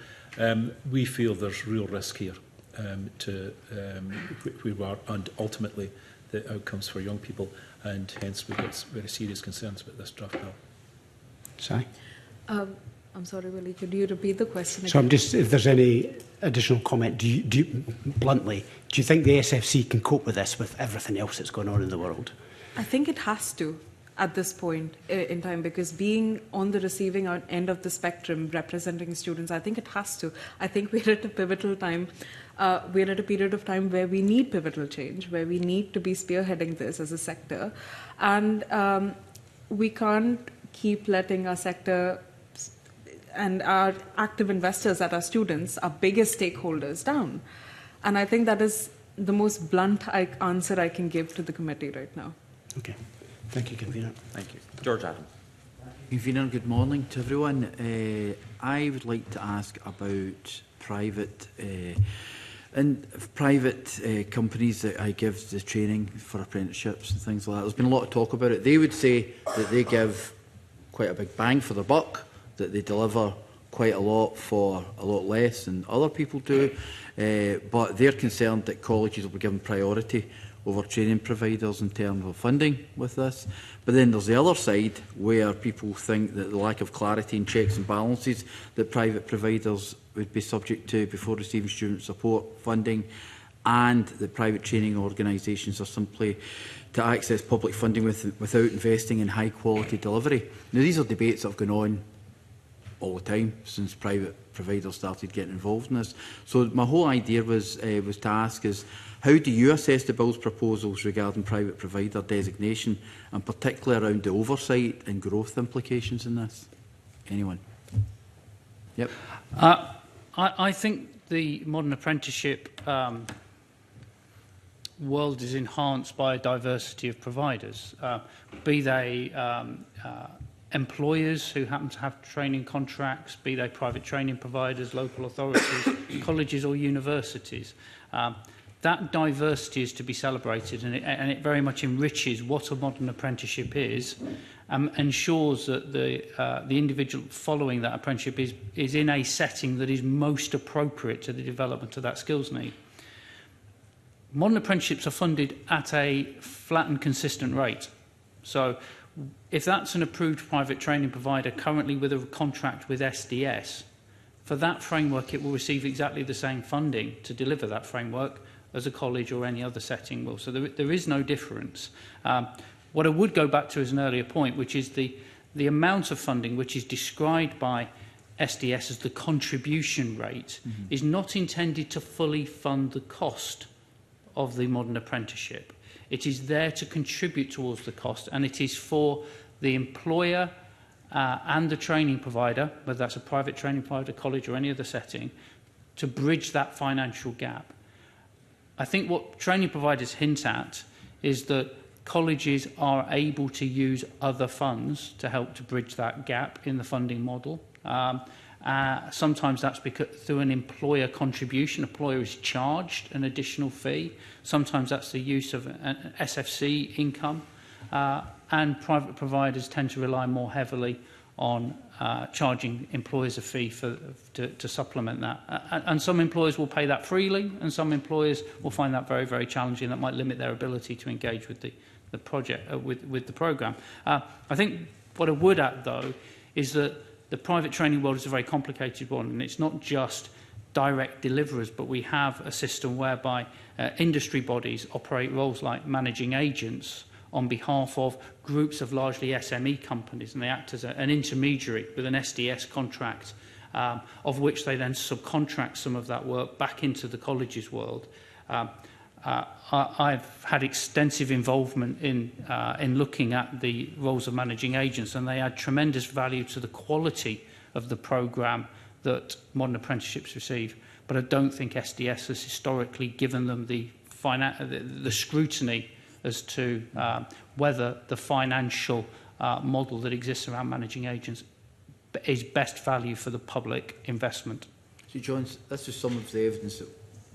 we feel there's real risk here to where we are, and ultimately the outcomes for young people, and hence we've got very serious concerns about this draft bill. Sorry? I'm sorry, Willie, could you repeat the question again? So I'm just, if there's any additional comment, do you, bluntly, do you think the SFC can cope with this, with everything else that's going on in the world? I think it has to at this point in time, because being on the receiving end of the spectrum, representing students, I think it has to. I think we're at a pivotal time. We're at a period of time where we need pivotal change, where we need to be spearheading this as a sector. And we can't keep letting our sector and our active investors that are students, our biggest stakeholders, down. And I think that is the most blunt answer I can give to the committee right now. Okay. Thank you, Convener. Thank you. George Adam. Convener, good morning to everyone. I would like to ask about private companies that I give the training for apprenticeships and things like that. There's been a lot of talk about it. They would say that they give quite a big bang for their buck, that they deliver quite a lot for a lot less than other people do, but they're concerned that colleges will be given priority over training providers in terms of funding with this. But then there's the other side where people think that the lack of clarity and checks and balances that private providers would be subject to before receiving student support funding, and that private training organisations are simply to access public funding without investing in high quality delivery. Now, these are debates that have gone on all the time since private providers started getting involved in this. So my whole idea was to ask is, how do you assess the Bill's proposals regarding private provider designation, and particularly around the oversight and growth implications in this? Anyone? Yep. I think the modern apprenticeship world is enhanced by a diversity of providers, be they employers who happen to have training contracts, be they private training providers, local authorities, colleges or universities. That diversity is to be celebrated, and it very much enriches what a modern apprenticeship is, ensures that the individual following that apprenticeship is in a setting that is most appropriate to the development of that skills need. Modern apprenticeships are funded at a flat and consistent rate. So if that's an approved private training provider currently with a contract with SDS, for that framework it will receive exactly the same funding to deliver that framework as a college or any other setting will. So there is no difference. What I would go back to is an earlier point, which is the amount of funding which is described by SDS as the contribution rate is not intended to fully fund the cost of the modern apprenticeship. It is there to contribute towards the cost, and it is for the employer and the training provider, whether that's a private training provider, college or any other setting, to bridge that financial gap. I think what training providers hint at is that colleges are able to use other funds to help to bridge that gap in the funding model. Sometimes that's because through an employer contribution, employer is charged an additional fee. Sometimes that's the use of an SFC income, and private providers tend to rely more heavily on charging employers a fee to supplement that. And some employers will pay that freely, and some employers will find that very, very challenging. That might limit their ability to engage with the project, with the programme. I think what I would add, though, is that the private training world is a very complicated one, and it's not just direct deliverers, but we have a system whereby industry bodies operate roles like managing agents on behalf of groups of largely SME companies, and they act as an intermediary with an SDS contract, of which they then subcontract some of that work back into the college's world. I've had extensive involvement in looking at the roles of managing agents, and they add tremendous value to the quality of the programme that modern apprenticeships receive. But I don't think SDS has historically given them the scrutiny as to whether the financial model that exists around managing agents is best value for the public investment. So, John, this is some of the evidence that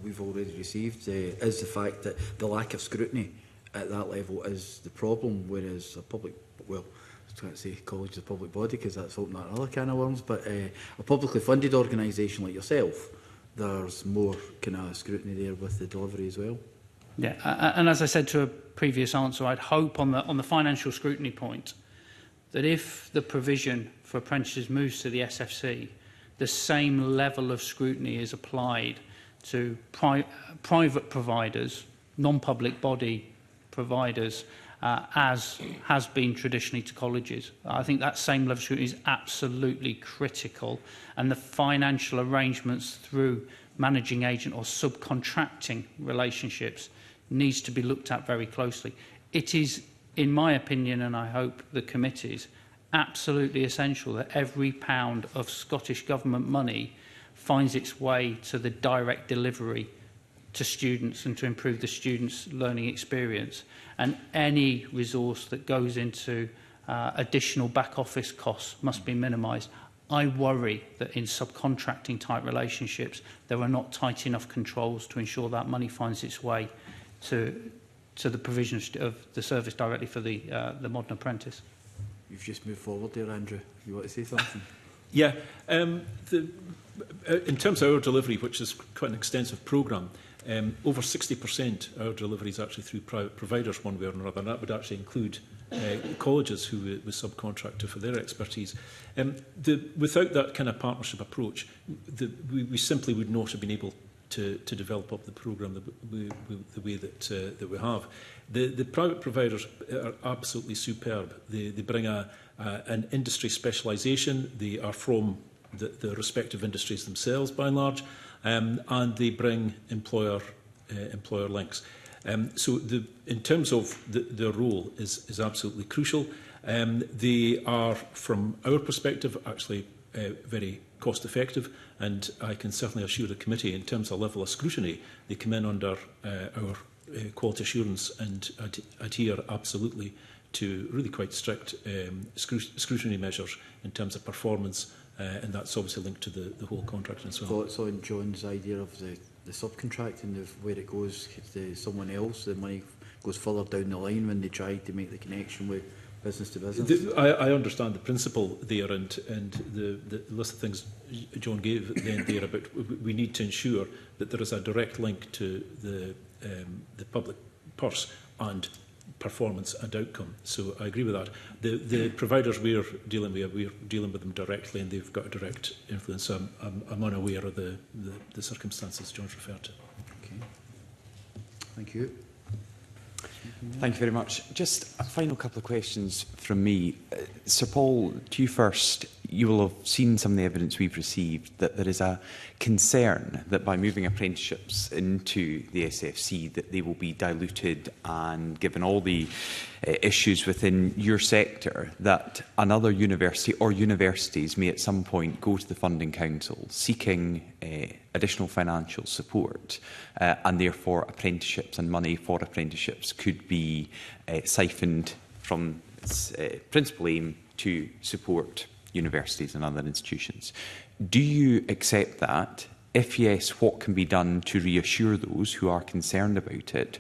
we've already received, is the fact that the lack of scrutiny at that level is the problem, whereas a public, well, I was trying to say college is a public body because that's opening another can of worms, but a publicly funded organisation like yourself, there's more kind of scrutiny there with the delivery as well. Yeah, and as I said to a previous answer, I'd hope on the financial scrutiny point that if the provision for apprentices moves to the SFC, the same level of scrutiny is applied to private providers, non-public body providers, as has been traditionally to colleges. I think that same level of scrutiny is absolutely critical, and the financial arrangements through managing agent or subcontracting relationships needs to be looked at very closely. It is, in my opinion, and I hope the committee's, absolutely essential that every pound of Scottish Government money finds its way to the direct delivery to students and to improve the students' learning experience. And any resource that goes into additional back office costs must be minimised. I worry that in subcontracting type relationships, there are not tight enough controls to ensure that money finds its way to the provision of the service directly for the modern apprentice. You've just moved forward there, Andrew. You want to say something? Yeah. In terms of our delivery, which is quite an extensive programme, over 60% of our delivery is actually through private providers one way or another, and that would actually include colleges who we subcontract for their expertise. Without that kind of partnership approach, we simply would not have been able to develop up the programme the way that we have. The private providers are absolutely superb. They bring an industry specialisation. They are from the respective industries themselves, by and large, and they bring employer links. So in terms of their role is absolutely crucial. They are, from our perspective, actually very cost effective, and I can certainly assure the committee in terms of level of scrutiny, they come in under our quality assurance and adhere absolutely to really quite strict scrutiny measures in terms of performance, and that's obviously linked to the whole contract and so on. Thoughts on John's idea of the subcontracting, of where it goes to someone else, the money goes further down the line when they try to make the connection with business to business? I understand the principle there, and the list of things John gave then there about we need to ensure that there is a direct link to the public purse and performance and outcome. So I agree with that. The providers we're dealing with them directly, and they've got a direct influence. So I'm unaware of the circumstances John's referred to. Okay. Thank you. Thank you very much. Just a final couple of questions from me. Sir Paul, to you first. You will have seen some of the evidence we've received that there is a concern that by moving apprenticeships into the SFC that they will be diluted, and given all the issues within your sector, that another university or universities may at some point go to the Funding Council seeking additional financial support, and therefore apprenticeships and money for apprenticeships could be siphoned from its principal aim to support universities and other institutions. Do you accept that? If yes, what can be done to reassure those who are concerned about it?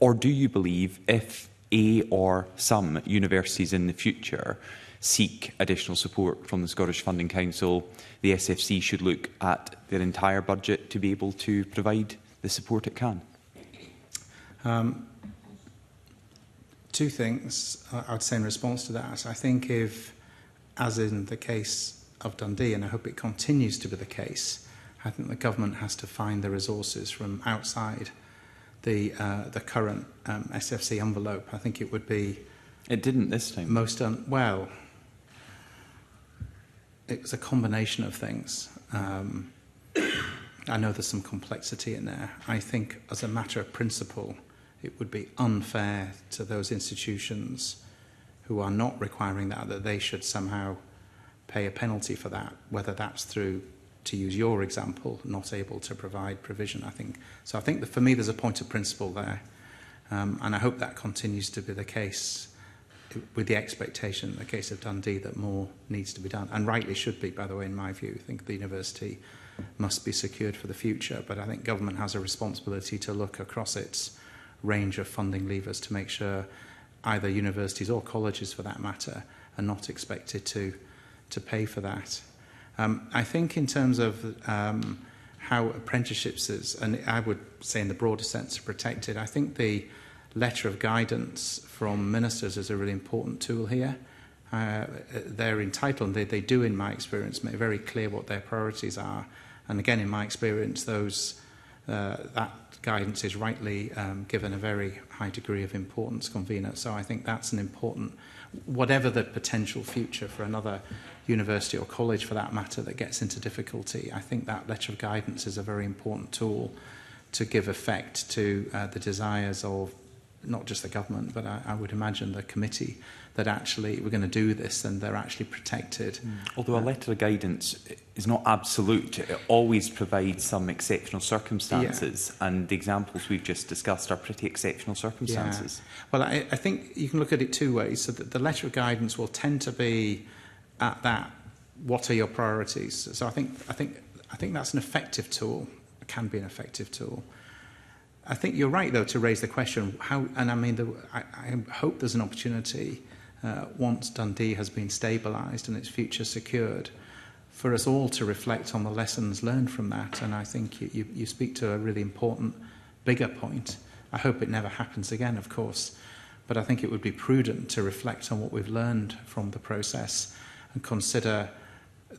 Or do you believe if a or some universities in the future seek additional support from the Scottish Funding Council, the SFC should look at their entire budget to be able to provide the support it can? Two things I would say in response to that. I think if, as in the case of Dundee, and I hope it continues to be the case, I think the government has to find the resources from outside the current SFC envelope. I think it would be... It didn't this time. Well, it was a combination of things. I know there's some complexity in there. I think as a matter of principle, it would be unfair to those institutions who are not requiring that they should somehow pay a penalty for that, whether that's through, to use your example, not able to provide provision. I think that for me there's a point of principle there, and I hope that continues to be the case, with the expectation in the case of Dundee that more needs to be done, and rightly should be, by the way, in my view. I think the university must be secured for the future, but I think government has a responsibility to look across its range of funding levers to make sure either universities or colleges, for that matter, are not expected to pay for that. I think in terms of how apprenticeships is, and I would say in the broader sense, are protected, I think the letter of guidance from ministers is a really important tool here. They're entitled, they do, in my experience, make very clear what their priorities are. And again, in my experience, that guidance is rightly given a very high degree of importance, convener. So I think that's an important, whatever the potential future for another university or college, for that matter, that gets into difficulty, I think that letter of guidance is a very important tool to give effect to the desires of not just the government, but I would imagine the committee, that actually we're going to do this and they're actually protected. Although a letter of guidance is not absolute, it always provides some exceptional circumstances, and the examples we've just discussed are pretty exceptional circumstances. Yeah. Well, I think you can look at it two ways. So that the letter of guidance will tend to be at that, what are your priorities? So I think that's an effective tool. It can be an effective tool. I think you're right, though, to raise the question, how, and I mean, I hope there's an opportunity, once Dundee has been stabilised and its future secured, for us all to reflect on the lessons learned from that. And I think you speak to a really important, bigger point. I hope it never happens again, of course, but I think it would be prudent to reflect on what we've learned from the process and consider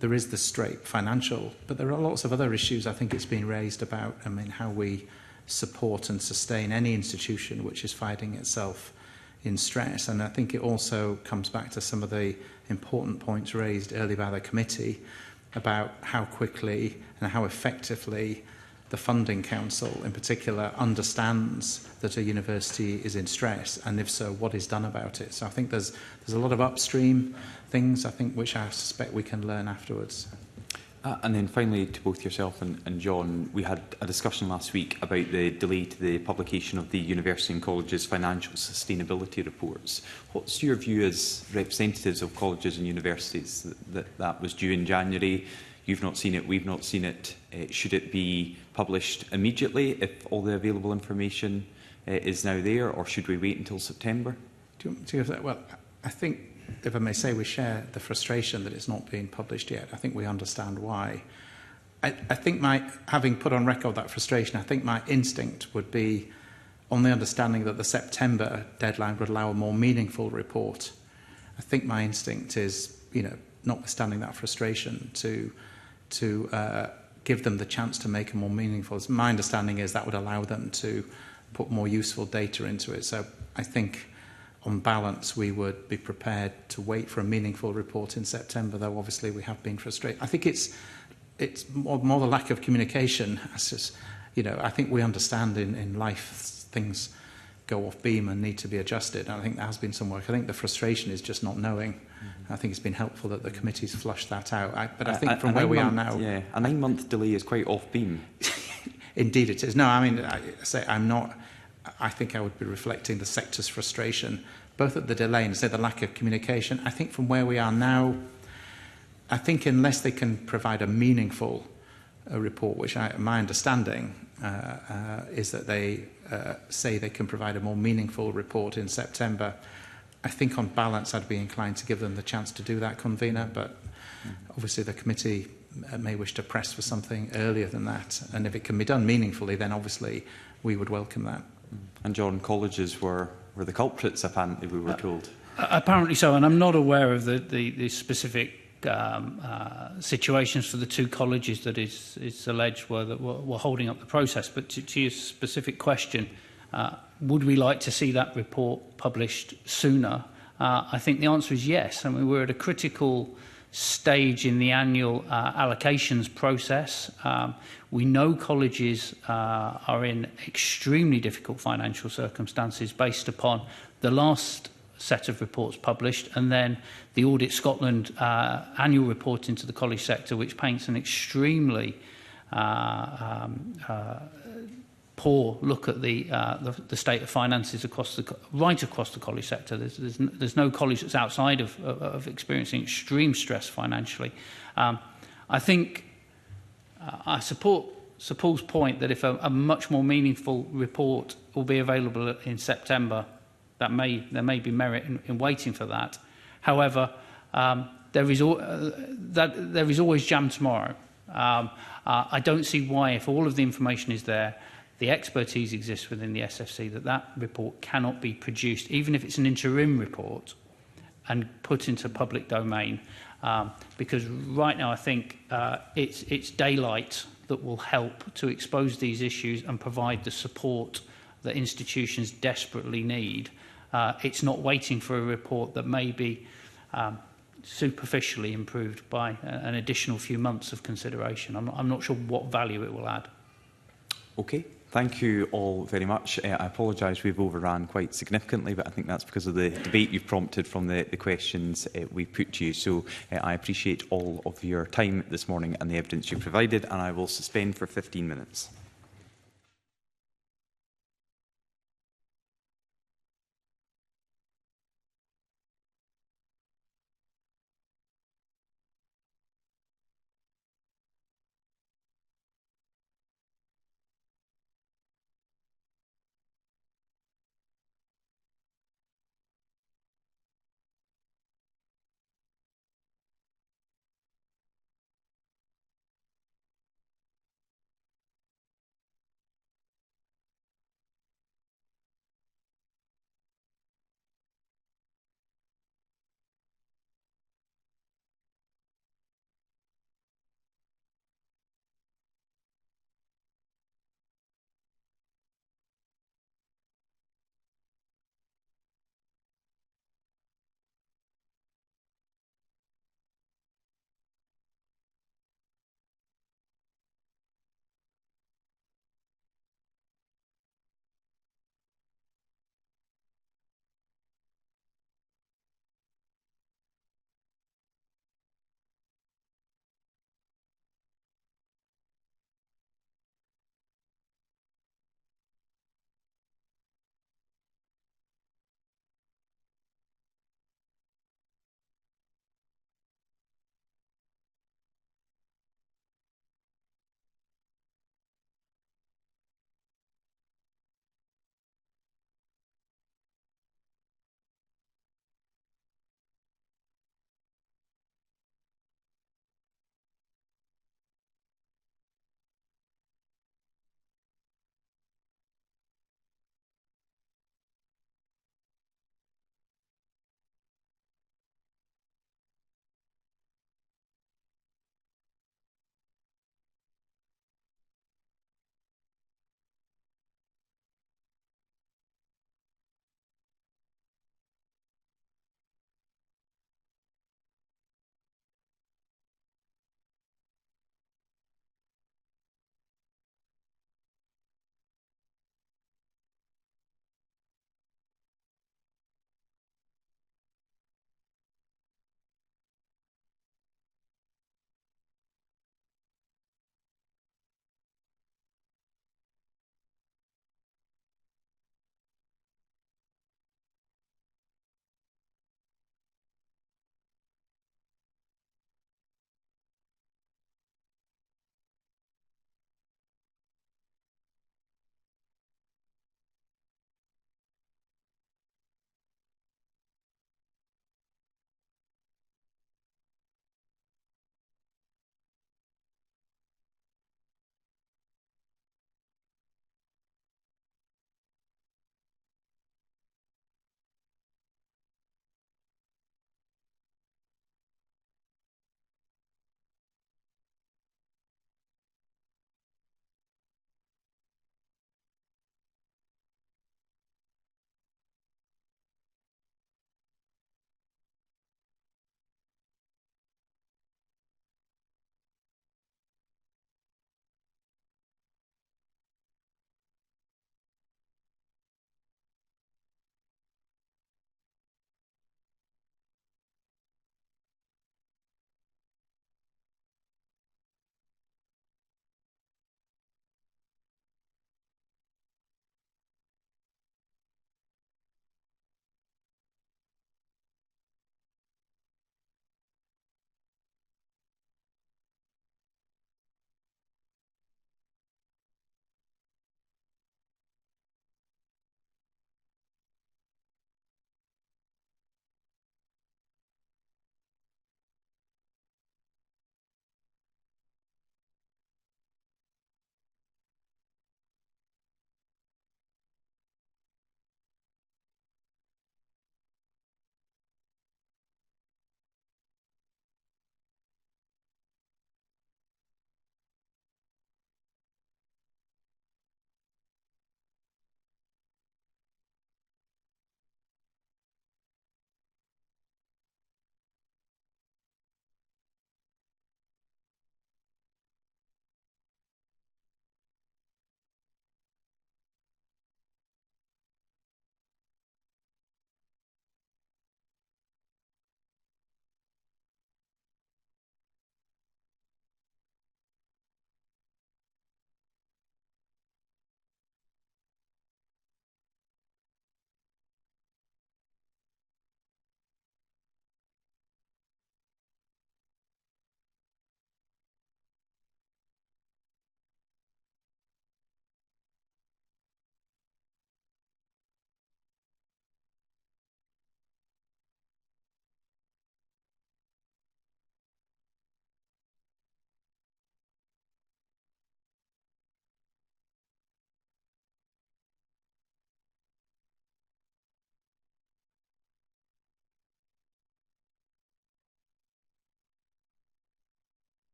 there is the straight financial, but there are lots of other issues I think it's been raised about, I mean, how we support and sustain any institution which is finding itself in stress. And I think it also comes back to some of the important points raised earlier by the committee about how quickly and how effectively the Funding Council in particular understands that a university is in stress, and if so, what is done about it. So I think there's a lot of upstream things, I think, which I suspect we can learn afterwards. And then finally, to both yourself and John, we had a discussion last week about the delay to the publication of the University and Colleges Financial Sustainability Reports. What's your view as representatives of colleges and universities? That was due in January. You've not seen it, we've not seen it. Should it be published immediately if all the available information is now there, or should we wait until September? Well, I think, if I may say, we share the frustration that it's not being published yet. I think we understand why. I think having put on record that frustration, I think my instinct would be on the understanding that the September deadline would allow a more meaningful report. I think my instinct is, notwithstanding that frustration, to give them the chance to make a more meaningful. My understanding is that would allow them to put more useful data into it. So I think, on balance, we would be prepared to wait for a meaningful report in September, though obviously we have been frustrated. I think it's more the lack of communication. It's just, I think we understand in life things go off beam and need to be adjusted. And I think there has been some work. I think the frustration is just not knowing. I think it's been helpful that the committee's flushed that out. But I think from where we are now... Yeah, a 9-month delay is quite off beam. Indeed it is. No, I mean, I think I would be reflecting the sector's frustration, both at the delay and the lack of communication. I think from where we are now, I think unless they can provide a meaningful report, which my understanding is that they say they can provide a more meaningful report in September, I think on balance I'd be inclined to give them the chance to do that, convener, but obviously the committee may wish to press for something earlier than that. And if it can be done meaningfully, then obviously we would welcome that. And John, colleges were the culprits, apparently, we were told. Apparently so, and I'm not aware of the specific situations for the two colleges that it's alleged were holding up the process. But to your specific question, Would we like to see that report published sooner? I think the answer is yes. I mean, we're at a critical stage in the annual allocations process. We know colleges are in extremely difficult financial circumstances based upon the last set of reports published and then the Audit Scotland annual report into the college sector, which paints an extremely poor look at the state of finances right across the college sector. There's no college that's outside of experiencing extreme stress financially. I think I support Sir Paul's point that if a much more meaningful report will be available in September, there may be merit in waiting for that. However, there is always jam tomorrow. I don't see why, if all of the information is there, the expertise exists within the SFC, that report cannot be produced, even if it's an interim report, and put into public domain. Because right now I think it's daylight that will help to expose these issues and provide the support that institutions desperately need. It's not waiting for a report that may be superficially improved by an additional few months of consideration. I'm not sure what value it will add. Okay. Thank you all very much. I apologise we've overrun quite significantly, but I think that's because of the debate you've prompted from the questions we've put to you. So I appreciate all of your time this morning and the evidence you provided, and I will suspend for 15 minutes.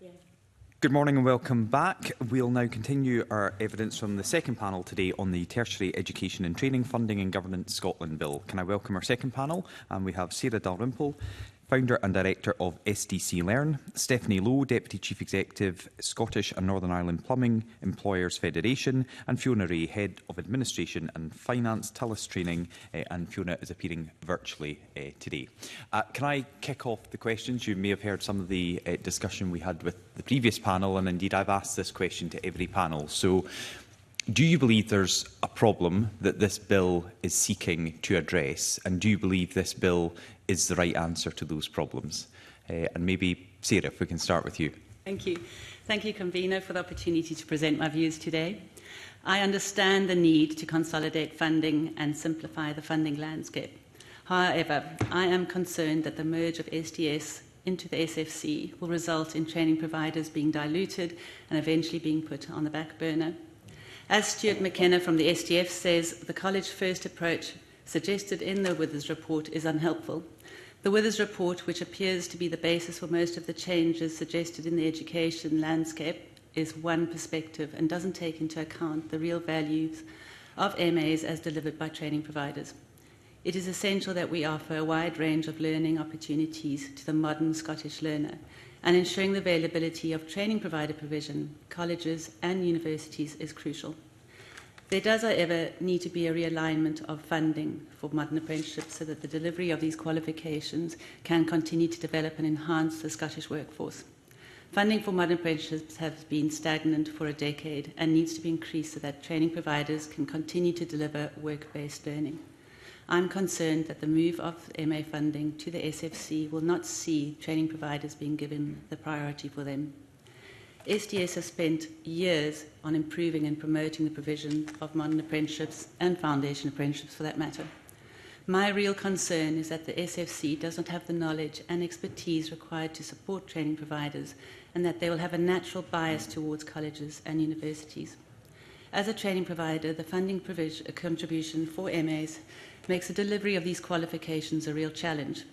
Yeah. Good morning and welcome back. We'll now continue our evidence from the second panel today on the Tertiary Education and Training Funding and Governance Scotland Bill. Can I welcome our second panel? And we have Sarah Dalrymple, Founder and Director of SDC Learn, Stephanie Lowe, Deputy Chief Executive, Scottish and Northern Ireland Plumbing Employers Federation, and Fiona Ray, Head of Administration and Finance, TELUS Training, and Fiona is appearing virtually today. Can I kick off the questions? You may have heard some of the discussion we had with the previous panel, and indeed I've asked this question to every panel. So, do you believe there's a problem that this bill is seeking to address? And do you believe this bill is the right answer to those problems? And maybe, Sarah, if we can start with you. Thank you. Thank you, Convener, for the opportunity to present my views today. I understand the need to consolidate funding and simplify the funding landscape. However, I am concerned that the merge of SDS into the SFC will result in training providers being diluted and eventually being put on the back burner. As Stuart McKenna from the SDF says, the college-first approach suggested in the Withers report is unhelpful. The Withers report, which appears to be the basis for most of the changes suggested in the education landscape, is one perspective and doesn't take into account the real values of MAs as delivered by training providers. It is essential that we offer a wide range of learning opportunities to the modern Scottish learner, and ensuring the availability of training provider provision, colleges and universities is crucial. There does, however, need to be a realignment of funding for modern apprenticeships so that the delivery of these qualifications can continue to develop and enhance the Scottish workforce. Funding for modern apprenticeships has been stagnant for a decade and needs to be increased so that training providers can continue to deliver work-based learning. I'm concerned that the move of MA funding to the SFC will not see training providers being given the priority for them. SDS has spent years on improving and promoting the provision of modern apprenticeships and foundation apprenticeships for that matter. My real concern is that the SFC does not have the knowledge and expertise required to support training providers, and that they will have a natural bias towards colleges and universities. As a training provider, the funding contribution for MAs makes the delivery of these qualifications a real challenge.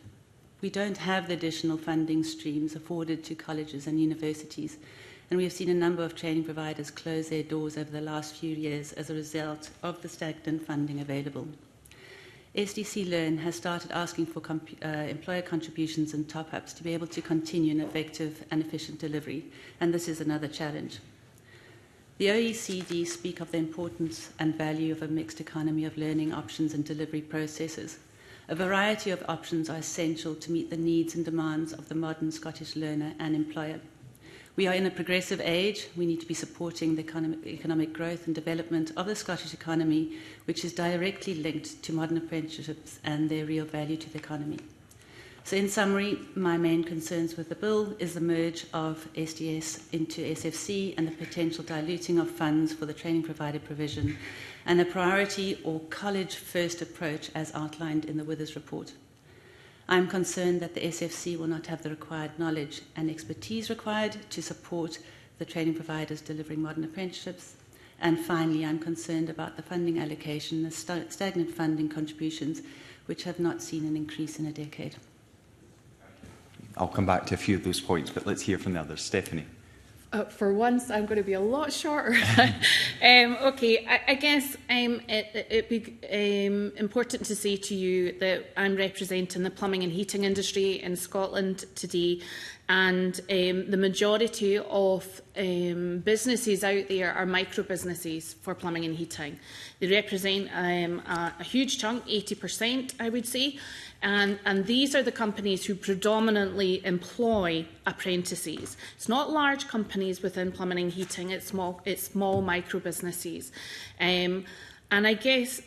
We don't have the additional funding streams afforded to colleges and universities, and we have seen a number of training providers close their doors over the last few years as a result of the stagnant funding available. SDC Learn has started asking for employer contributions and top-ups to be able to continue an effective and efficient delivery, and this is another challenge. The OECD speak of the importance and value of a mixed economy of learning options and delivery processes. A variety of options are essential to meet the needs and demands of the modern Scottish learner and employer. We are in a progressive age. We need to be supporting the economic growth and development of the Scottish economy, which is directly linked to modern apprenticeships and their real value to the economy. So in summary, my main concerns with the bill is the merge of SDS into SFC and the potential diluting of funds for the training provider provision, and a priority or college-first approach as outlined in the Withers report. I'm concerned that the SFC will not have the required knowledge and expertise required to support the training providers delivering modern apprenticeships. And finally, I'm concerned about the funding allocation, the stagnant funding contributions, which have not seen an increase in a decade. I'll come back to a few of those points, but let's hear from the others. Stephanie. For once, I'm going to be a lot shorter. Okay, I guess it'd be important to say to you that I'm representing the plumbing and heating industry in Scotland today, and the majority of businesses out there are micro businesses for plumbing and heating. They represent a huge chunk, 80%, I would say. And these are the companies who predominantly employ apprentices. It's not large companies within plumbing and heating, it's small micro businesses. And I guess,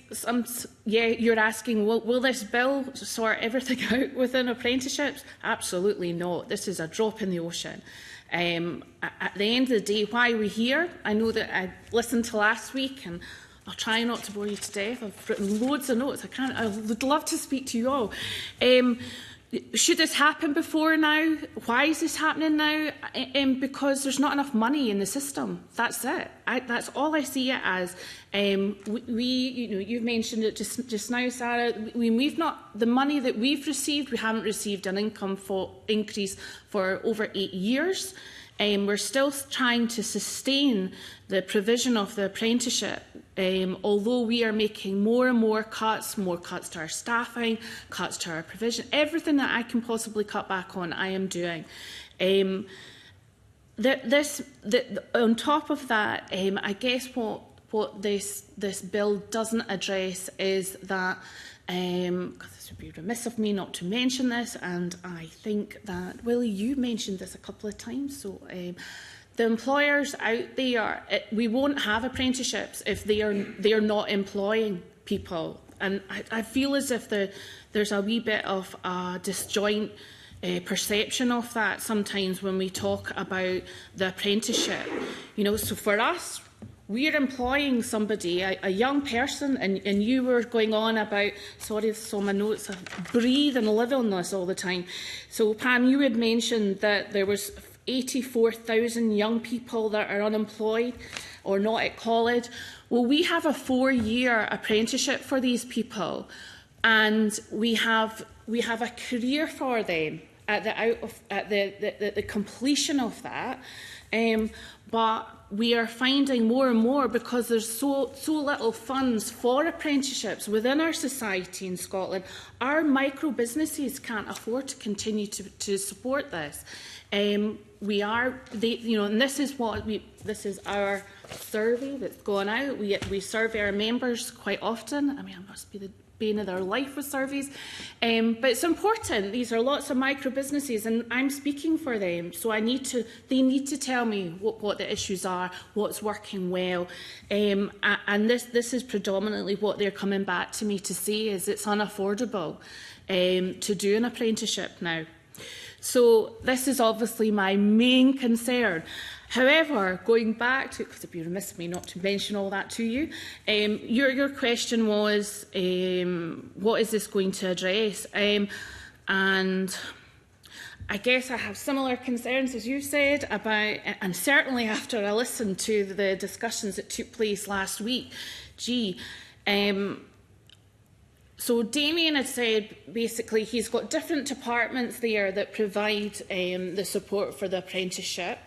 you're asking, will this bill sort everything out within apprenticeships? Absolutely not. This is a drop in the ocean. At the end of the day, why are we here? I know that I listened to last week, and I'll try not to bore you to death. I've written loads of notes. I would love to speak to you all. Should this happen before now? Why is this happening now? Because there's not enough money in the system. That's it. That's all I see it as. You've mentioned it just now, Sarah. We've not, the money that we've received, we haven't received an income increase for over 8 years. We're still trying to sustain the provision of the apprenticeship, although we are making more and more cuts to our staffing, cuts to our provision, everything that I can possibly cut back on, I am doing. On top of that, I guess what this bill doesn't address is that, because this would be remiss of me not to mention this, and I think that, Willie, you mentioned this a couple of times, so the employers out there, we won't have apprenticeships if they are not employing people. And I feel as if there's a wee bit of a disjoint perception of that sometimes when we talk about the apprenticeship. You know, so for us, we're employing somebody, a young person, and you were going on about, sorry, so my notes, I breathe and live on this all the time. So Pam, you had mentioned that there was 84,000 young people that are unemployed or not at college. Well, we have a 4-year apprenticeship for these people, and we have a career for them at the completion of that. But we are finding more and more, because there's so little funds for apprenticeships within our society in Scotland, our micro businesses can't afford to continue to support this. And this is our survey that's gone out. We survey our members quite often. I mean, it must be the bane of their life with surveys, but it's important. These are lots of micro businesses, and I'm speaking for them. So they need to tell me what the issues are, what's working well, and this is predominantly what they're coming back to me to say is it's unaffordable to do an apprenticeship now. So this is obviously my main concern. However, going back to, because it'd be remiss of me not to mention all that to you, your question was, what is this going to address? And I guess I have similar concerns, as you said, about, and certainly after I listened to the discussions that took place last week, so Damien had said basically he's got different departments there that provide the support for the apprenticeship.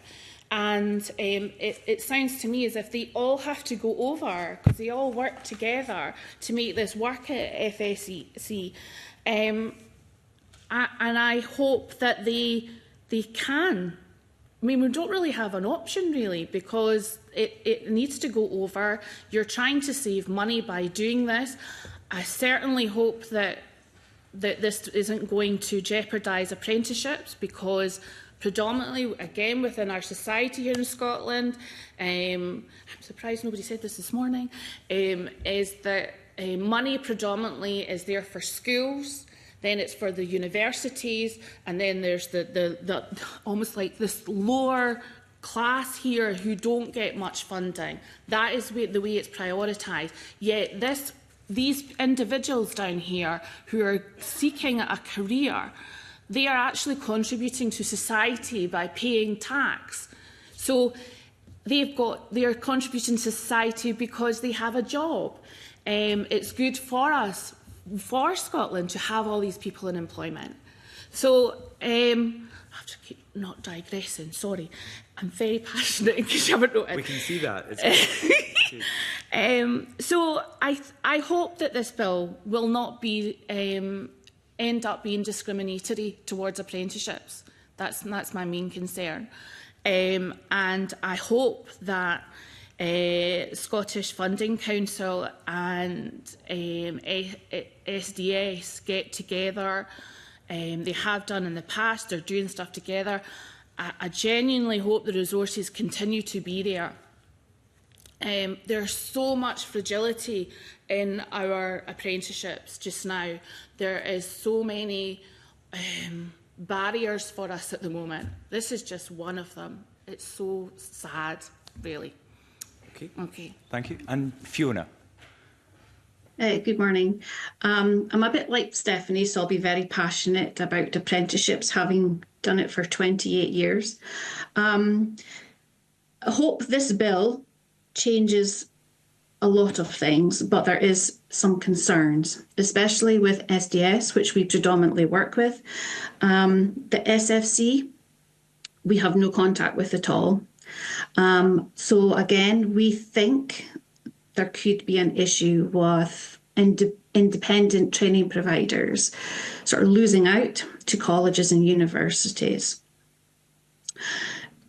And it sounds to me as if they all have to go over, because they all work together to make this work at FSC. And I hope that they can. I mean, we don't really have an option, really, because it needs to go over. You're trying to save money by doing this. I certainly hope that this isn't going to jeopardise apprenticeships, because predominantly, again, within our society here in Scotland, I'm surprised nobody said this morning, is that money predominantly is there for schools, then it's for the universities, and then there's the almost like this lower class here who don't get much funding. That is the way it's prioritised. Yet these individuals down here who are seeking a career, they are actually contributing to society by paying tax. So they are contributing to society because they have a job. It's good for us, for Scotland, to have all these people in employment. So I have to keep not digressing, sorry. I'm very passionate, in case you haven't noticed. We can see that. So I hope that this bill will not be end up being discriminatory towards apprenticeships. That's my main concern. And I hope that Scottish Funding Council and SDS get together. They have done in the past. They're doing stuff together. I genuinely hope the resources continue to be there. There's so much fragility in our apprenticeships just now. There is so many barriers for us at the moment. This is just one of them. It's so sad, really. Okay. Thank you. And Fiona. Good morning. I'm a bit like Stephanie, so I'll be very passionate about apprenticeships, having done it for 28 years. I hope this bill changes a lot of things, but there is some concerns, especially with SDS, which we predominantly work with. The SFC, we have no contact with at all. So again, we think there could be an issue with independent training providers sort of losing out to colleges and universities.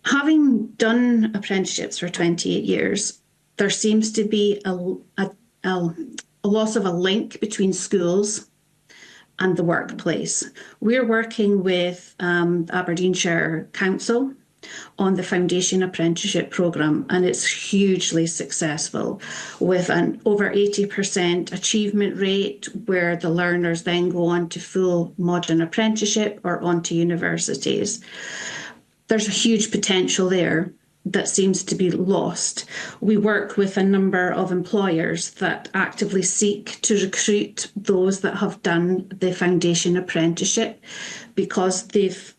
Having done apprenticeships for 28 years, there seems to be a loss of a link between schools and the workplace. We're working with Aberdeenshire Council on the Foundation Apprenticeship Programme, and it's hugely successful with an over 80% achievement rate, where the learners then go on to full modern apprenticeship or onto universities. There's a huge potential there that seems to be lost. We work with a number of employers that actively seek to recruit those that have done the foundation apprenticeship, because they've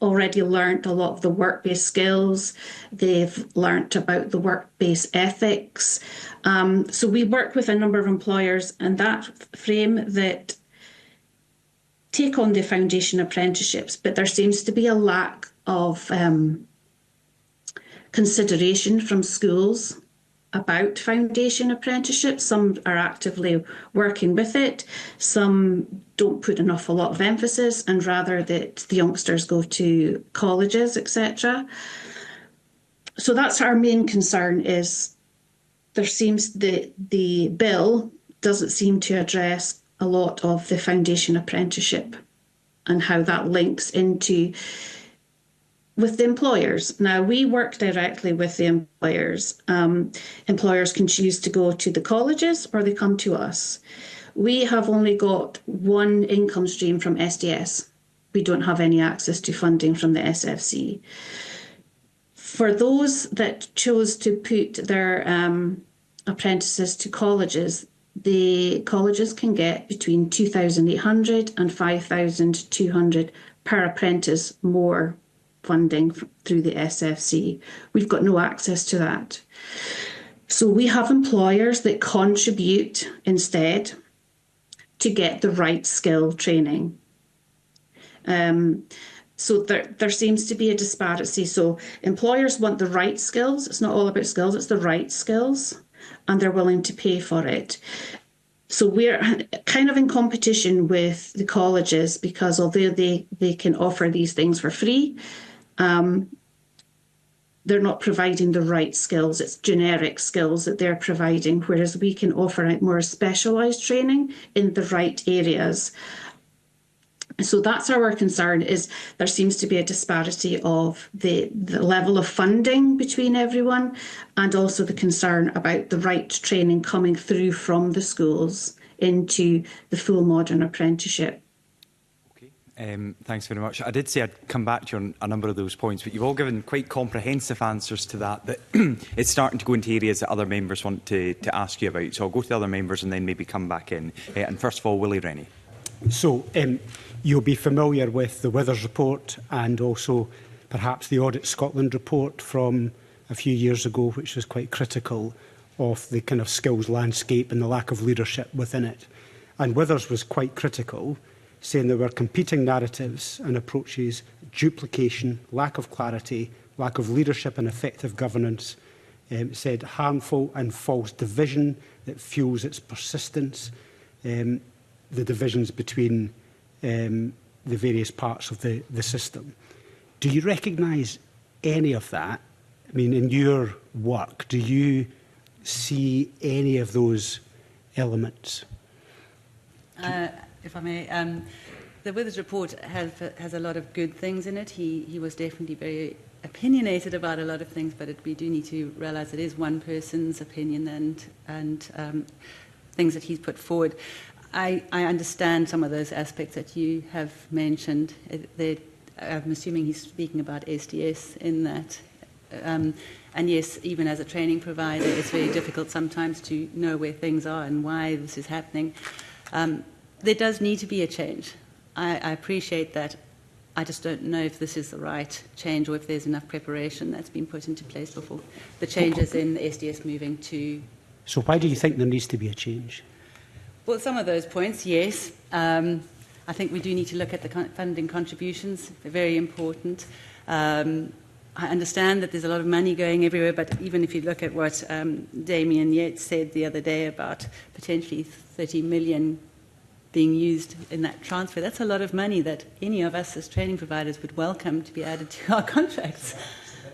already learnt a lot of the work-based skills, they've learnt about the work-based ethics. So we work with a number of employers in that frame that take on the foundation apprenticeships, but there seems to be a lack of consideration from schools about foundation apprenticeships. Some are actively working with it, some don't put an awful lot of emphasis, and rather that the youngsters go to colleges, etc. So that's our main concern, is there seems the bill doesn't seem to address a lot of the foundation apprenticeship and how that links into with the employers. Now, we work directly with the employers. Employers can choose to go to the colleges or they come to us. We have only got one income stream from SDS. We don't have any access to funding from the SFC. For those that chose to put their apprentices to colleges, the colleges can get between 2,800 and 5,200 per apprentice more funding through the SFC. We've got no access to that. So we have employers that contribute instead to get the right skill training. So there seems to be a disparity. So employers want the right skills. It's not all about skills, it's the right skills, and they're willing to pay for it. So we're kind of in competition with the colleges, because although they can offer these things for free, they're not providing the right skills. It's generic skills that they're providing, whereas we can offer out more specialised training in the right areas. So that's our concern, is there seems to be a disparity of the level of funding between everyone, and also the concern about the right training coming through from the schools into the full modern apprenticeship. Thanks very much. I did say I'd come back to you on a number of those points, but you've all given quite comprehensive answers to that it's starting to go into areas that other members want to ask you about. So I'll go to the other members and then maybe come back in. And first of all, Willie Rennie. So you'll be familiar with the Withers report and also perhaps the Audit Scotland report from a few years ago, which was quite critical of the kind of skills landscape and the lack of leadership within it. And Withers was quite critical, saying there were competing narratives and approaches, duplication, lack of clarity, lack of leadership and effective governance, said harmful and false division that fuels its persistence, the divisions between the various parts of the system. Do you recognise any of that? I mean, in your work, do you see any of those elements? If I may, the Withers report has a lot of good things in it. He was definitely very opinionated about a lot of things, but we do need to realise it is one person's opinion and things that he's put forward. I understand some of those aspects that you have mentioned. I'm assuming he's speaking about SDS in that. And yes, even as a training provider, it's very difficult sometimes to know where things are and why this is happening. There does need to be a change. I appreciate that. I just don't know if this is the right change or if there's enough preparation that's been put into place before the changes in SDS moving to... So why do you think there needs to be a change? Well, some of those points, yes. I think we do need to look at the funding contributions. They're very important. I understand that there's a lot of money going everywhere, but even if you look at what Damien Yates said the other day about potentially 30 million being used in that transfer, that's a lot of money that any of us as training providers would welcome to be added to our contracts.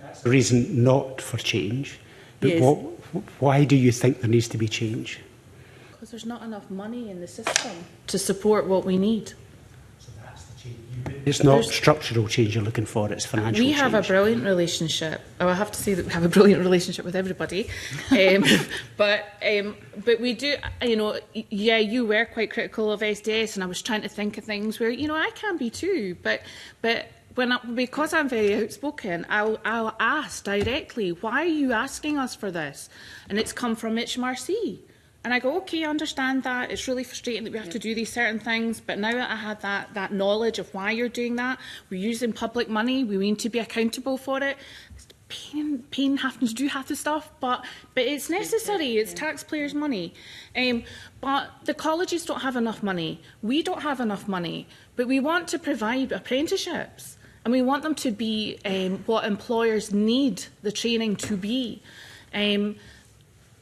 That's the reason not for change. But Yes. why do you think there needs to be change? Because there's not enough money in the system to support what we need. It's not structural change you're looking for, it's financial We change. have a brilliant relationship. Oh, I have to say that we have a brilliant relationship with everybody. But we do, you know, yeah, you were quite critical of SDS, and I was trying to think of things where, you know, I can be too. But because I'm very outspoken, I'll ask directly, why are you asking us for this? And it's come from HMRC. And I go, okay, I understand that. It's really frustrating that we have to do these certain things. But now that I had that knowledge of why you're doing that, we're using public money. We need to be accountable for it. It's pain having to do half the stuff, but it's necessary. It's taxpayers' money. But the colleges don't have enough money. We don't have enough money. But we want to provide apprenticeships. And we want them to be what employers need the training to be.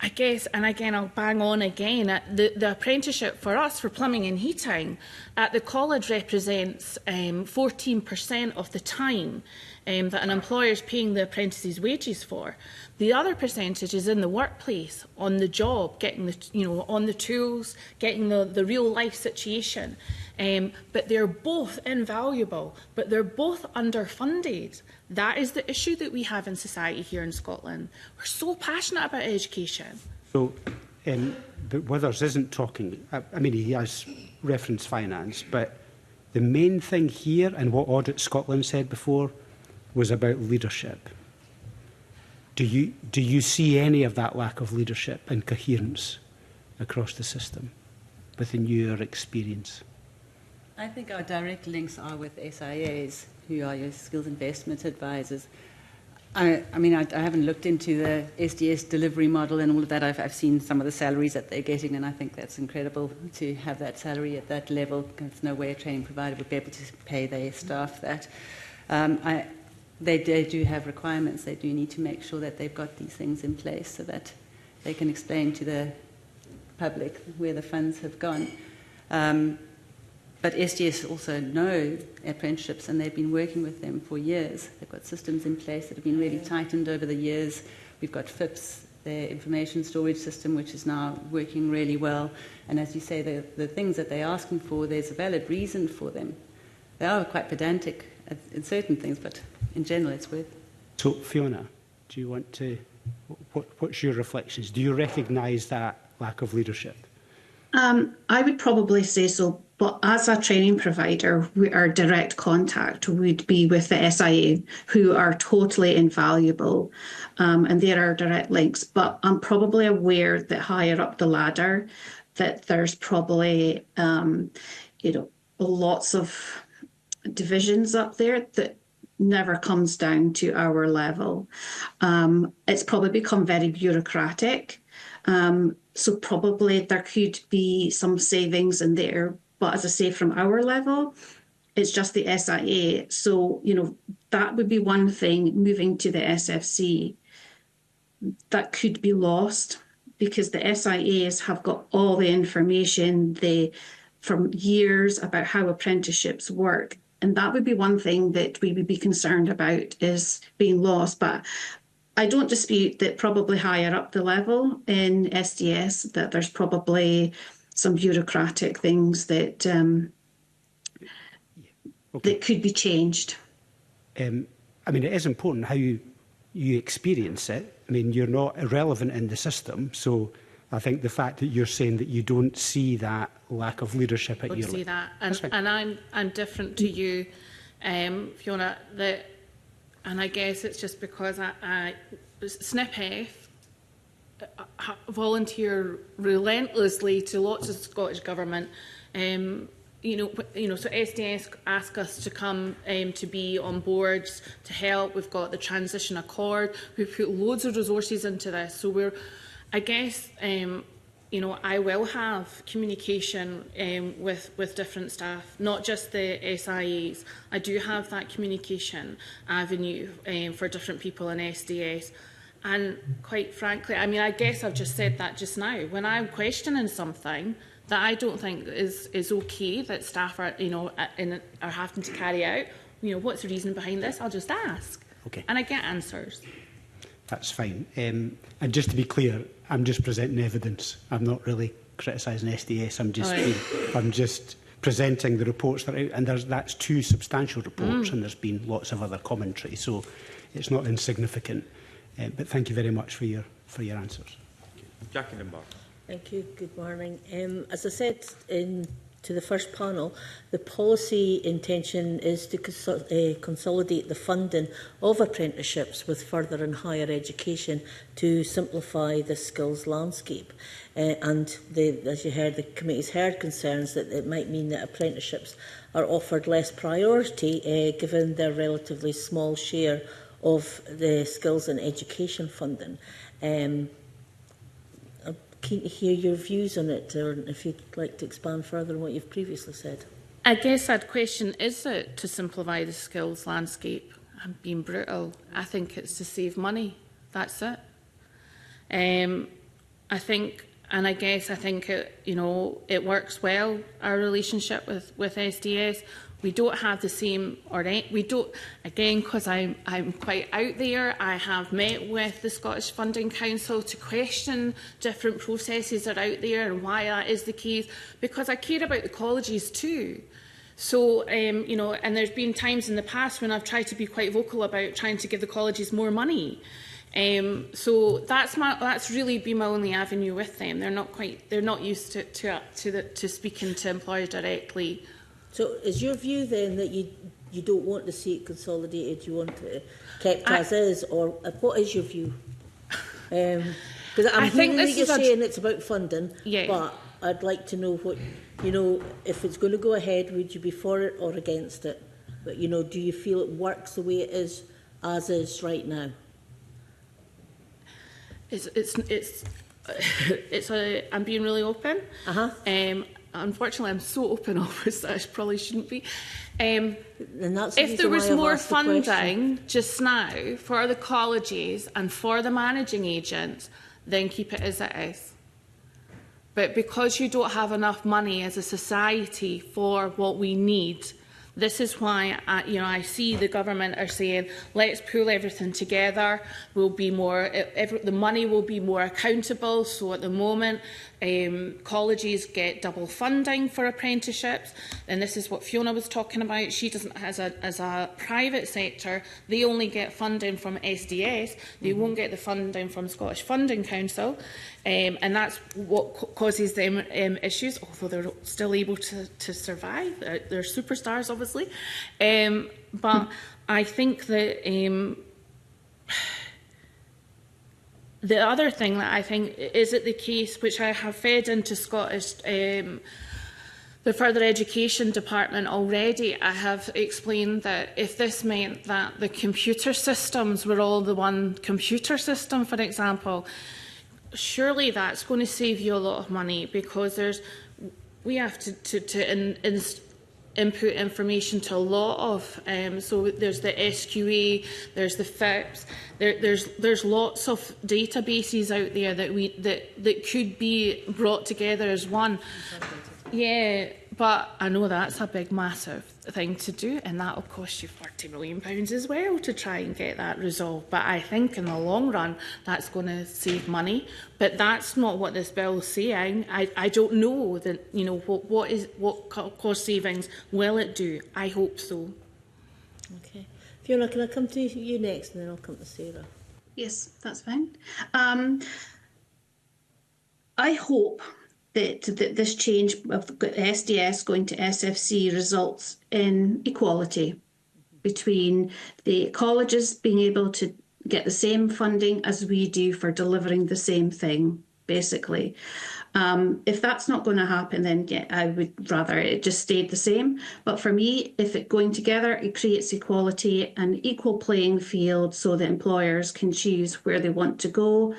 I guess, and again, I'll bang on again, the apprenticeship for us, for plumbing and heating, at the college represents 14% of the time that an employer is paying the apprentices' wages for. The other percentage is in the workplace, on the job, getting the, you know, on the tools, getting the real life situation. But they're both invaluable, but they're both underfunded. That is the issue that we have in society here in Scotland. We're so passionate about education. So, but Withers isn't talking, I mean, he has referenced finance, but the main thing here, and what Audit Scotland said before, was about leadership. Do you see any of that lack of leadership and coherence across the system within your experience? I think our direct links are with SIAs, who are your skills investment advisors. I mean, I haven't looked into the SDS delivery model and all of that. I've seen some of the salaries that they're getting, and I think that's incredible to have that salary at that level. There's no way a training provider would be able to pay their staff that. They do have requirements. They do need to make sure that they've got these things in place so that they can explain to the public where the funds have gone. But SDS also know apprenticeships, and they've been working with them for years. They've got systems in place that have been really tightened over the years. We've got FIPS, their information storage system, which is now working really well. And as you say, the things that they're asking for, there's a valid reason for them. They are quite pedantic in certain things, but in general, it's worth. So, Fiona, do you want to, what's your reflections? Do you recognise that lack of leadership? I would probably say so, but as a training provider, our direct contact would be with the SIA, who are totally invaluable, and there are direct links. But I'm probably aware that higher up the ladder, that there's probably, lots of divisions up there that never comes down to our level. It's probably become very bureaucratic. So probably there could be some savings in there. But as I say, from our level, it's just the SIA. So, that would be one thing, moving to the SFC, that could be lost because the SIAs have got all the information from years about how apprenticeships work. And that would be one thing that we would be concerned about, is being lost. But I don't dispute that probably higher up the level in SDS, that there's probably some bureaucratic things that that could be changed. I mean, it is important how you experience it. I mean, you're not irrelevant in the system, so I think the fact that you're saying that you don't see that lack of leadership at your level. I see that, and I'm different to you, Fiona. And I guess it's just because I SNPF volunteer relentlessly to lots of Scottish Government. So SDS ask us to come to be on boards to help. We've got the Transition Accord. We've put loads of resources into this. So I guess I will have communication with different staff, not just the SIAs. I do have that communication avenue for different people in SDS. And quite frankly, I mean, I guess I've just said that just now. When I'm questioning something that I don't think is okay that staff are, are having to carry out, what's the reason behind this? I'll just ask. Okay. And I get answers. That's fine. And just to be clear, I'm just presenting evidence. I'm not really criticising SDS. I'm just presenting the reports that are out, and that's 2 substantial reports, and there's been lots of other commentary, so it's not insignificant. But thank you very much for your answers. Jackie Dunbar. Thank you. Good morning. As I said to the first panel, the policy intention is to consolidate the funding of apprenticeships with further and higher education to simplify the skills landscape. And as you heard, the committee's heard concerns that it might mean that apprenticeships are offered less priority given their relatively small share of the skills and education funding. I'm keen to hear your views on it, or if you'd like to expand further on what you've previously said. I guess I'd question, is it to simplify the skills landscape? I'm being brutal. I think it's to save money. That's it. I think it works well, our relationship with SDS. We don't have the same, we don't, again, because I'm quite out there, I have met with the Scottish Funding Council to question different processes that are out there and why that is the case, because I care about the colleges too. So, and there's been times in the past when I've tried to be quite vocal about trying to give the colleges more money. So that's really been my only avenue with them. They're not used to speaking to employers directly. So is your view then that you don't want to see it consolidated, you want it kept as is, or what is your view? Because I'm hearing that you're saying it's about funding, but I'd like to know what, if it's going to go ahead, would you be for it or against it? But, do you feel it works the way it is, as is right now? I'm being really open. Unfortunately, I'm so open always that I probably shouldn't be. If there was more funding just now for the colleges and for the managing agents, then keep it as it is. But because you don't have enough money as a society for what we need, this is why I see the government are saying, let's pull everything together. The money will be more accountable. So at the moment, colleges get double funding for apprenticeships, and this is what Fiona was talking about. She doesn't, as a private sector, they only get funding from SDS. They won't get the funding from Scottish Funding Council, and that's what causes them issues. Although they're still able to survive, they're superstars, obviously. But I think that. The other thing that I think, is it the case, which I have fed into Scottish, the Further Education Department already, I have explained that if this meant that the computer systems were all the one computer system, for example, surely that's going to save you a lot of money, because we have to input information to a lot of, so there's the SQA, there's the FIPS, there's lots of databases out there that could be brought together as one. Yeah, but I know that's a big, massive thing to do, and that will cost you £40 million as well to try and get that resolved. But I think in the long run, that's going to save money. But that's not what this bill is saying. I don't know that, what cost savings will it do. I hope so. Okay, Fiona, can I come to you next, and then I'll come to Sarah? Yes, that's fine. I hope that this change of SDS going to SFC results in equality between the colleges being able to get the same funding as we do for delivering the same thing, basically. If that's not going to happen, then I would rather it just stayed the same. But for me, if it going together, it creates equality and equal playing field so that employers can choose where they want to go.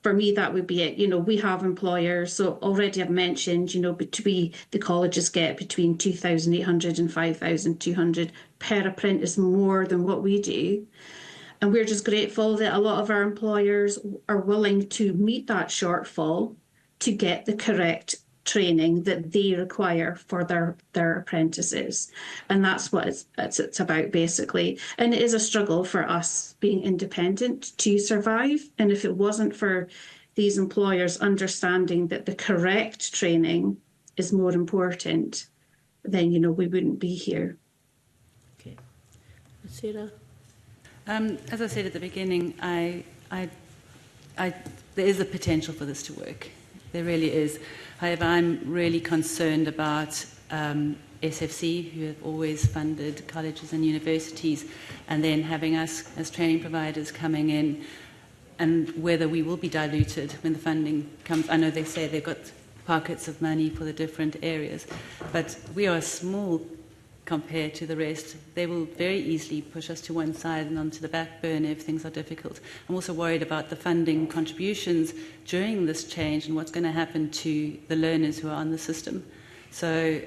for me, that would be it. You know, we have employers. So already I've mentioned, you know, the colleges get between 2,800 and 5,200 per apprentice more than what we do. And we're just grateful that a lot of our employers are willing to meet that shortfall to get the correct training that they require for their apprentices. And that's what it's about, basically. And it is a struggle for us being independent to survive. And if it wasn't for these employers understanding that the correct training is more important, then, you know, we wouldn't be here. Okay. Sarah? As I said at the beginning, there is a potential for this to work. There really is. However, I'm really concerned about SFC, who have always funded colleges and universities, and then having us as training providers coming in, and whether we will be diluted when the funding comes. I know they say they've got pockets of money for the different areas, but we are small compared to the rest. They will very easily push us to one side and onto the back burner if things are difficult. I'm also worried about the funding contributions during this change and what's going to happen to the learners who are on the system. So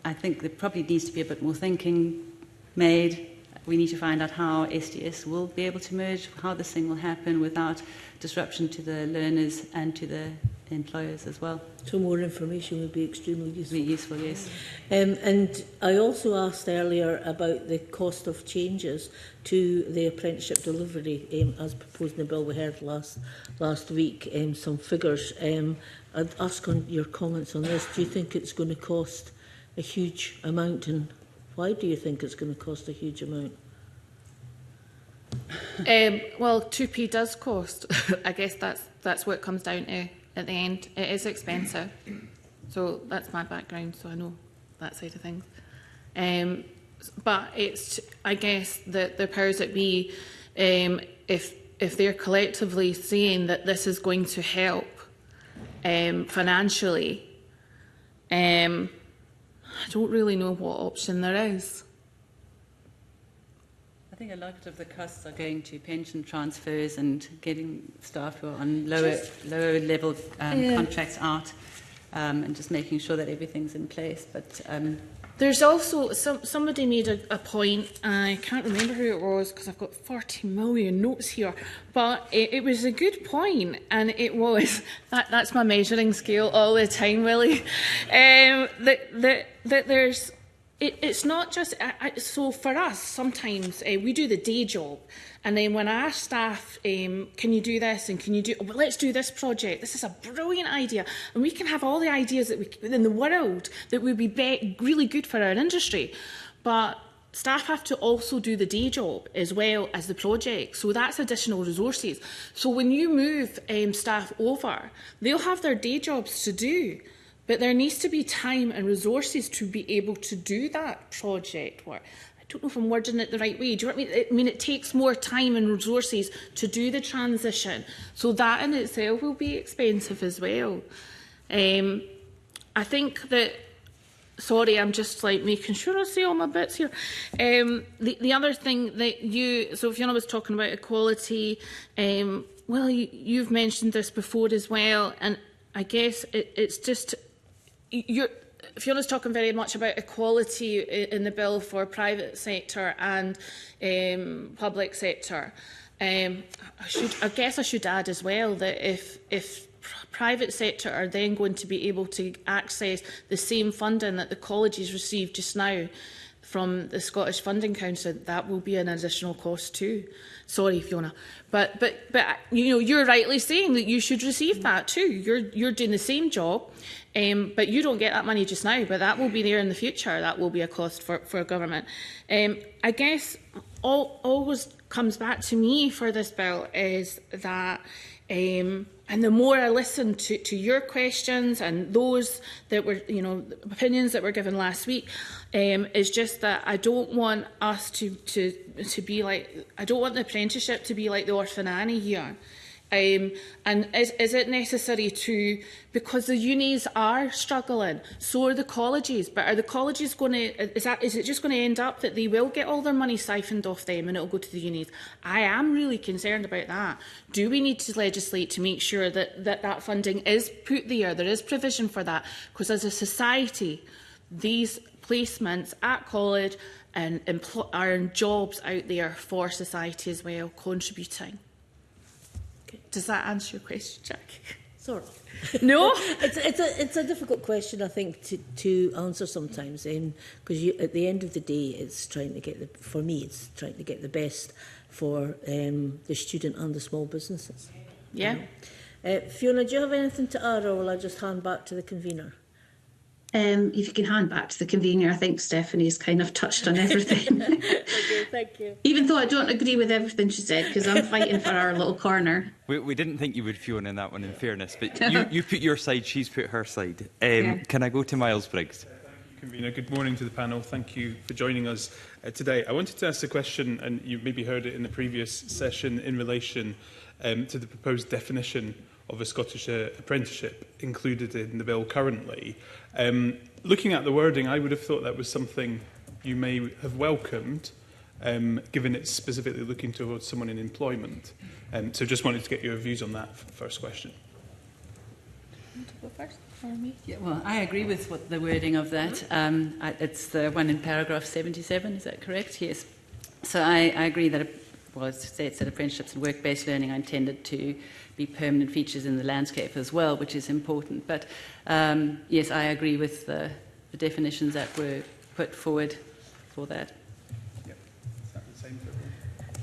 I think there probably needs to be a bit more thinking made. We need to find out how SDS will be able to merge, how this thing will happen without disruption to the learners and to the employers as well. So more information would be extremely useful. Useful, yes. And I also asked earlier about the cost of changes to the apprenticeship delivery as proposed in the bill we heard last week, some figures. I'd ask on your comments on this. Do you think it's going to cost a huge amount, and why do you think it's going to cost a huge amount? Well, 2p does cost. I guess that's what it comes down to at the end. It is expensive. So that's my background, so I know that side of things. But it's, I guess, the powers that be, if they're collectively saying that this is going to help financially, I don't really know what option there is. I think a lot of the costs are going to pension transfers and getting staff who are on lower level contracts out, and just making sure that everything's in place. But there's also somebody made a point. I can't remember who it was because I've got 40 million notes here, but it was a good point, and it was that's my measuring scale all the time, Willie. That there's. It's not just, so for us, sometimes we do the day job, and then when I ask staff, can you do this, and can you do, well, let's do this project, this is a brilliant idea, and we can have all the ideas that in the world that would be really good for our industry, but staff have to also do the day job as well as the project, so that's additional resources. So when you move staff over, they'll have their day jobs to do, but there needs to be time and resources to be able to do that project work. I don't know if I'm wording it the right way. Do you know what I mean? I mean, it takes more time and resources to do the transition. So that in itself will be expensive as well. I think that, sorry, I'm just like making sure I say all my bits here. The other thing that so Fiona was talking about equality. Well, you've mentioned this before as well. And I guess it's just, Fiona's talking very much about equality in the bill for private sector and public sector. I guess I should add as well that if private sector are then going to be able to access the same funding that the colleges receive just now from the Scottish Funding Council, that will be an additional cost too. Sorry, Fiona, but you know, you're rightly saying that you should receive that too. You're doing the same job, but you don't get that money just now. But that will be there in the future. That will be a cost for government. I guess always comes back to me for this bill is that. And the more I listen to your questions and those that were, you know, opinions that were given last week, is just that I don't want us to be like, I don't want the apprenticeship to be like the Orphan Annie here. And is it necessary to, because the unis are struggling, so are the colleges, but are the colleges going to, is it just going to end up that they will get all their money siphoned off them and it will go to the unis? I am really concerned about that. Do we need to legislate to make sure that funding is put there is provision for that? Because as a society, these placements at college and are jobs out there for society as well, contributing. Okay. Does that answer your question, Jack? Sort of. No? it's a difficult question, I think, to answer sometimes, because at the end of the day, it's trying to get it's trying to get the best for the student and the small businesses. Yeah. Fiona, do you have anything to add, or will I just hand back to the convener? If you can hand back to the convener, I think Stephanie's kind of touched on everything. Okay, thank you. Even though I don't agree with everything she said, because I'm fighting for our little corner. We didn't think you would, Fiona, in that one, in fairness, but you put your side, she's put her side. Can I go to Miles Briggs? Convener, good morning to the panel. Thank you for joining us today. I wanted to ask a question, and you maybe heard it in the previous session, in relation to the proposed definition of a Scottish apprenticeship included in the bill currently. Looking at the wording, I would have thought that was something you may have welcomed, given it's specifically looking towards someone in employment. So just wanted to get your views on that first question. Want to go first? Or me? Yeah, well, I agree with what the wording of that. It's the one in paragraph 77, is that correct? Yes. So I agree that, well, it states that apprenticeships and work-based learning are intended to be permanent features in the landscape as well, which is important. But yes, I agree with the definitions that were put forward for that. Yep. Is that the same for everyone?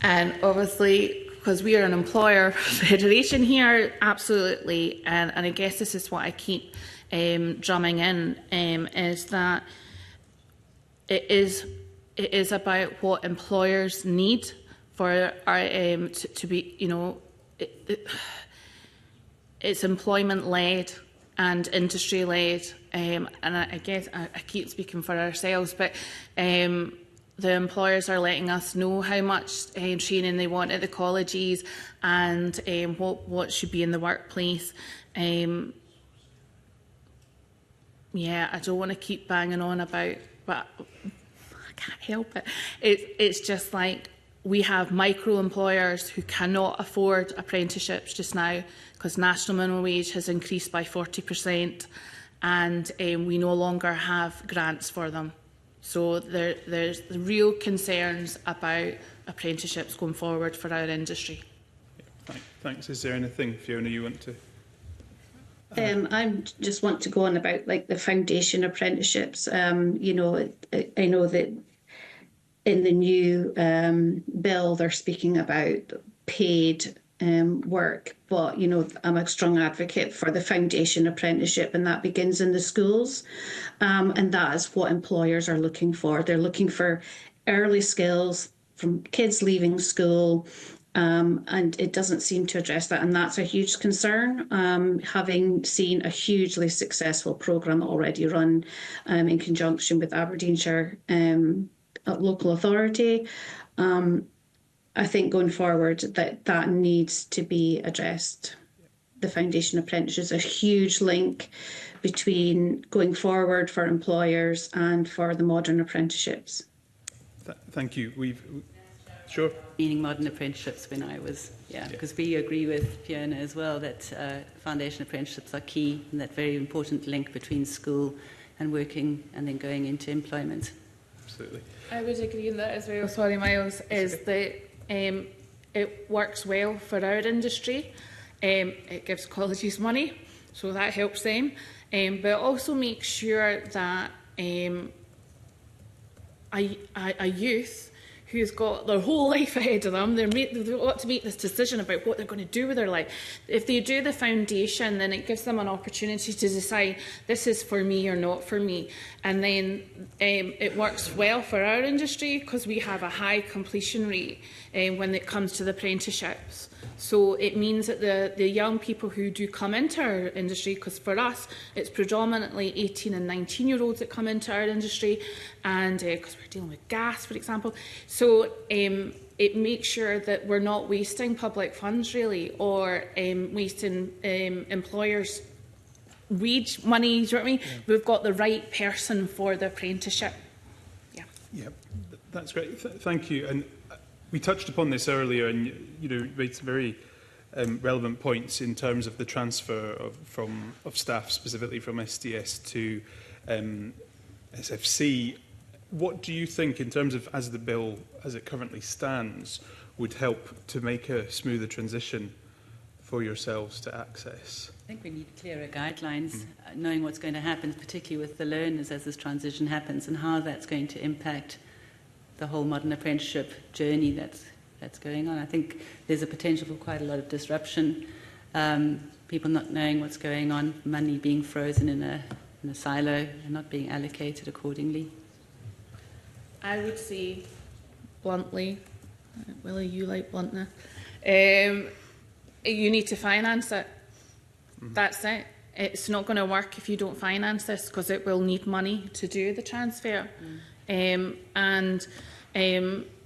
And obviously, because we are an employer federation here, absolutely, and I guess this is what I keep drumming in, is that it is about what employers need for our to be, you know, it's employment-led and industry-led, and I guess I keep speaking for ourselves, but the employers are letting us know how much training they want at the colleges and what should be in the workplace. Yeah, I don't want to keep banging on about, but I can't help it. It's just like, we have micro-employers who cannot afford apprenticeships just now because national minimum wage has increased by 40% and we no longer have grants for them. So there's real concerns about apprenticeships going forward for our industry. Yeah, thanks. Is there anything, Fiona, you want to? I just want to go on about like the foundation apprenticeships. You know, I know that in the new bill, they're speaking about paid work, but, you know, I'm a strong advocate for the foundation apprenticeship, and that begins in the schools. And that is what employers are looking for. They're looking for early skills from kids leaving school, and it doesn't seem to address that. And that's a huge concern, having seen a hugely successful programme already run in conjunction with Aberdeenshire local authority. I think going forward that needs to be addressed. The foundation apprentice is a huge link between going forward for employers and for the modern apprenticeships. Thank you. Sure. Meaning modern apprenticeships when I was, because we agree with Fiona as well that foundation apprenticeships are key, and that very important link between school and working and then going into employment. Absolutely. I would agree on that as well. Sorry, Miles, is that it works well for our industry. It gives colleges money, so that helps them. But also make sure that a youth who's got their whole life ahead of them, they've got to make this decision about what they're going to do with their life. If they do the foundation, then it gives them an opportunity to decide, this is for me or not for me. And then it works well for our industry because we have a high completion rate when it comes to the apprenticeships. So it means that the young people who do come into our industry, because for us it's predominantly 18 and 19-year-olds that come into our industry, and because we're dealing with gas, for example, so it it makes sure that we're not wasting public funds, really, or wasting employers' wage money. Do you know what I mean? Yeah. We've got the right person for the apprenticeship. Yeah. Yeah, that's great. Thank you. And we touched upon this earlier, and you made some very relevant points in terms of the transfer of staff, specifically from SDS to SFC. What do you think, in terms of as the bill as it currently stands, would help to make a smoother transition for yourselves to access? I think we need clearer guidelines, knowing what's going to happen, particularly with the learners as this transition happens, and how that's going to impact the whole modern apprenticeship journey that's going on. I think there's a potential for quite a lot of disruption, people not knowing what's going on, money being frozen in a silo and not being allocated accordingly. I would say, bluntly, Willie, you like bluntness, you need to finance it. That's it. It's not going to work if you don't finance this, because it will need money to do the transfer.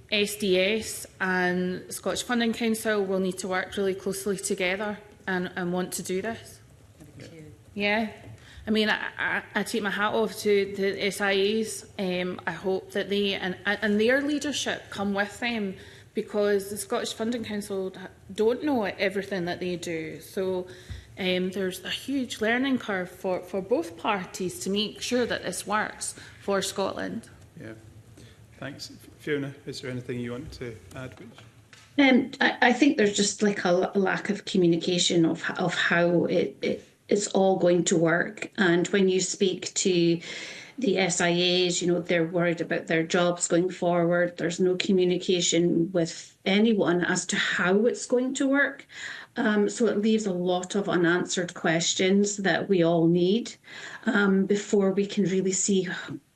SDS and Scottish Funding Council will need to work really closely together and want to do this. Yeah. I mean, I take my hat off to the SIAs. I hope that they and their leadership come with them, because the Scottish Funding Council don't know everything that they do. So there's a huge learning curve for both parties to make sure that this works for Scotland. Yeah. Thanks. Fiona, is there anything you want to add? I think there's just like a lack of communication of how it's all going to work. And when you speak to the SIAs, they're worried about their jobs going forward. There's no communication with anyone as to how it's going to work. So it leaves a lot of unanswered questions that we all need before we can really see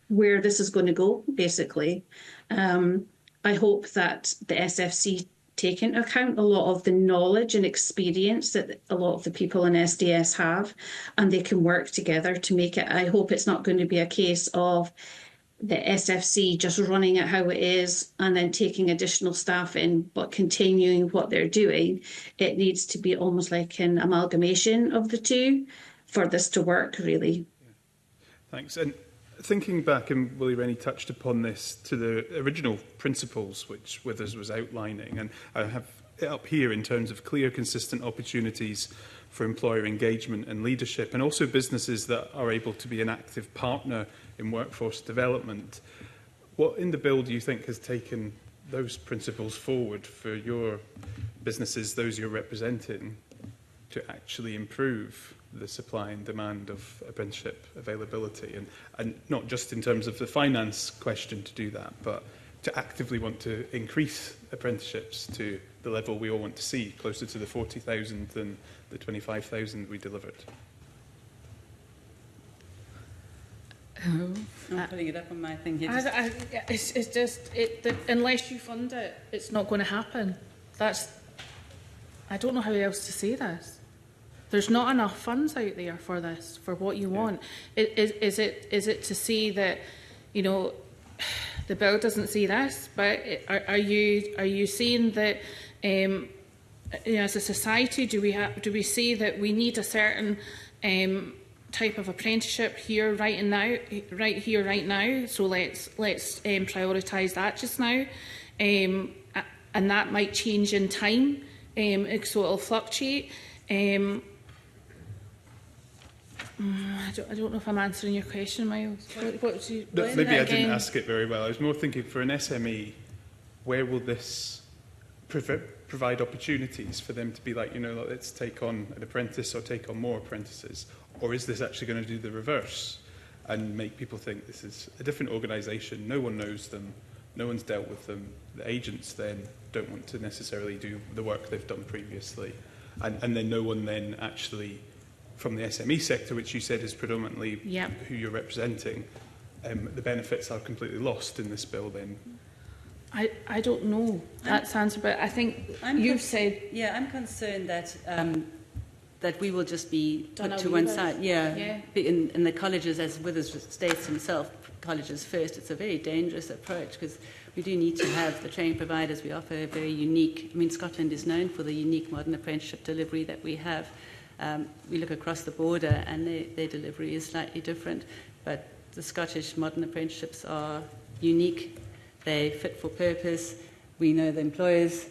where this is going to go, basically. I hope that the SFC take into account a lot of the knowledge and experience that a lot of the people in SDS have, and they can work together to make it. I hope it's not going to be a case of the SFC just running it how it is and then taking additional staff in, but continuing what they're doing. It needs to be almost like an amalgamation of the two for this to work, really. Thanks. And thinking back, and Willie Rennie touched upon this, to the original principles which Withers was outlining, and I have it up here in terms of clear, consistent opportunities for employer engagement and leadership, and also businesses that are able to be an active partner in workforce development. What in the bill do you think has taken those principles forward for your businesses, those you're representing, to actually improve the supply and demand of apprenticeship availability, and not just in terms of the finance question to do that, but to actively want to increase apprenticeships to the level we all want to see, closer to the 40,000 than the 25,000 we delivered? I'm putting it up on my thing here. It's just, unless you fund it, it's not going to happen. I don't know how else to say this. There's not enough funds out there for this, for what you want. Is it to say that, the bill doesn't say this, but are you saying that, as a society, do we say that we need a certain type of apprenticeship here right now? So let's prioritise that just now, and that might change in time, so it'll fluctuate. I don't know if I'm answering your question, Miles. Maybe I didn't ask it very well. I was more thinking, for an SME, where will this provide opportunities for them to be like, let's take on an apprentice or take on more apprentices? Or is this actually going to do the reverse and make people think this is a different organisation, no one knows them, no one's dealt with them, the agents then don't want to necessarily do the work they've done previously, and then no one then actually, from the SME sector, which you said is predominantly who you're representing, the benefits are completely lost in this bill then? I don't know. That's answer, but I think you've said... Yeah, I'm concerned that that we will just be Done put to away one with. side. Yeah. In the colleges, as Withers states himself, colleges first, it's a very dangerous approach because we do need to have the training providers. We offer a very unique, I mean, Scotland is known for the unique modern apprenticeship delivery that we have. We look across the border and their delivery is slightly different, but the Scottish modern apprenticeships are unique. They're fit for purpose. We know the employers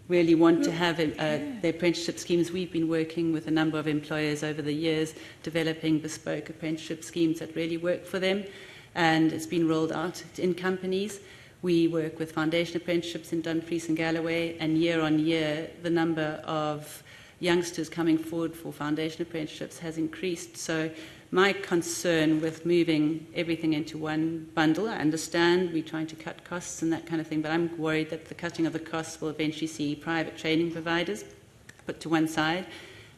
really want to have their apprenticeship schemes. We've been working with a number of employers over the years, developing bespoke apprenticeship schemes that really work for them, and it's been rolled out in companies. We work with foundation apprenticeships in Dumfries and Galloway, and year on year, the number of youngsters coming forward for foundation apprenticeships has increased. So my concern with moving everything into one bundle, I understand we're trying to cut costs and that kind of thing, but I'm worried that the cutting of the costs will eventually see private training providers put to one side,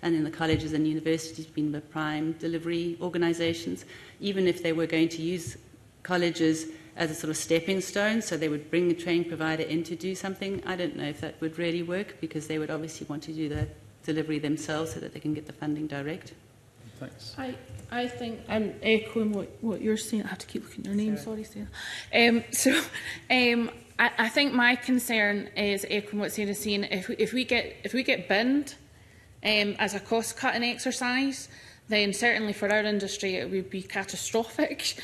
and then the colleges and universities being the prime delivery organisations. Even if they were going to use colleges as a sort of stepping stone, so they would bring a training provider in to do something, I don't know if that would really work, because they would obviously want to do the delivery themselves so that they can get the funding direct. Thanks. I think I'm echoing what you're saying. I have to keep looking at your name. Sorry, Sarah. I think my concern is echoing what Sarah's saying. If we get binned as a cost cutting exercise, then certainly for our industry it would be catastrophic.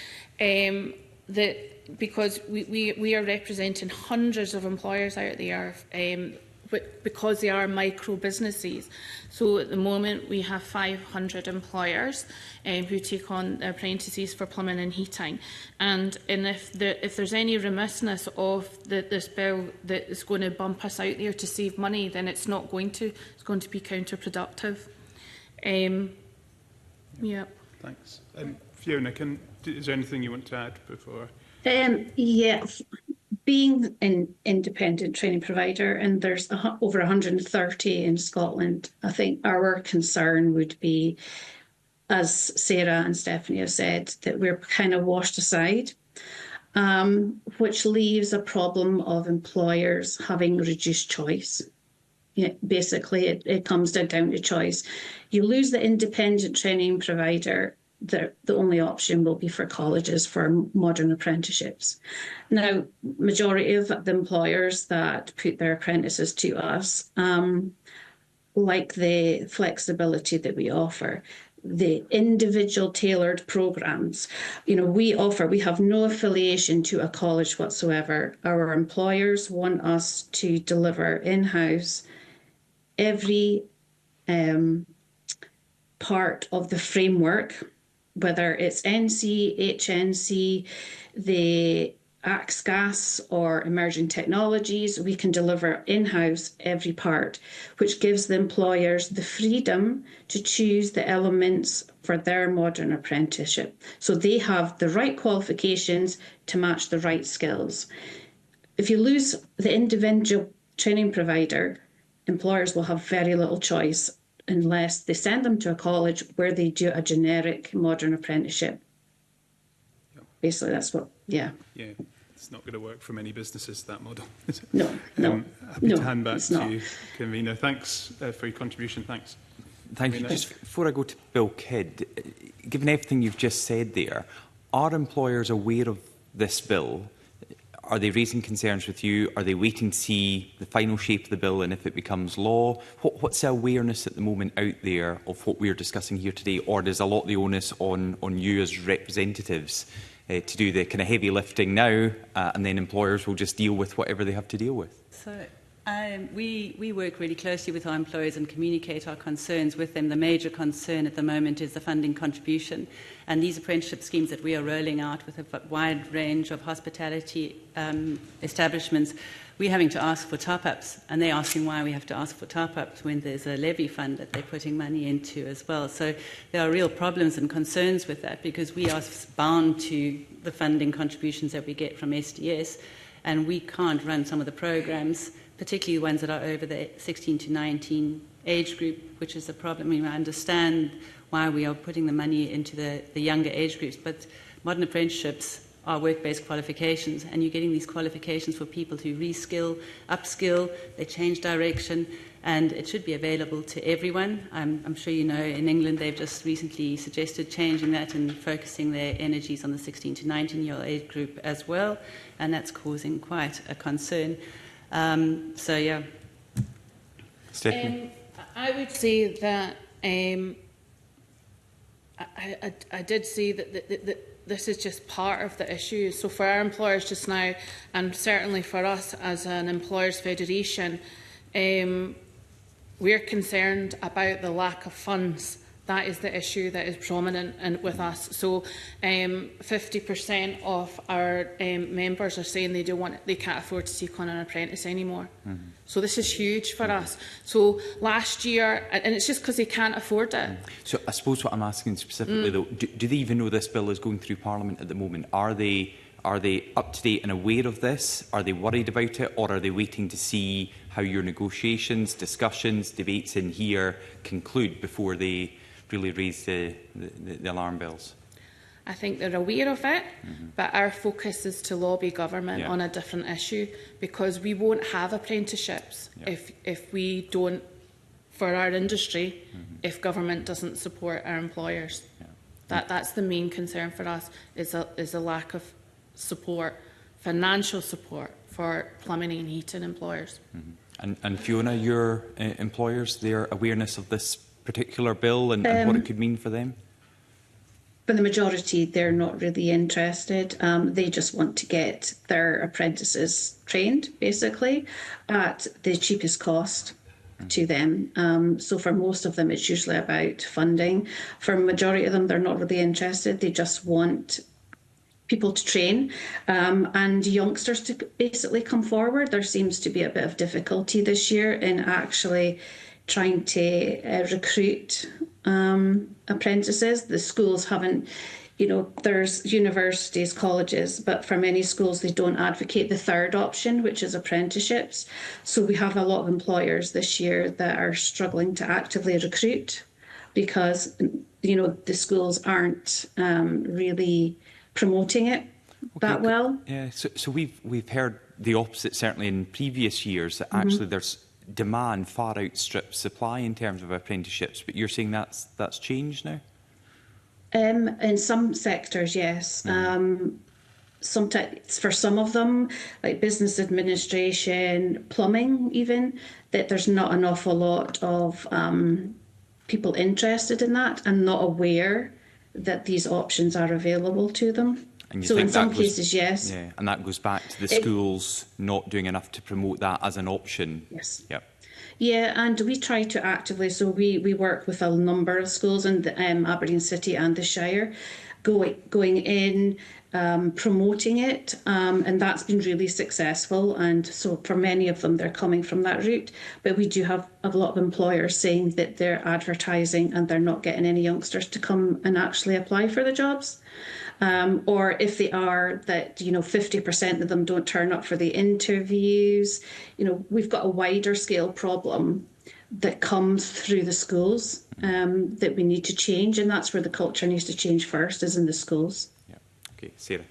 Because we are representing hundreds of employers out there. Because they are micro businesses. So at the moment we have 500 employers who take on apprentices for plumbing and heating. And if there's any remissness of this bill that is going to bump us out there to save money, then it's not going to. It's going to be counterproductive. Yeah. Thanks. Fiona, is there anything you want to add before? Yeah. Being an independent training provider, and there's over 130 in Scotland, I think our concern would be, as Sarah and Stephanie have said, that we're kind of washed aside, which leaves a problem of employers having reduced choice. Yeah, basically, it comes down to choice. You lose the independent training provider, the only option will be for colleges for modern apprenticeships. Now, majority of the employers that put their apprentices to us like the flexibility that we offer, the individual tailored programs. You know, we have no affiliation to a college whatsoever. Our employers want us to deliver in-house every part of the framework, whether it's NC, HNC, the AXGAS or emerging technologies, we can deliver in-house every part, which gives the employers the freedom to choose the elements for their modern apprenticeship. So they have the right qualifications to match the right skills. If you lose the individual training provider, employers will have very little choice unless they send them to a college where they do a generic modern apprenticeship. Yep. Basically, that's what, yeah. Yeah, it's not going to work for many businesses, that model. No. Happy to hand back to you, Convener. Thanks for your contribution. Thanks. Thank you. Just before I go to Bill Kidd, given everything you've just said there, are employers aware of this bill? Are they raising concerns with you? Are they waiting to see the final shape of the bill and if it becomes law? What's the awareness at the moment out there of what we're discussing here today? Or does a lot of the onus on you as representatives to do the kind of heavy lifting now, and then employers will just deal with whatever they have to deal with? So we work really closely with our employers and communicate our concerns with them. The major concern at the moment is the funding contribution. And these apprenticeship schemes that we are rolling out with a wide range of hospitality establishments, we're having to ask for top-ups, and they're asking why we have to ask for top-ups when there's a levy fund that they're putting money into as well. So there are real problems and concerns with that, because we are bound to the funding contributions that we get from SDS, and we can't run some of the programs, particularly ones that are over the 16 to 19 age group, which is a problem. I mean, I understand why we are putting the money into the younger age groups, but modern apprenticeships are work-based qualifications, and you're getting these qualifications for people to reskill, upskill, they change direction, and it should be available to everyone. I'm sure you know in England they've just recently suggested changing that and focusing their energies on the 16 to 19-year-old age group as well, and that's causing quite a concern. So, yeah. I would say that I did say that this is just part of the issue. So for our employers just now, and certainly for us as an employers' federation, we're concerned about the lack of funds. That is the issue that is prominent with us. So 50% of our members are saying they can't afford to take on an apprentice anymore. Mm-hmm. So this is huge for us. So last year, and it's just because they can't afford it. So I suppose what I'm asking specifically though, do they even know this bill is going through Parliament at the moment? Are they up to date and aware of this? Are they worried about it, or are they waiting to see how your negotiations, discussions, debates in here conclude before they really raise the alarm bells? I think they're aware of it, but our focus is to lobby government on a different issue, because we won't have apprenticeships if we don't, for our industry, if government doesn't support our employers. That's the main concern for us, is a lack of support, financial support for plumbing and heating employers. And Fiona, your employers, their awareness of this particular bill and what it could mean for them? For the majority, they're not really interested. They just want to get their apprentices trained, basically, at the cheapest cost to them. So for most of them, it's usually about funding. For a majority of them, they're not really interested. They just want people to train and youngsters to basically come forward. There seems to be a bit of difficulty this year in actually trying to recruit apprentices. The schools haven't, there's universities, colleges, but for many schools they don't advocate the third option, which is apprenticeships. So we have a lot of employers this year that are struggling to actively recruit because, the schools aren't really promoting it that well. Yeah, so we've heard the opposite, certainly in previous years, that actually there's demand far outstrips supply in terms of apprenticeships, but you're saying that's changed now? In some sectors, yes. Sometimes for some of them, like business administration, plumbing even, that there's not an awful lot of people interested in that and not aware that these options are available to them. So in some cases, yes. Yeah, and that goes back to the schools not doing enough to promote that as an option. Yes. Yep. Yeah, and we try to actively, so we work with a number of schools in the, Aberdeen City and the Shire, going in, promoting it, and that's been really successful. And so for many of them, they're coming from that route. But we do have a lot of employers saying that they're advertising and they're not getting any youngsters to come and actually apply for the jobs. Or if they are, that 50% of them don't turn up for the interviews. We've got a wider scale problem that comes through the schools that we need to change, and that's where the culture needs to change first, is in the schools. Yeah. Okay, Sarah.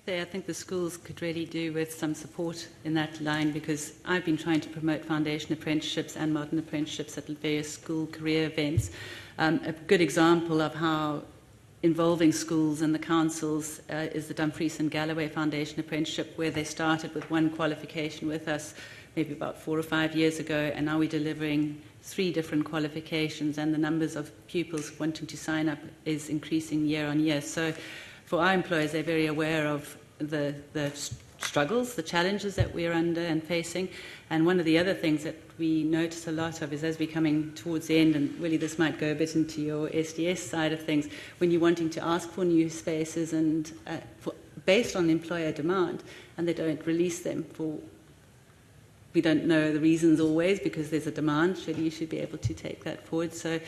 I think the schools could really do with some support in that line, because I've been trying to promote foundation apprenticeships and modern apprenticeships at various school career events. A good example of how involving schools and the councils is the Dumfries and Galloway Foundation Apprenticeship, where they started with one qualification with us maybe about 4 or 5 years ago, and now we're delivering 3 different qualifications, and the numbers of pupils wanting to sign up is increasing year on year. So for our employers, they're very aware of the struggles, the challenges that we're under and facing. And one of the other things that we notice a lot of is, as we're coming towards the end, and really this might go a bit into your SDS side of things, when you're wanting to ask for new spaces and based on employer demand, and they don't release them we don't know the reasons always, because there's a demand. Surely you should be able to take that forward. So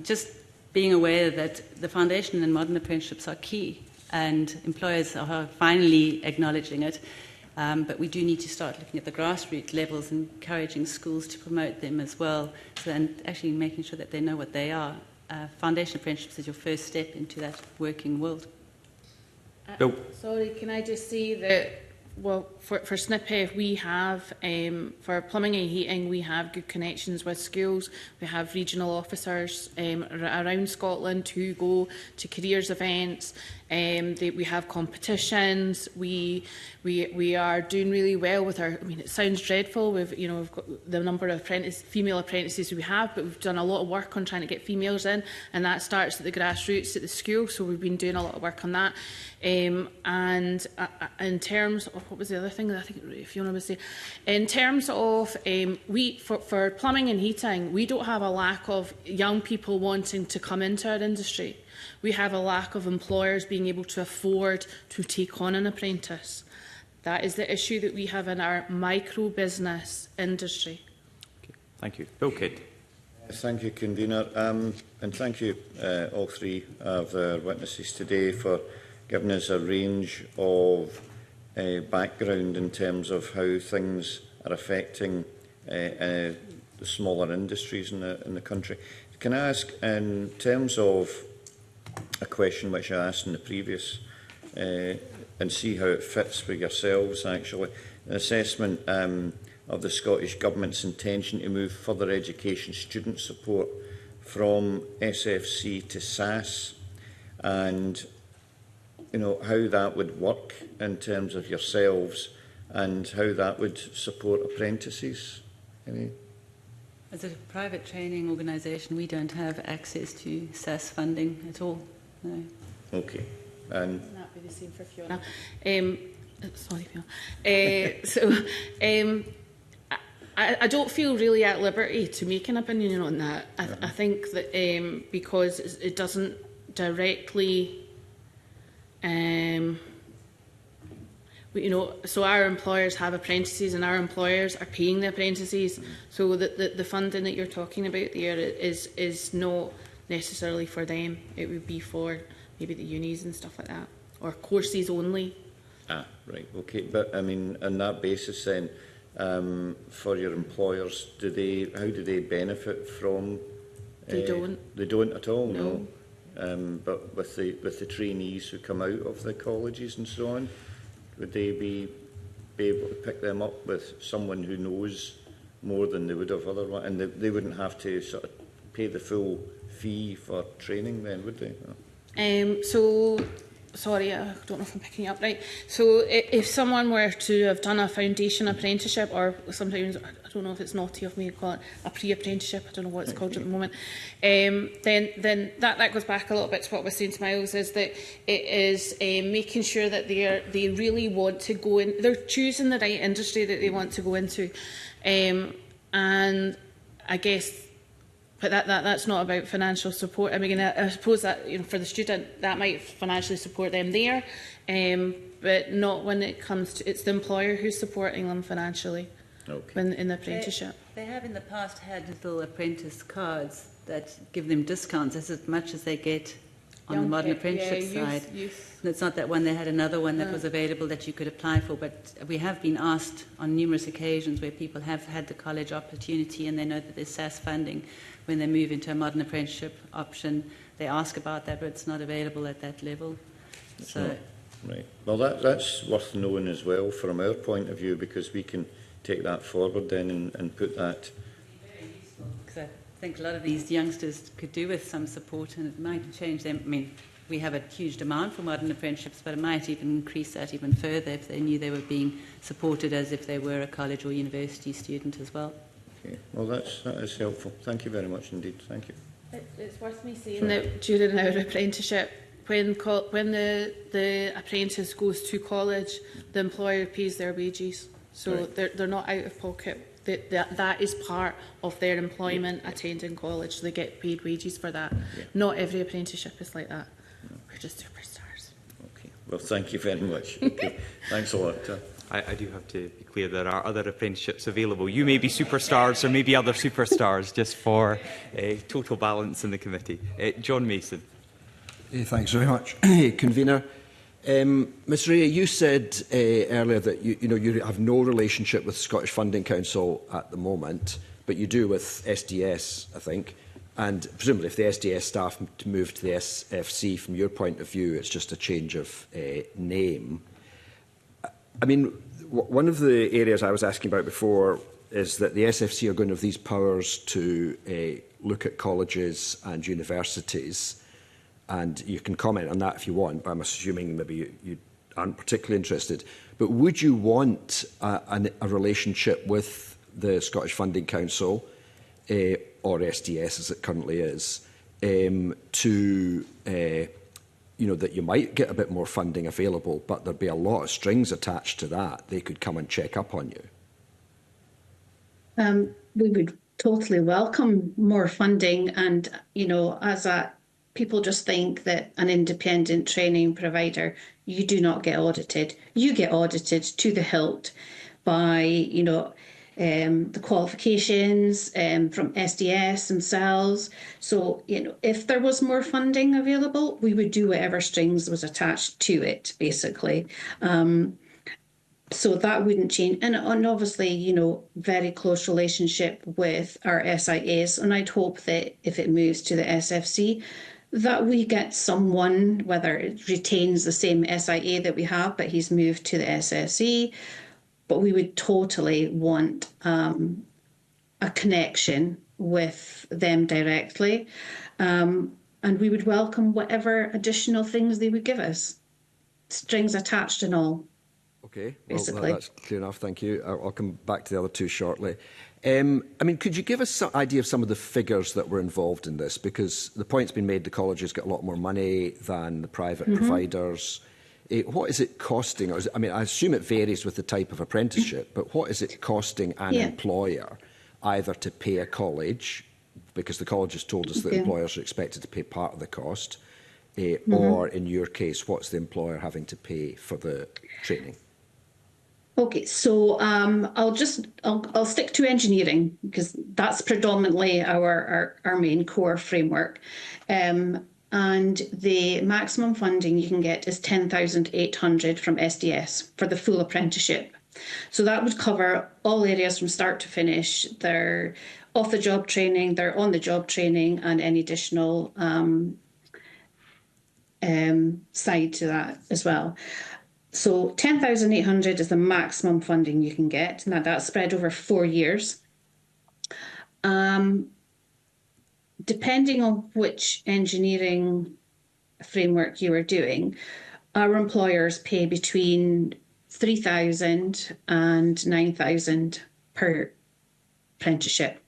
just being aware that the foundation and modern apprenticeships are key, and employers are finally acknowledging it. But we do need to start looking at the grassroots levels and encouraging schools to promote them as well, and actually making sure that they know what they are. Foundation apprenticeships is your first step into that working world. Sorry, can I just say that well, for SNPF, we have, for plumbing and heating, we have good connections with schools. We have regional officers around Scotland who go to careers events. We have competitions. We are doing really well with our. I mean, it sounds dreadful. We've got the number of female apprentices we have, but we've done a lot of work on trying to get females in, and that starts at the grassroots at the school. So we've been doing a lot of work on that. And in terms of what was the other thing that I think Fiona was saying, in terms of for plumbing and heating, we don't have a lack of young people wanting to come into our industry. We have a lack of employers being able to afford to take on an apprentice. That is the issue that we have in our micro business industry. Okay. Thank you. Bill Kidd. Thank you, Convener, and thank you all three of the witnesses today for giving us a range of background in terms of how things are affecting the smaller industries in the country. Can I ask, in terms of a question which I asked in the previous, and see how it fits with yourselves, actually, an assessment of the Scottish Government's intention to move further education student support from SFC to SAS, and how that would work in terms of yourselves and how that would support apprentices. As a private training organisation, we don't have access to SAS funding at all. No. Okay. And wouldn't that be the same for Fiona? Sorry, Fiona. I don't feel really at liberty to make an opinion on that. I think that because it doesn't directly, so our employers have apprentices and our employers are paying the apprentices. So the funding that you're talking about there is not necessarily for them. It would be for maybe the unis and stuff like that, or courses only. Ah, right, okay. But I mean, on that basis then, for your employers, how do they benefit from? They don't. They don't at all, no. But with the trainees who come out of the colleges and so on, would they be able to pick them up with someone who knows more than they would have otherwise, and they wouldn't have to sort of pay the full fee for training then, would they? So, sorry, I don't know if I'm picking it up right. So if someone were to have done a foundation apprenticeship, or sometimes, I don't know if it's naughty of me to call it a pre-apprenticeship, I don't know what it's called at the moment, then that goes back a little bit to what I was saying to Miles, is that it is making sure that they really want to go in, they're choosing the right industry that they want to go into. And I guess, but that's not about financial support. I mean, I suppose that for the student, that might financially support them there, but not when it comes to, it's the employer who's supporting them financially in the apprenticeship. They have in the past had little apprentice cards that give them discounts as much as they get on the modern apprenticeship side. And it's not that one, they had another one that was available that you could apply for, but we have been asked on numerous occasions where people have had the college opportunity and they know that there's SAS funding. When they move into a modern apprenticeship option, they ask about that, but it's not available at that level. Right. Well, that's worth knowing as well from our point of view, because we can take that forward then and put that. Because I think a lot of these youngsters could do with some support, and it might change them. I mean, we have a huge demand for modern apprenticeships, but it might even increase that even further if they knew they were being supported as if they were a college or university student as well. Okay. Well, that is helpful. Thank you very much indeed. Thank you. It's worth me saying that during our apprenticeship, when the apprentice goes to college, the employer pays their wages, so they're not out of pocket. That is part of their employment, attending college. They get paid wages for that. Yeah. Not every apprenticeship is like that. No. We're just superstars. Okay. Well, thank you very much. Okay. Thanks a lot. I do have to be clear, there are other apprenticeships available. You may be superstars, or maybe other superstars, just for total balance in the committee. John Mason. Thanks very much, Convener. Ms Ray, you said earlier that you have no relationship with Scottish Funding Council at the moment, but you do with SDS, I think. And presumably if the SDS staff move to the SFC, from your point of view, it's just a change of name. I mean, one of the areas I was asking about before is that the SFC are going to have these powers to look at colleges and universities, and you can comment on that if you want, but I'm assuming maybe you aren't particularly interested. But would you want a relationship with the Scottish Funding Council, or SDS as it currently is, to that you might get a bit more funding available, but there'd be a lot of strings attached to that? They could come and check up on you. We would totally welcome more funding, and people just think that an independent training provider, you do not get audited. You get audited to the hilt by the qualifications from SDS themselves. So if there was more funding available, we would do whatever strings was attached to it, basically. So that wouldn't change. And obviously, very close relationship with our SIAs. And I'd hope that if it moves to the SFC, that we get someone, whether it retains the same SIA that we have, but he's moved to the SFC. But we would totally want a connection with them directly. And we would welcome whatever additional things they would give us, strings attached and all. Okay, basically. Well, that's clear enough, thank you. I'll come back to the other two shortly. Could you give us some idea of some of the figures that were involved in this? Because the point's been made the colleges get a lot more money than the private providers. What is it costing? I assume it varies with the type of apprenticeship, but what is it costing an employer either to pay a college, because the college has told us that employers are expected to pay part of the cost, or in your case, what's the employer having to pay for the training? Okay, so I'll stick to engineering because that's predominantly our main core framework. And the maximum funding you can get is 10,800 from SDS for the full apprenticeship. So that would cover all areas from start to finish. Their off-the-job training, their on-the-job training, and any additional side to that as well. So 10,800 is the maximum funding you can get. Now that's spread over 4 years. Depending on which engineering framework you are doing, our employers pay between 3,000 and 9,000 per apprenticeship.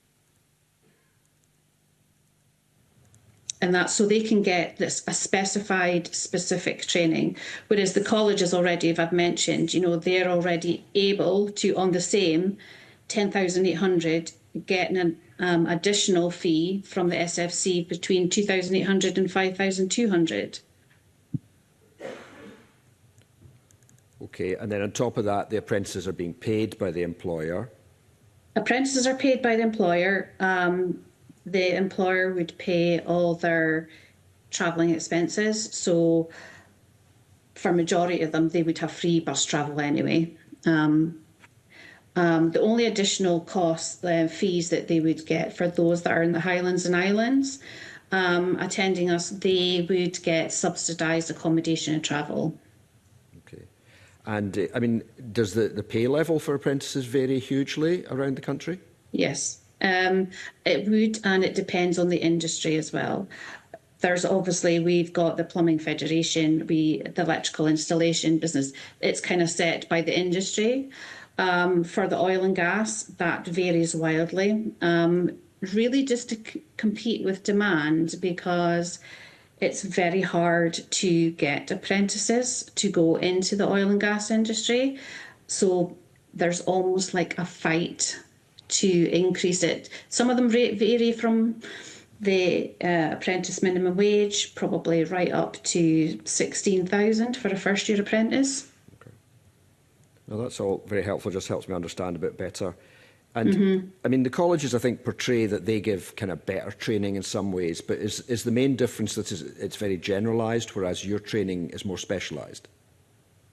And that's so they can get a specified, specific training. Whereas the colleges already, if I've mentioned, they're already able to, on the same 10,800, get an additional fee from the SFC between 2,800 and 5,200. Okay, and then on top of that, the apprentices are being paid by the employer. Apprentices are paid by the employer. The employer would pay all their travelling expenses. So for majority of them, they would have free bus travel anyway. The only additional costs, fees that they would get for those that are in the Highlands and Islands attending us, they would get subsidised accommodation and travel. Okay. And does the pay level for apprentices vary hugely around the country? Yes. It would, and it depends on the industry as well. There's obviously, we've got the Plumbing Federation, the electrical installation business, it's kind of set by the industry. For the oil and gas, that varies wildly, really just to compete with demand, because it's very hard to get apprentices to go into the oil and gas industry. So there's almost like a fight to increase it. Some of them vary from the apprentice minimum wage, probably right up to 16,000 for a first-year apprentice. Okay. Well, that's all very helpful, just helps me understand a bit better. And the colleges, I think, portray that they give kind of better training in some ways, but is the main difference that it's very generalised, whereas your training is more specialised?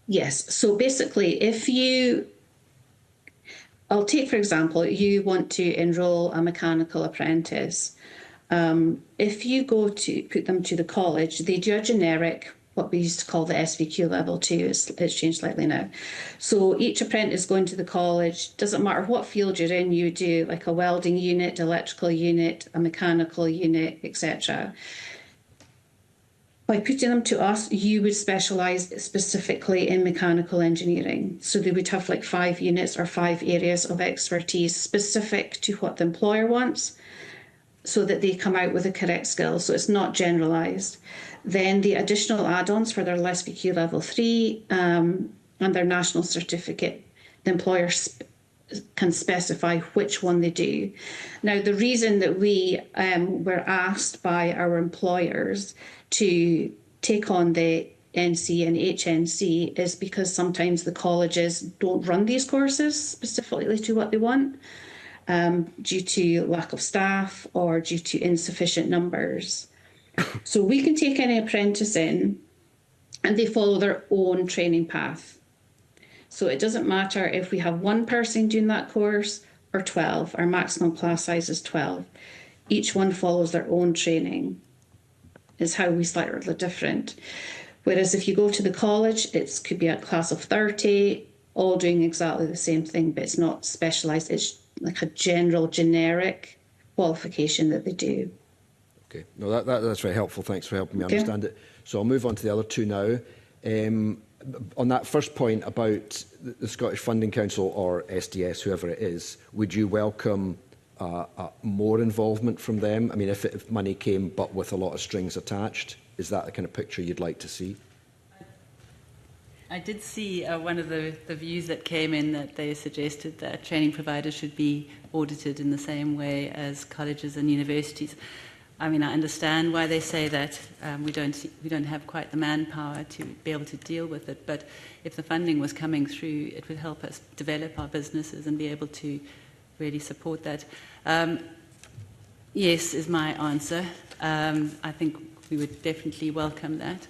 Yes. So basically, I'll take, for example, you want to enrol a mechanical apprentice. If you go to put them to the college, they do a generic what we used to call the SVQ level 2. It's changed slightly now. So each apprentice going to the college, doesn't matter what field you're in, you do like a welding unit, electrical unit, a mechanical unit, etc. By putting them to us, you would specialise specifically in mechanical engineering. So they would have like 5 units or 5 areas of expertise specific to what the employer wants, so that they come out with the correct skills. So it's not generalised. Then the additional add-ons for their SVQ level 3 and their national certificate, the employer can specify which one they do. Now, the reason that we were asked by our employers to take on the NC and HNC is because sometimes the colleges don't run these courses specifically to what they want, due to lack of staff or due to insufficient numbers. So we can take any apprentice in and they follow their own training path. So it doesn't matter if we have one person doing that course or 12. Our maximum class size is 12. Each one follows their own training, is how we slightly different. Whereas if you go to the college, it could be a class of 30, all doing exactly the same thing, but it's not specialised. It's like a general, generic qualification that they do. Okay, no, that's very helpful. Thanks for helping me understand it. So I'll move on to the other two now. On that first point about the Scottish Funding Council or SDS, whoever it is, would you welcome more involvement from them? I mean, if money came but with a lot of strings attached, is that the kind of picture you'd like to see? I did see one of the views that came in that they suggested that training providers should be audited in the same way as colleges and universities. I mean, I understand why they say that. We don't have quite the manpower to be able to deal with it, but if the funding was coming through, it would help us develop our businesses and be able to really support that. Yes is my answer. I think we would definitely welcome that.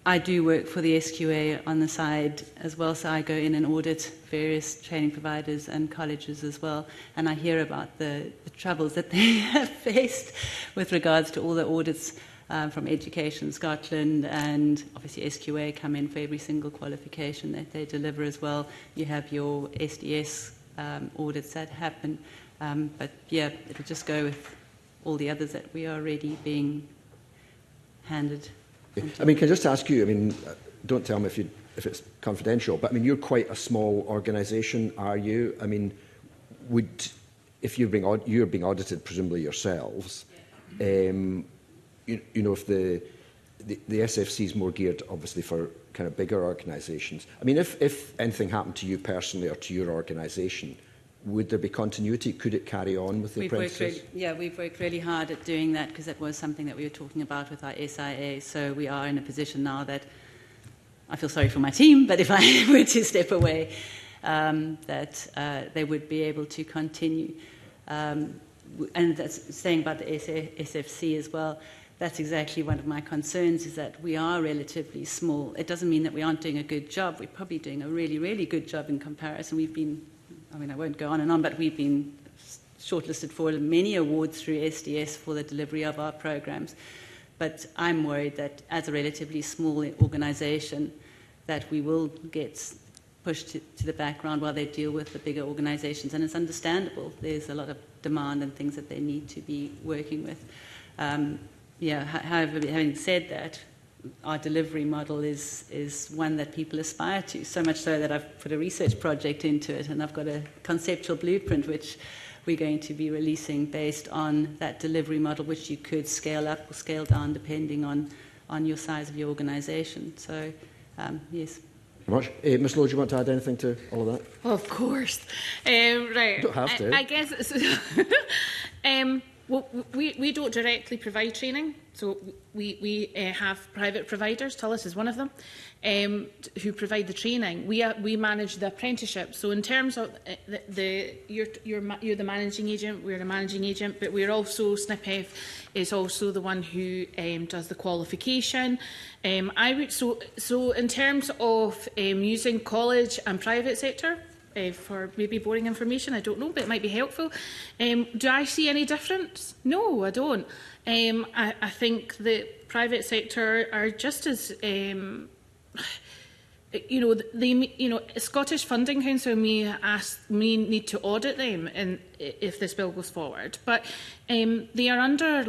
I do work for the SQA on the side as well, so I go in and audit various training providers and colleges as well, and I hear about the troubles that they have faced with regards to all the audits from Education Scotland, and obviously SQA come in for every single qualification that they deliver as well. You have your SDS audits that happen, but yeah, it'll just go with all the others that we are already being handed. I mean, can I just ask you, I mean, don't tell me if it's confidential, but I mean, you're quite a small organisation, are you? I mean, if you're being audited, presumably yourselves, you know, if the SFC is more geared, obviously, for kind of bigger organisations. I mean, if anything happened to you personally or to your organisation, would there be continuity? Could it carry on with the apprentices? We've worked really hard at doing that because that was something that we were talking about with our SIA. So we are in a position now that I feel sorry for my team, but if I were to step away, that they would be able to continue. And that's saying about the SFC as well. That's exactly one of my concerns, is that we are relatively small. It doesn't mean that we aren't doing a good job. We're probably doing a really, really good job in comparison. We've been, I mean, I won't go on and on, but we've been shortlisted for many awards through SDS for the delivery of our programs. But I'm worried that as a relatively small organisation, that we will get pushed to the background while they deal with the bigger organisations. And it's understandable. There's a lot of demand and things that they need to be working with. However, having said that, our delivery model is one that people aspire to, so much so that I've put a research project into it, and I've got a conceptual blueprint which we're going to be releasing based on that delivery model, which you could scale up or scale down depending on your size of your organisation. So, yes. Much. Ms Lowe, do you want to add anything to all of that? Of course. Right. You don't have to. I guess well, we don't directly provide training, so we have private providers. Tullis is one of them, who provide the training. We manage the apprenticeship. So in terms of you're the managing agent, we're the managing agent, but we're also SNPF is also the one who does the qualification. So in terms of using college and private sector for maybe boring information. I don't know, but it might be helpful. Do I see any difference? No, I don't. I think the private sector are just as Scottish Funding Council may need to audit them if this bill goes forward, but they are under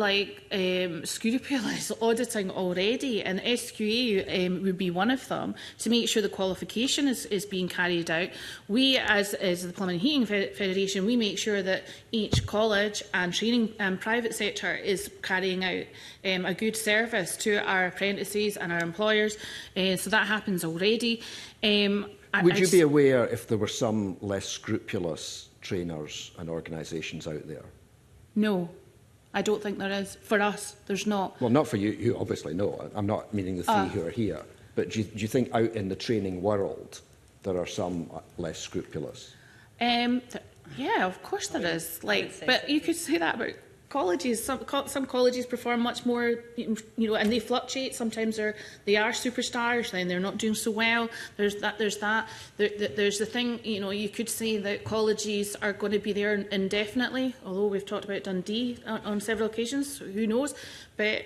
scrupulous auditing already, and SQA would be one of them to make sure the qualification is being carried out. We, as the Plumbing and Heating Federation, we make sure that each college and training and private sector is carrying out a good service to our apprentices and our employers, so that happens already. Would you be aware if there were some less scrupulous trainers and organisations out there? No, I don't think there is. For us, there's not. Well, not for you, you obviously know. I'm not meaning the three who are here. But do you think out in the training world there are some less scrupulous? Yeah, of course there is. But you could say that about colleges. Some colleges perform much more, and they fluctuate. Sometimes they are superstars, then they're not doing so well. There's that. There's the thing. You could say that colleges are going to be there indefinitely. Although we've talked about Dundee on several occasions, who knows? But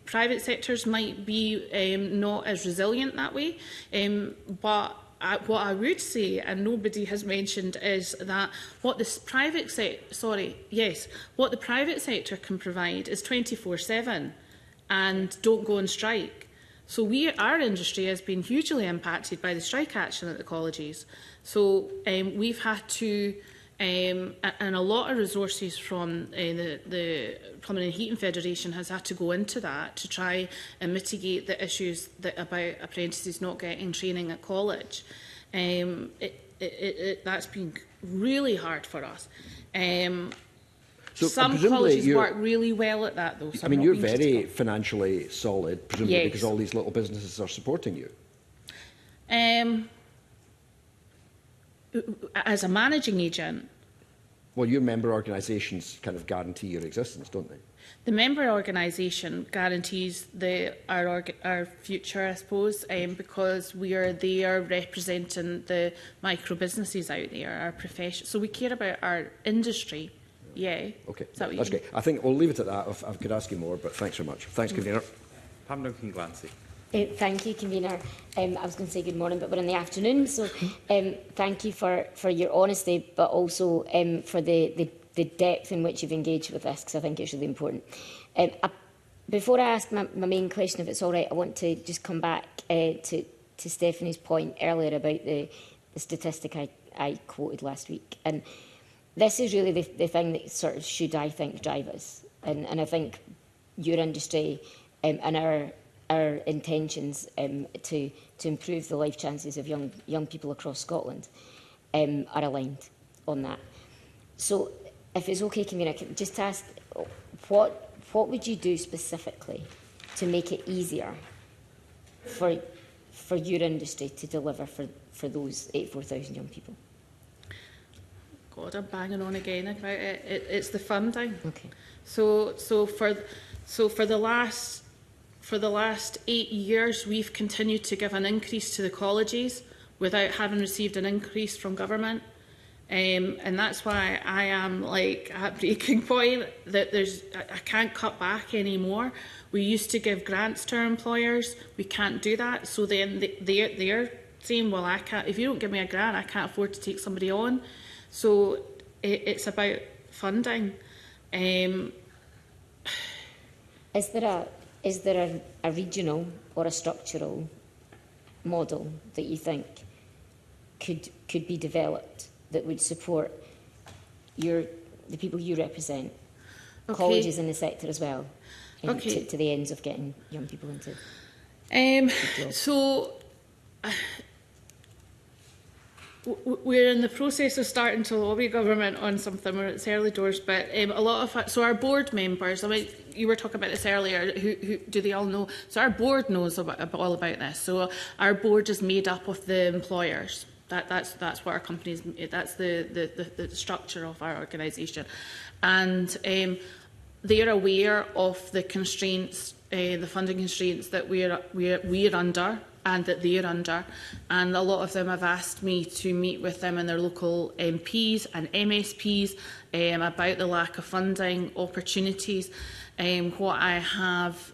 private sectors might be not as resilient that way. But what I would say, and nobody has mentioned, is that what the private sector can provide is 24/7, and don't go on strike. So our industry has been hugely impacted by the strike action at the colleges. So we've had to, and a lot of resources from the Plumbing and Heating Federation has had to go into that to try and mitigate the issues about apprentices not getting training at college. That's been really hard for us. So some colleges work really well at that, though. So you're very financially solid, presumably, because all these little businesses are supporting you. As a managing agent. Well, your member organisations kind of guarantee your existence, don't they? The member organisation guarantees our future, I suppose, because we are there representing the micro businesses out there, our profession. So we care about our industry. Yeah. Okay, that's great. I think we'll leave it at that. I could ask you more, but thanks very much. Thanks, Convener. Pam Duncan-Glancy. Thank you, Convener. I was going to say good morning, but we're in the afternoon, so thank you for your honesty, but also for the depth in which you've engaged with this, because I think it's really important. Before I ask my main question, if it's all right, I want to just come back to Stephanie's point earlier about the statistic I quoted last week. And this is really the thing that sort of should, I think, drive us. And I think your industry and our intentions to improve the life chances of young people across Scotland are aligned on that. So, if it's okay, Convener, just ask what would you do specifically to make it easier for your industry to deliver for those 84,000 young people? God, I'm banging on again about it. It's the funding. Okay. So for the last 8 years, we've continued to give an increase to the colleges without having received an increase from government. And that's why I am at breaking point that I can't cut back anymore. We used to give grants to our employers. We can't do that. So then they're saying, well, I can't. If you don't give me a grant, I can't afford to take somebody on. So it's about funding. Is there a regional or a structural model that you think could be developed that would support the people you represent, colleges in the sector as well, to the ends of getting young people into so we're in the process of starting to lobby government on something. We're at early doors, but a lot of our board members. I mean, you were talking about this earlier. Who do they all know? So our board knows all about this. So our board is made up of the employers. That's what our company is. That's the structure of our organisation, and they are aware of the constraints, the funding constraints that we're under and that they're under. And a lot of them have asked me to meet with them and their local MPs and MSPs about the lack of funding opportunities. What I have,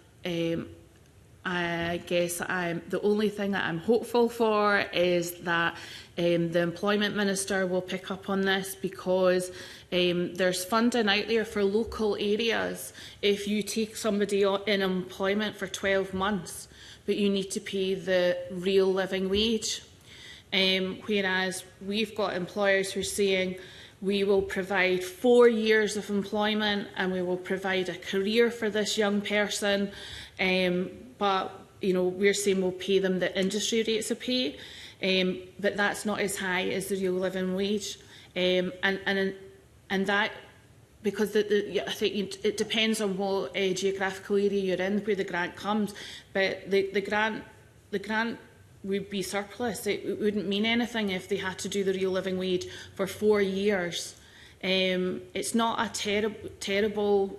I guess the only thing that I'm hopeful for is that the Employment Minister will pick up on this, because there's funding out there for local areas. If you take somebody in employment for 12 months, but you need to pay the real living wage. Whereas we've got employers who are saying, we will provide 4 years of employment and we will provide a career for this young person, but we're saying we'll pay them the industry rates of pay, but that's not as high as the real living wage, and that, because I think it depends on what geographical area you're in where the grant comes, but the grant would be surplus. It wouldn't mean anything if they had to do the real living wage for 4 years. It's not a terrible,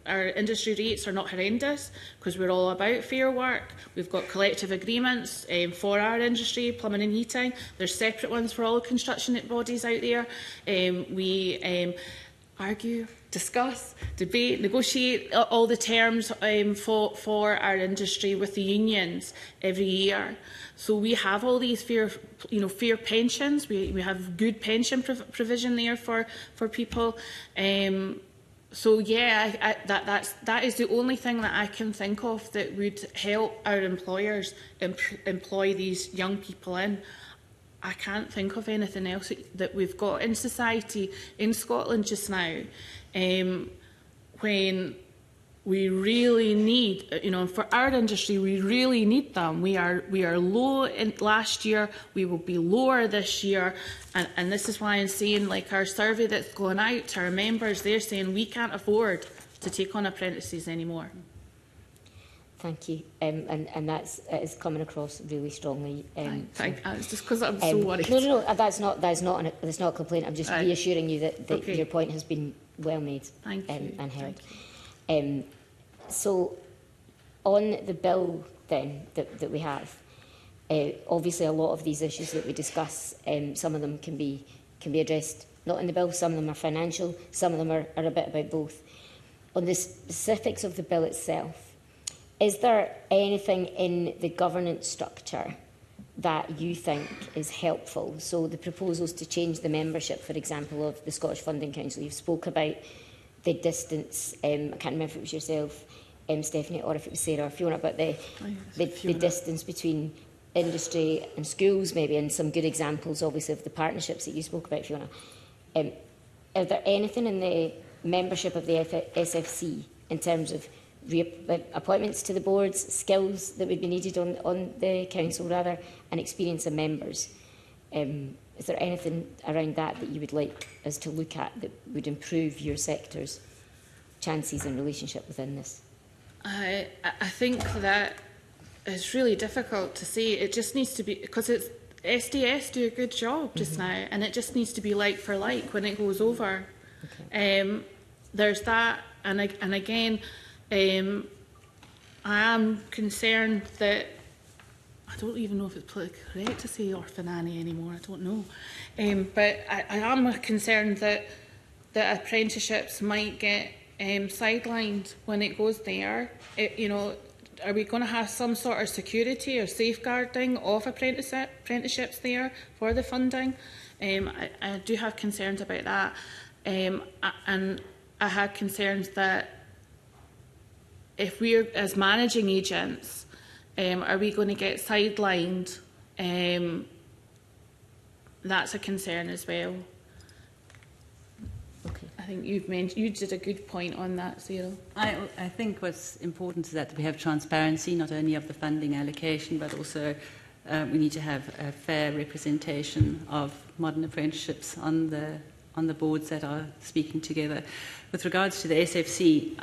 our industry rates are not horrendous, because we're all about fair work. We've got collective agreements for our industry, plumbing and heating. There's separate ones for all construction bodies out there. We argue, discuss, debate, negotiate all the terms for our industry with the unions every year. So we have all these fair pensions. We have good pension provision there for people. So yeah, that is the only thing that I can think of that would help our employers employ these young people in. I can't think of anything else that we've got in society in Scotland just now, when we really need, for our industry, we really need them. We are low in last year. We will be lower this year, and this is why I'm saying, like our survey that's going out to our members, they're saying we can't afford to take on apprentices anymore. Thank you, and it is coming across really strongly. It's just because I'm so worried. No, that's not a complaint. I'm just reassuring you that your point has been well made. Thank you. And heard. So, on the bill then that we have, obviously a lot of these issues that we discuss, some of them can be addressed not in the bill. Some of them are financial. Some of them are a bit about both. On the specifics of the bill itself, is there anything in the governance structure that you think is helpful? So the proposals to change the membership, for example, of the Scottish Funding Council, you've spoke about the distance, I can't remember if it was yourself, Stephanie, or if it was Sarah or Fiona, about the distance between industry and schools, maybe, and some good examples, obviously, of the partnerships that you spoke about, Fiona. Are there anything in the membership of the SFC in terms of appointments to the boards, skills that would be needed on the council, rather, and experience of members? Is there anything around that you would like us to look at that would improve your sector's chances and relationship within this? I think that it's really difficult to say. It just needs to be, because it's SDS do a good job just now, and it just needs to be like for like when it goes over. Okay. There's that, and again, I am concerned that, I don't even know if it's politically correct to say Orphan Annie anymore, I don't know. But I am concerned that apprenticeships might get sidelined when it goes there. Are we going to have some sort of security or safeguarding of apprenticeships there for the funding? I do have concerns about that. And I had concerns that if we're, as managing agents, are we going to get sidelined? That's a concern as well. Okay. I think you did a good point on that, Sarah. I think what's important is that we have transparency, not only of the funding allocation, but also we need to have a fair representation of modern apprenticeships on the boards that are speaking together. With regards to the SFC,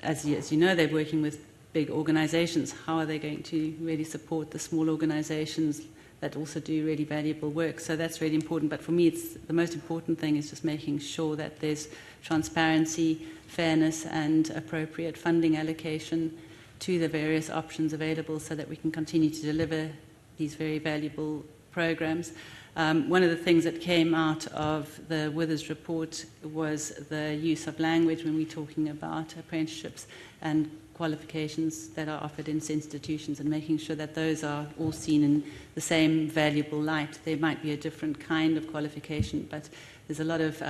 as you know, they're working with big organisations. How are they going to really support the small organisations that also do really valuable work? So that's really important. But for me, the most important thing is just making sure that there's transparency, fairness and appropriate funding allocation to the various options available so that we can continue to deliver these very valuable programs. One of the things that came out of the Withers report was the use of language when we're talking about apprenticeships and qualifications that are offered in institutions, and making sure that those are all seen in the same valuable light. There might be a different kind of qualification, but there's a lot of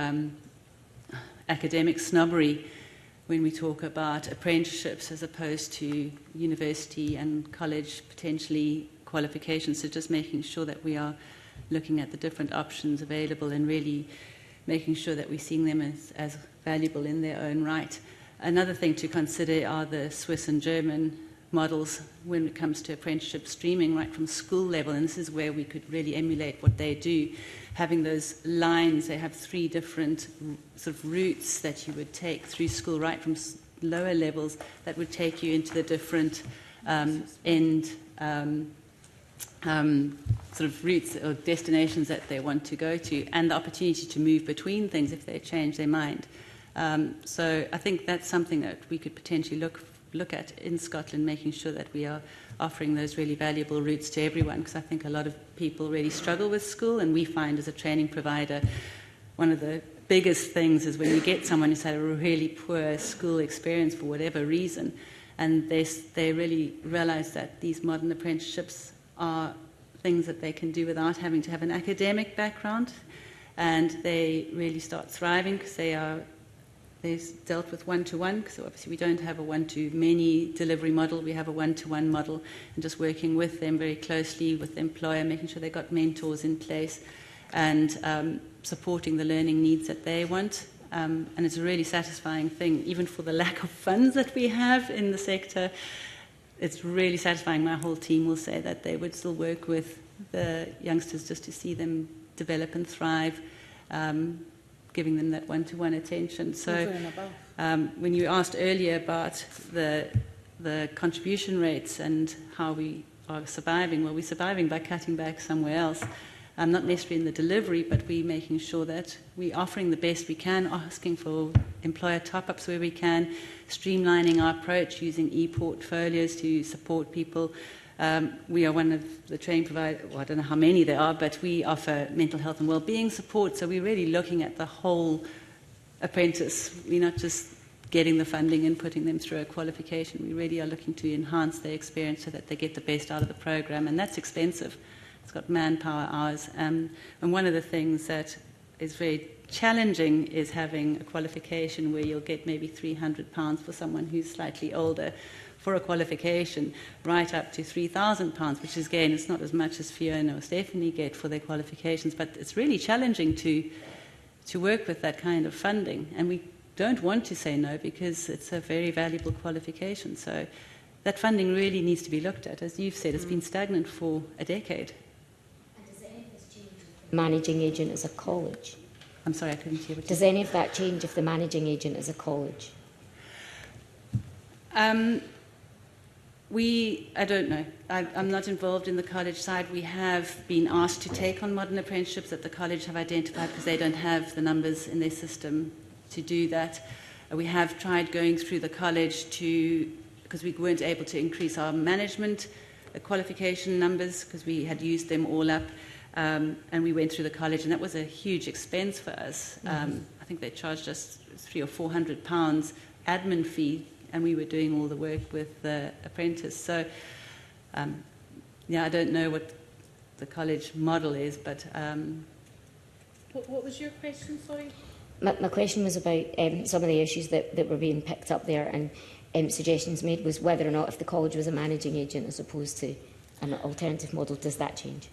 academic snobbery when we talk about apprenticeships as opposed to university and college potentially qualifications. So just making sure that we are looking at the different options available and really making sure that we're seeing them as valuable in their own right. Another thing to consider are the Swiss and German models when it comes to apprenticeship streaming right from school level, and this is where we could really emulate what they do. Having those lines, they have 3 different sort of routes that you would take through school right from lower levels that would take you into the different sort of routes or destinations that they want to go to, and the opportunity to move between things if they change their mind. So I think that's something that we could potentially look at in Scotland, making sure that we are offering those really valuable routes to everyone, because I think a lot of people really struggle with school, and we find as a training provider one of the biggest things is when you get someone who's had a really poor school experience for whatever reason, and they really realise that these modern apprenticeships are things that they can do without having to have an academic background, and they really start thriving because they've dealt with one-to-one, because obviously we don't have a one-to-many delivery model, we have a one-to-one model, and just working with them very closely with the employer, making sure they've got mentors in place and supporting the learning needs that they want. And it's a really satisfying thing, even for the lack of funds that we have in the sector. It's really satisfying. My whole team will say that they would still work with the youngsters just to see them develop and thrive, giving them that one-to-one attention. So when you asked earlier about the contribution rates and how we are surviving, well, we're surviving by cutting back somewhere else. Not necessarily in the delivery, but we're making sure that we're offering the best we can, asking for employer top-ups where we can, streamlining our approach, using e-portfolios to support people. We are one of the training providers, well, I don't know how many there are, but we offer mental health and well-being support, so we're really looking at the whole apprentice. We're not just getting the funding and putting them through a qualification. We really are looking to enhance their experience so that they get the best out of the program, and that's expensive. It's got manpower hours. And one of the things that is very challenging is having a qualification where you'll get maybe £300 for someone who's slightly older for a qualification, right up to £3,000, which is, again, it's not as much as Fiona or Stephanie get for their qualifications, but it's really challenging to work with that kind of funding. And we don't want to say no because it's a very valuable qualification. So that funding really needs to be looked at. As you've said, it's been stagnant for a decade. Managing agent is a college. I'm sorry, I couldn't hear what you said. Does any of that change if the managing agent is a college? I don't know. I'm not involved in the college side. We have been asked to take on modern apprenticeships that the college have identified because they don't have the numbers in their system to do that. We have tried going through the college because we weren't able to increase our management qualification numbers because we had used them all up. And we went through the college, and that was a huge expense for us. I think they charged us £300 or £400 admin fee, and we were doing all the work with the apprentice. So, I don't know what the college model is, but... What was your question, sorry? My question was about some of the issues that were being picked up there, and suggestions made was whether or not if the college was a managing agent as opposed to an alternative model, does that change?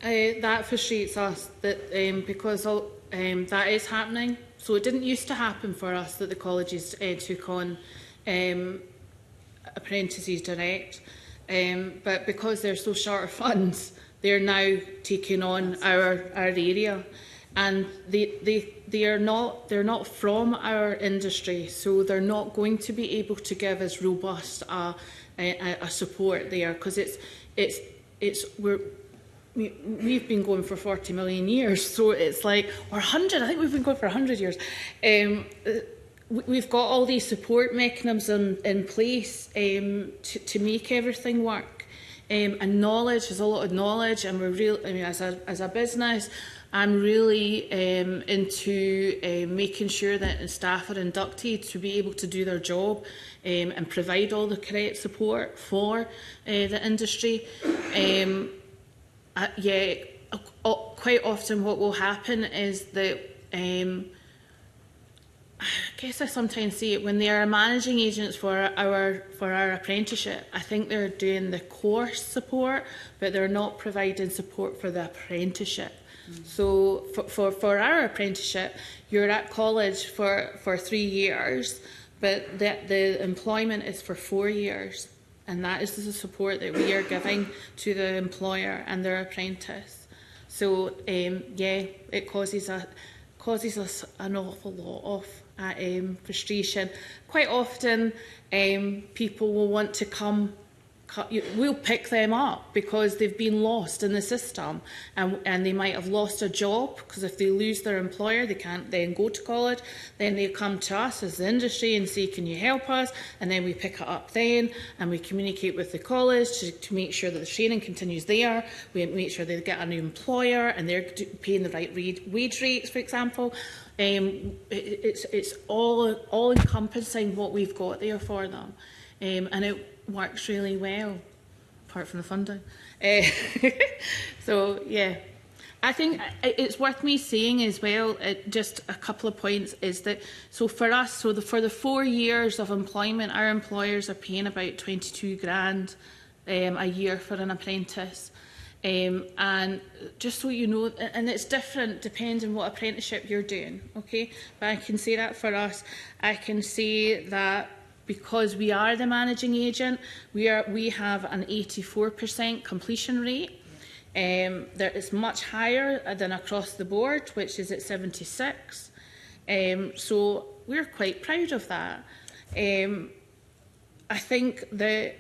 That frustrates us that because that is happening. So it didn't used to happen for us that the colleges took on apprentices direct, but because they're so short of funds, they're now taking on our area, and they're not from our industry, so they're not going to be able to give us robust a support there, because we've been going for 40 million years, so it's like, or 100, I think we've been going for 100 years. we've got all these support mechanisms in place to make everything work. And knowledge, there's a lot of knowledge, and we're real. I mean, as a business, I'm really into making sure that staff are inducted to be able to do their job and provide all the correct support for the industry. Quite often what will happen is that I guess I sometimes see it when they are managing agents for our apprenticeship. I think they're doing the course support, but they're not providing support for the apprenticeship. So for our apprenticeship, you're at college for 3 years, but the employment is for 4 years, and that is the support that we are giving to the employer and their apprentice. So it causes us an awful lot of frustration. Quite often, people will want to come. We'll pick them up because they've been lost in the system, and they might have lost a job, because if they lose their employer, they can't then go to college. Then they come to us as the industry and say, can you help us? And then we pick it up then, and we communicate with the college to make sure that the training continues there. We make sure they get a new employer and they're paying the right wage rates, for example. It's all encompassing what we've got there for them, and it works really well, apart from the funding. So yeah, I think it's worth me saying as well, just a couple of points, is that for us, for the 4 years of employment, our employers are paying about 22 grand a year for an apprentice. And just so you know, and it's different depending on what apprenticeship you're doing, okay? But I can say that for us, I can say that because we are the managing agent, we have an 84% completion rate. That is much higher than across the board, which is at 76. So we're quite proud of that. I think that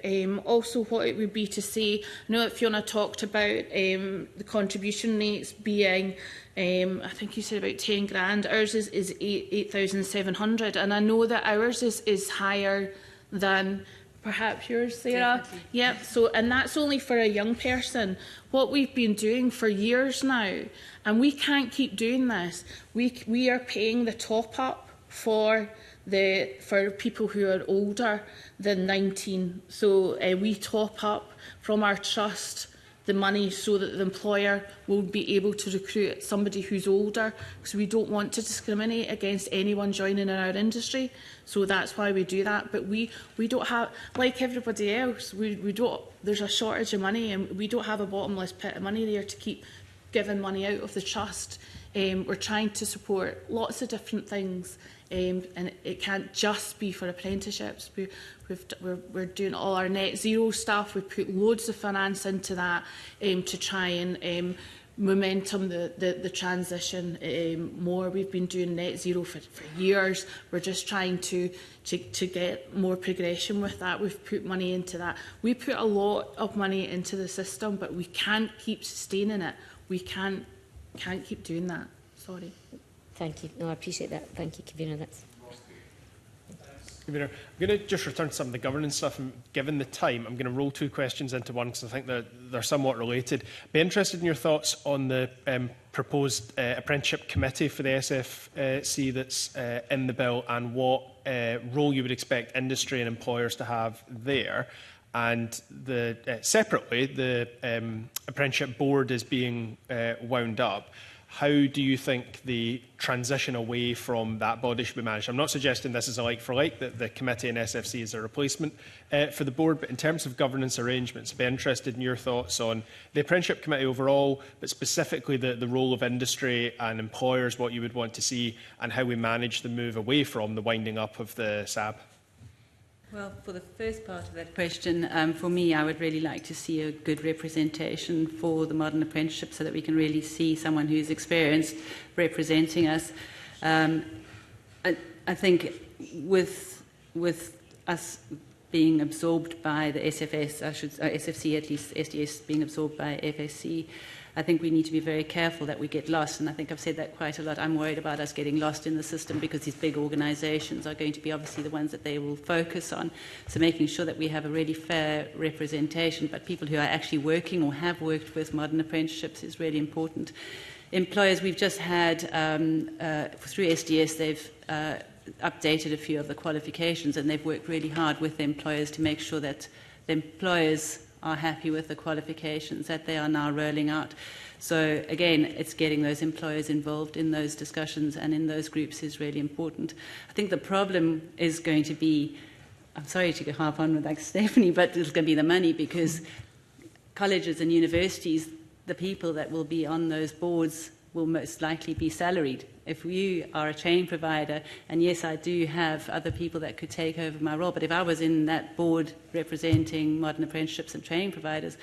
also what it would be to say, I know that Fiona talked about the contribution rates being, I think you said about 10 grand, ours is 8,700, and I know that ours is higher than perhaps yours, Sarah. Yep. So, and that's only for a young person. What we've been doing for years now, and we can't keep doing this, we are paying the top up for people who are older than 19. So we top up from our trust the money so that the employer will be able to recruit somebody who's older, because we don't want to discriminate against anyone joining in our industry. So that's why we do that. But we don't have, like everybody else, we don't. There's a shortage of money, and we don't have a bottomless pit of money there to keep giving money out of the trust. We're trying to support lots of different things. And it can't just be for apprenticeships. We're doing all our net zero stuff. We've put loads of finance into that to try and momentum the transition more. We've been doing net zero for years. We're just trying to get more progression with that. We've put money into that. We put a lot of money into the system, but we can't keep sustaining it. We can't keep doing that. Sorry. Thank you. No, I appreciate that. Thank you, Convener. That's... Convener, I'm going to just return to some of the governance stuff, and given the time, I'm going to roll two questions into one because I think they're somewhat related. Be interested in your thoughts on the proposed apprenticeship committee for the SFC that's in the bill, and what role you would expect industry and employers to have there. And separately, the apprenticeship board is being wound up. How do you think the transition away from that body should be managed? I'm not suggesting this is a like for like, that the committee and SFC is a replacement for the board, but in terms of governance arrangements, I'd be interested in your thoughts on the apprenticeship committee overall, but specifically the role of industry and employers, what you would want to see, and how we manage the move away from the winding up of the SAB. Well, for the first part of that question, for me, I would really like to see a good representation for the modern apprenticeship so that we can really see someone who's experienced representing us. I think with us being absorbed by the SFS, SFC at least, SDS being absorbed by FSC. I think we need to be very careful that we get lost, and I think I've said that quite a lot. I'm worried about us getting lost in the system because these big organisations are going to be obviously the ones that they will focus on. So making sure that we have a really fair representation, but people who are actually working or have worked with modern apprenticeships is really important. Employers, we've just had, through SDS, they've updated a few of the qualifications, and they've worked really hard with the employers to make sure that the employers are happy with the qualifications that they are now rolling out. So again, it's getting those employers involved in those discussions and in those groups is really important. I think the problem is going to be, I'm sorry to harp on with like Stephanie, but it's going to be the money, because colleges and universities, the people that will be on those boards will most likely be salaried. If you are a training provider, and yes, I do have other people that could take over my role, but if I was in that board representing modern apprenticeships and training providers,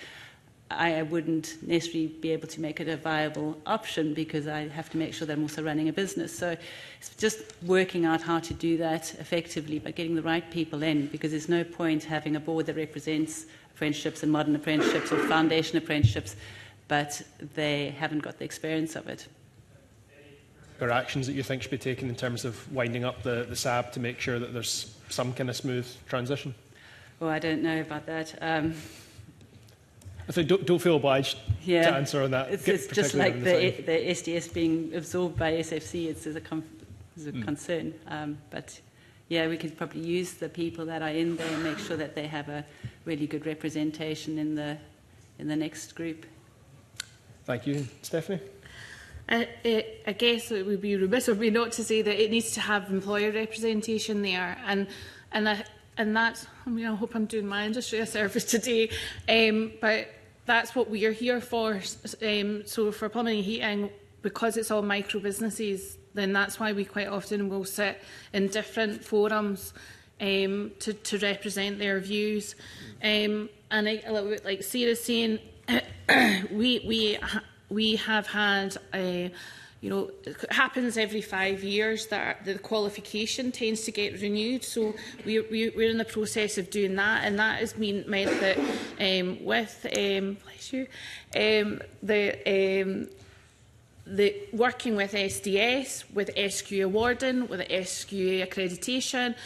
I wouldn't necessarily be able to make it a viable option, because I have to make sure that I'm also running a business. So it's just working out how to do that effectively, but getting the right people in, because there's no point having a board that represents apprenticeships and modern apprenticeships or foundation apprenticeships, but they haven't got the experience of it. Or actions that you think should be taken in terms of winding up the SAB to make sure that there's some kind of smooth transition? Well, I don't know about that. I think don't feel obliged to answer on that. It's just like the SDS being absorbed by SFC. It's a concern. But yeah, we could probably use the people that are in there and make sure that they have a really good representation in the next group. Thank you, Stephanie. I guess it would be remiss of me not to say that it needs to have employer representation there, and that's, I mean, I hope I'm doing my industry a service today, but that's what we are here for. So for plumbing and heating, because it's all micro businesses, then that's why we quite often will sit in different forums to represent their views. And a little bit like Sarah's saying, we have had, you know, it happens every 5 years that the qualification tends to get renewed. So we're in the process of doing that, and that has meant that with bless you, the working with SDS, with SQA awarding, with SQA accreditation,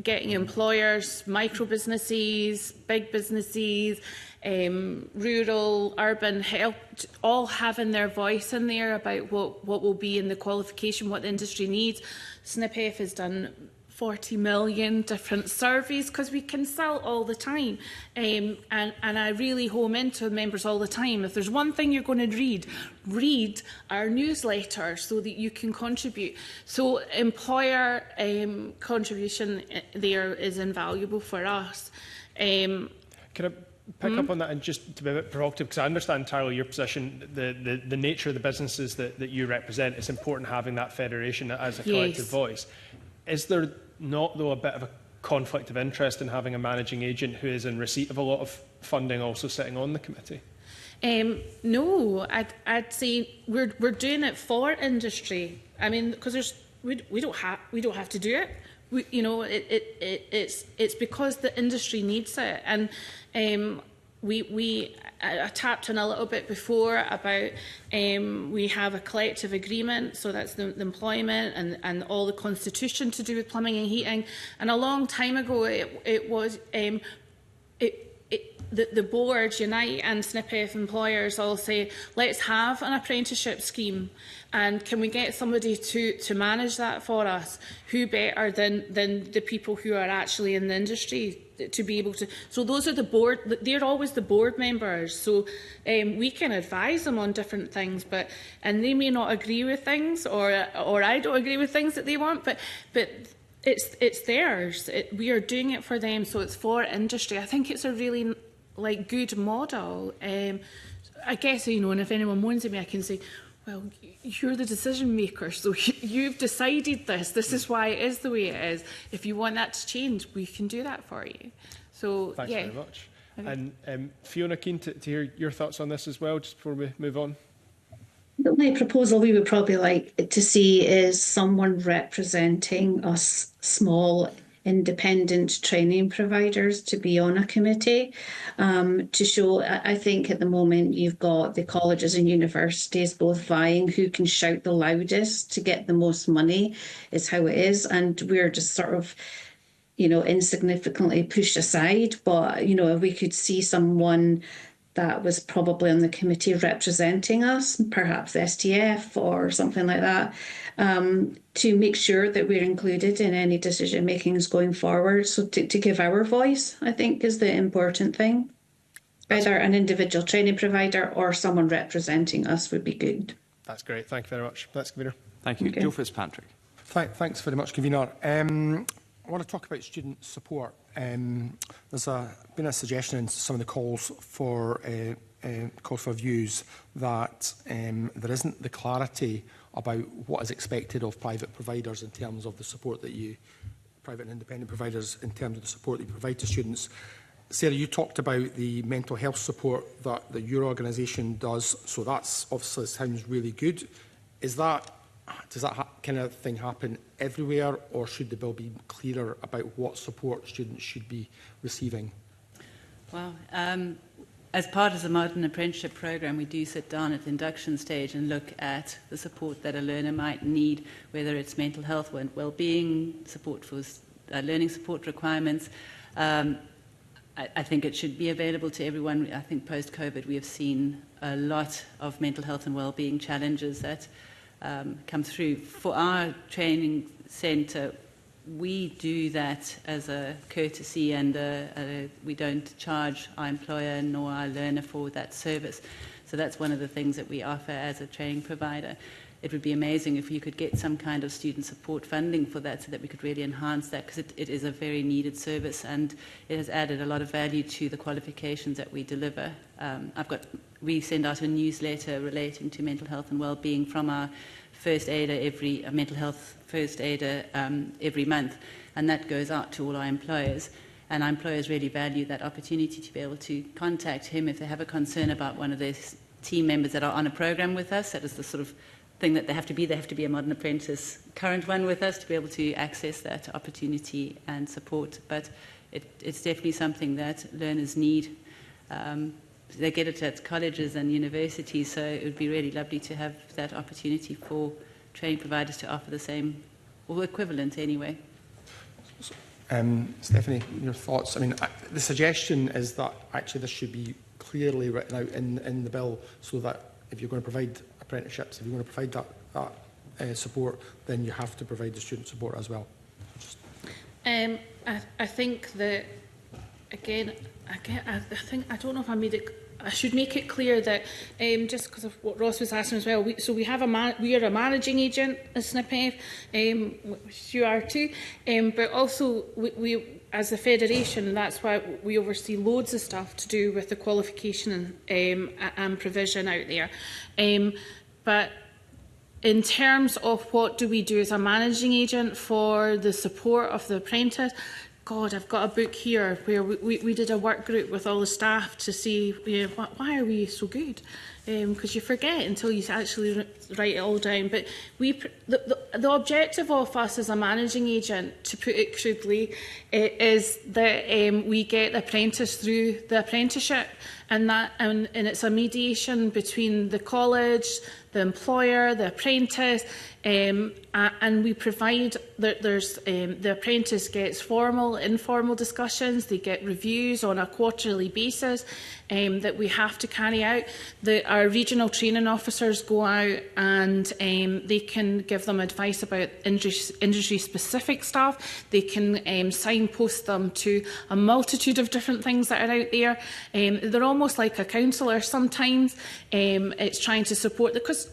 getting employers, micro businesses, big businesses, rural, urban, helped, all having their voice in there about what will be in the qualification, what the industry needs. SNPF has done 40 million different surveys, because we consult all the time, and I really home into members all the time. If there's one thing you're going to read our newsletter so that you can contribute. So employer contribution there is invaluable for us. Can I pick up on that and just to be a bit provocative, because I understand entirely your position, the nature of the businesses that you represent. It's important having that federation as a collective voice. Is there not, though, a bit of a conflict of interest in having a managing agent who is in receipt of a lot of funding also sitting on the committee? No, I'd say we're doing it for industry. I mean, because we don't have to do it. You know, it's because the industry needs it, and I tapped on a little bit before about we have a collective agreement, so that's the employment and all the constitution to do with plumbing and heating. And a long time ago, it was the board, Unite and SNPF employers all say, let's have an apprenticeship scheme, and can we get somebody to manage that for us? Who better than the people who are actually in the industry to be able to? So those are the board, they're always the board members, so we can advise them on different things, and they may not agree with things, or I don't agree with things that they want, but it's theirs. We are doing it for them, so it's for industry. I think it's a really good model. I guess, you know, and if anyone moans at me, I can say, well, you're the decision maker, so you've decided this. This is why it is the way it is. If you want that to change, we can do that for you. So, thanks very much. Okay. And Fiona, keen to hear your thoughts on this as well, just before we move on. The only proposal we would probably like to see is someone representing us small independent training providers to be on a committee to show. I think at the moment you've got the colleges and universities both vying who can shout the loudest to get the most money is how it is, and we're just sort of insignificantly pushed aside. But if we could see someone that was probably on the committee representing us, perhaps STF or something like that, to make sure that we're included in any decision makings going forward. So to give our voice, I think, is the important thing. Either an individual training provider or someone representing us would be good. That's great. Thank you very much. Thanks, Convener. Thank you. Okay. Joe Fitzpatrick. Thanks very much, Convener. I want to talk about student support. There's been a suggestion in some of the calls for views that there isn't the clarity about what is expected of private providers in terms of the support that private and independent providers, in terms of the support that you provide to students. Sarah, you talked about the mental health support that your organisation does, so that's obviously sounds really good. Does that kind of thing happen everywhere, or should the bill be clearer about what support students should be receiving? Well, as part of the Modern Apprenticeship Programme, we do sit down at the induction stage and look at the support that a learner might need, whether it's mental health and well-being, support for learning support requirements. I think it should be available to everyone. I think post-COVID we have seen a lot of mental health and well-being challenges that come through. For our training centre, we do that as a courtesy, and we don't charge our employer nor our learner for that service. So that's one of the things that we offer as a training provider. It would be amazing if you could get some kind of student support funding for that, so that we could really enhance that, because it is a very needed service and it has added a lot of value to the qualifications that we deliver. We send out a newsletter relating to mental health and well-being from our first aider, mental health first aider every month, and that goes out to all our employers. And our employers really value that opportunity to be able to contact him if they have a concern about one of their team members that are on a program with us. That is the sort of thing that they have to be. They have to be a Modern Apprentice current one with us to be able to access that opportunity and support. But it's definitely something that learners need. They get it at colleges and universities, so it would be really lovely to have that opportunity for training providers to offer the same, or equivalent anyway. Stephanie, your thoughts? I mean, the suggestion is that actually this should be clearly written out in the bill, so that if you're going to provide apprenticeships, if you're going to provide that support, then you have to provide the student support as well. I think that, again, I don't know if I made it. I should make it clear that just because of what Ross was asking as well. We are a managing agent as SNPF, which you are too, but also we as a federation, that's why we oversee loads of stuff to do with the qualification and provision out there. But in terms of what do we do as a managing agent for the support of the apprentice, God, I've got a book here where we did a work group with all the staff to see why are we so good? Because you forget until you actually write it all down. But the objective of us as a managing agent, to put it crudely, is that we get the apprentice through the apprenticeship, and it's a mediation between the college, the employer, the apprentice, and we provide that the apprentice gets formal, informal discussions. They get reviews on a quarterly basis that we have to carry out. Our regional training officers go out and they can give them advice about industry-specific stuff. They can signpost them to a multitude of different things that are out there. They're almost like a counsellor sometimes. It's trying to support because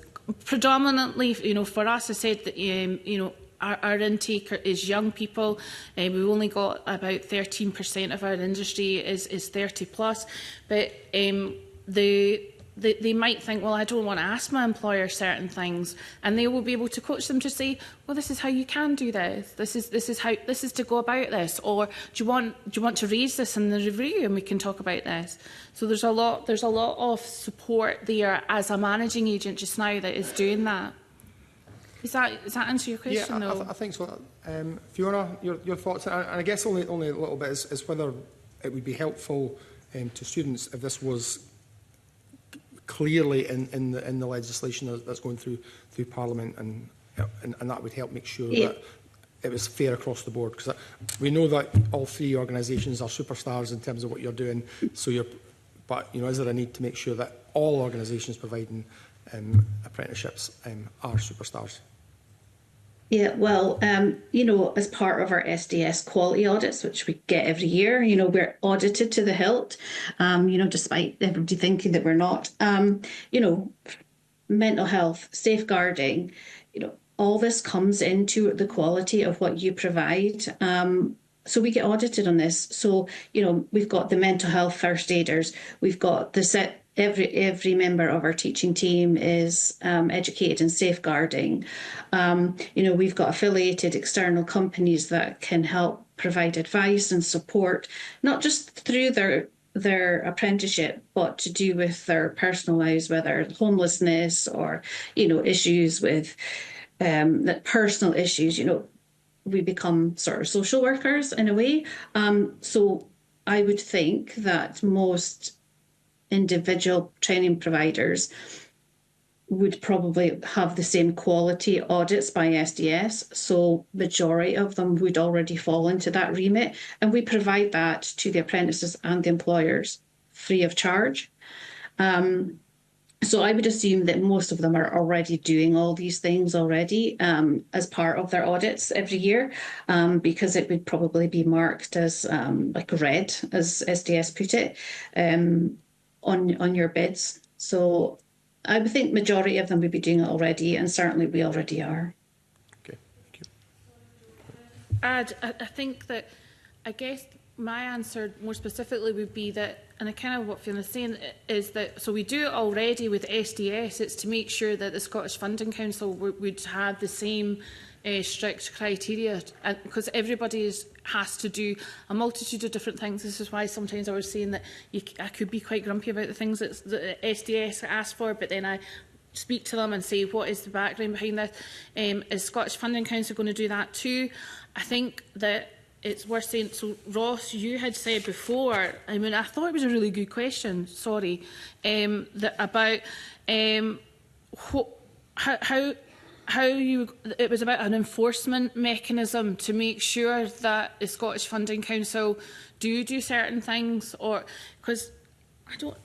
predominantly, for us, I said that our intake is young people. We've only got about 13% of our industry is 30 plus, but they might think, well, I don't want to ask my employer certain things, and they will be able to coach them to say, well, this is how you can do this. This is to go about this, or do you want to raise this in the review and we can talk about this. So there's a lot of support there as a managing agent just now that is doing that. Does that answer your question? Yeah, I think so. Fiona, your thoughts, and I guess only a little bit is whether it would be helpful to students if this was clearly in the legislation that's going through Parliament, and that would help make sure that it was fair across the board, because we know that all three organisations are superstars in terms of what you're doing. So but is there a need to make sure that all organisations providing apprenticeships are superstars? Yeah, well, as part of our SDS quality audits, which we get every year, we're audited to the hilt, despite everybody thinking that we're not. Mental health, safeguarding, all this comes into the quality of what you provide. So we get audited on this. So, we've got the mental health first aiders, we've got every member of our teaching team is educated in safeguarding. We've got affiliated external companies that can help provide advice and support, not just through their apprenticeship, but to do with their personal lives, whether homelessness or, issues with personal issues. We become sort of social workers in a way. So I would think that most individual training providers would probably have the same quality audits by SDS. So majority of them would already fall into that remit. And we provide that to the apprentices and the employers free of charge. So I would assume that most of them are already doing all these things already as part of their audits every year, because it would probably be marked as like red, as SDS put it, on your bids. So I would think majority of them would be doing it already, and certainly we already are. Okay, thank you. I think that, I guess my answer more specifically would be that, and I kind of what Fiona's saying is that, so we do it already with SDS. It's to make sure that the Scottish Funding Council would have the same strict criteria, and because everybody has to do a multitude of different things. This is why sometimes I was saying that I could be quite grumpy about the things that SDS asked for, but then I speak to them and say, what is the background behind this? Is Scottish Funding Council going to do that too? I think that it's worth saying. So Ross, you had said before, I mean, I thought it was a really good question, sorry, that about how it was about an enforcement mechanism to make sure that the Scottish Funding Council do certain things, or because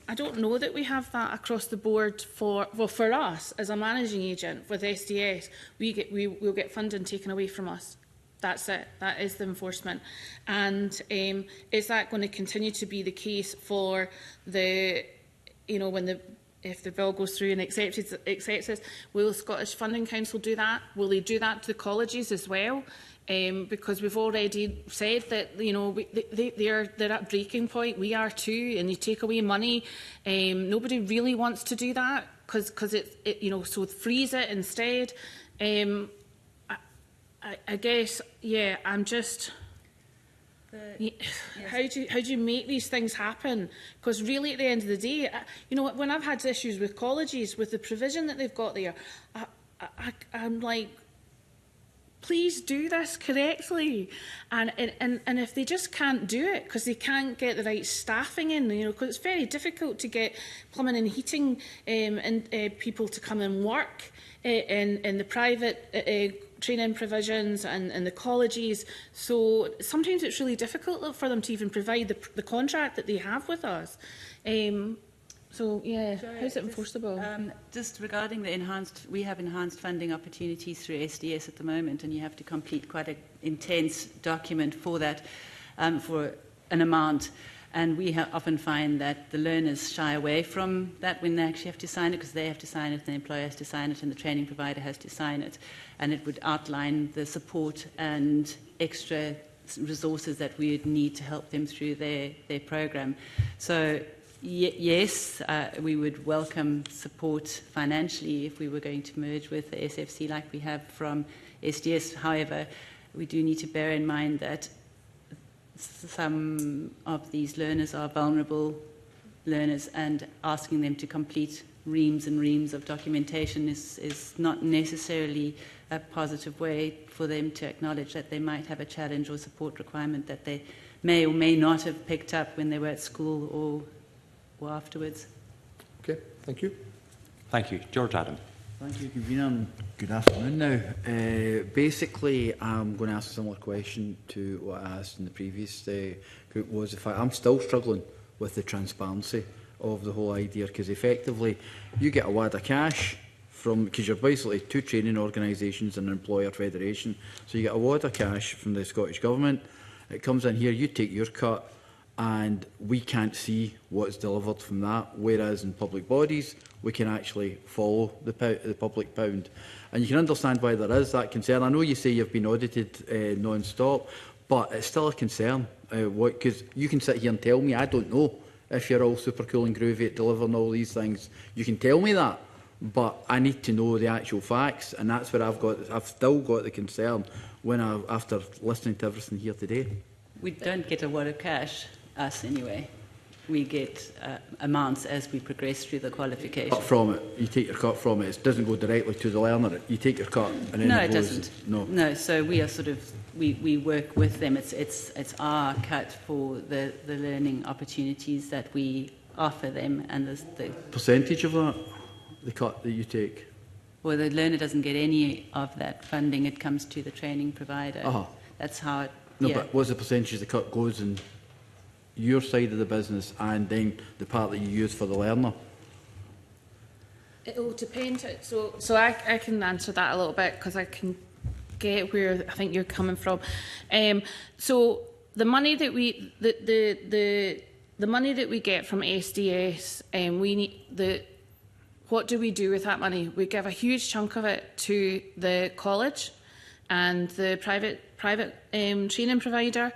I don't know that we have that across the board for us as a managing agent with SDS. We'll get funding taken away from us. That's it. That is the enforcement. And is that going to continue to be the case for the, if the bill goes through and accepts it, will the Scottish Funding Council do that? Will they do that to the colleges as well? Because we've already said that they're at breaking point. We are too, and you take away money. Nobody really wants to do that because so freeze it instead. I guess, yeah, I'm just. How do you make these things happen? Because really, at the end of the day, when I've had issues with colleges with the provision that they've got there, I'm like, please do this correctly, and if they just can't do it because they can't get the right staffing in, because it's very difficult to get plumbing and heating people to come and work in the private training provisions and the colleges. So sometimes it's really difficult for them to even provide the contract that they have with us. So yeah, how's it enforceable? Just regarding we have enhanced funding opportunities through SDS at the moment, and you have to complete quite an intense document for that, for an amount. And we often find that the learners shy away from that when they actually have to sign it, because they have to sign it, the employer has to sign it, and the training provider has to sign it. And it would outline the support and extra resources that we would need to help them through their programme. So yes, we would welcome support financially if we were going to merge with the SFC like we have from SDS. However, we do need to bear in mind that some of these learners are vulnerable learners, and asking them to complete reams and reams of documentation is not necessarily a positive way for them to acknowledge that they might have a challenge or support requirement that they may or may not have picked up when they were at school or afterwards. Okay, thank you. Thank you. George Adam. Thank you, Convener, and good afternoon now. Basically, I'm going to ask a similar question to what I asked in the previous group, was the fact I'm still struggling with the transparency of the whole idea, because effectively you get a wad of cash from, because you're basically two training organisations and an employer federation, so you get a wad of cash from the Scottish Government, it comes in here, you take your cut, and we can't see what's delivered from that, whereas in public bodies we can actually follow the public pound. And you can understand why there is that concern. I know you say you've been audited non-stop, but it's still a concern, because you can sit here and tell me, I don't know if you're all super cool and groovy at delivering all these things. You can tell me that, but I need to know the actual facts, and that's where I've still got the concern after listening to everything here today. We don't get a wad of cash, us anyway. We get amounts as we progress through the qualification. Cut from it. You take your cut from it. It doesn't go directly to the learner. You take your cut and then it doesn't. No. So we are sort of we work with them. It's our cut for the learning opportunities that we offer them, and the percentage of that, the cut that you take. Well, the learner doesn't get any of that funding. It comes to the training provider. That's how it. No, but what's the percentage of the cut goes in your side of the business and then the part that you use for the learner? It will depend. So I can answer that a little bit, because I can get where I think you're coming from. So the money that we the money that we get from SDS, we need what do we do with that money? We give a huge chunk of it to the college and the private training provider.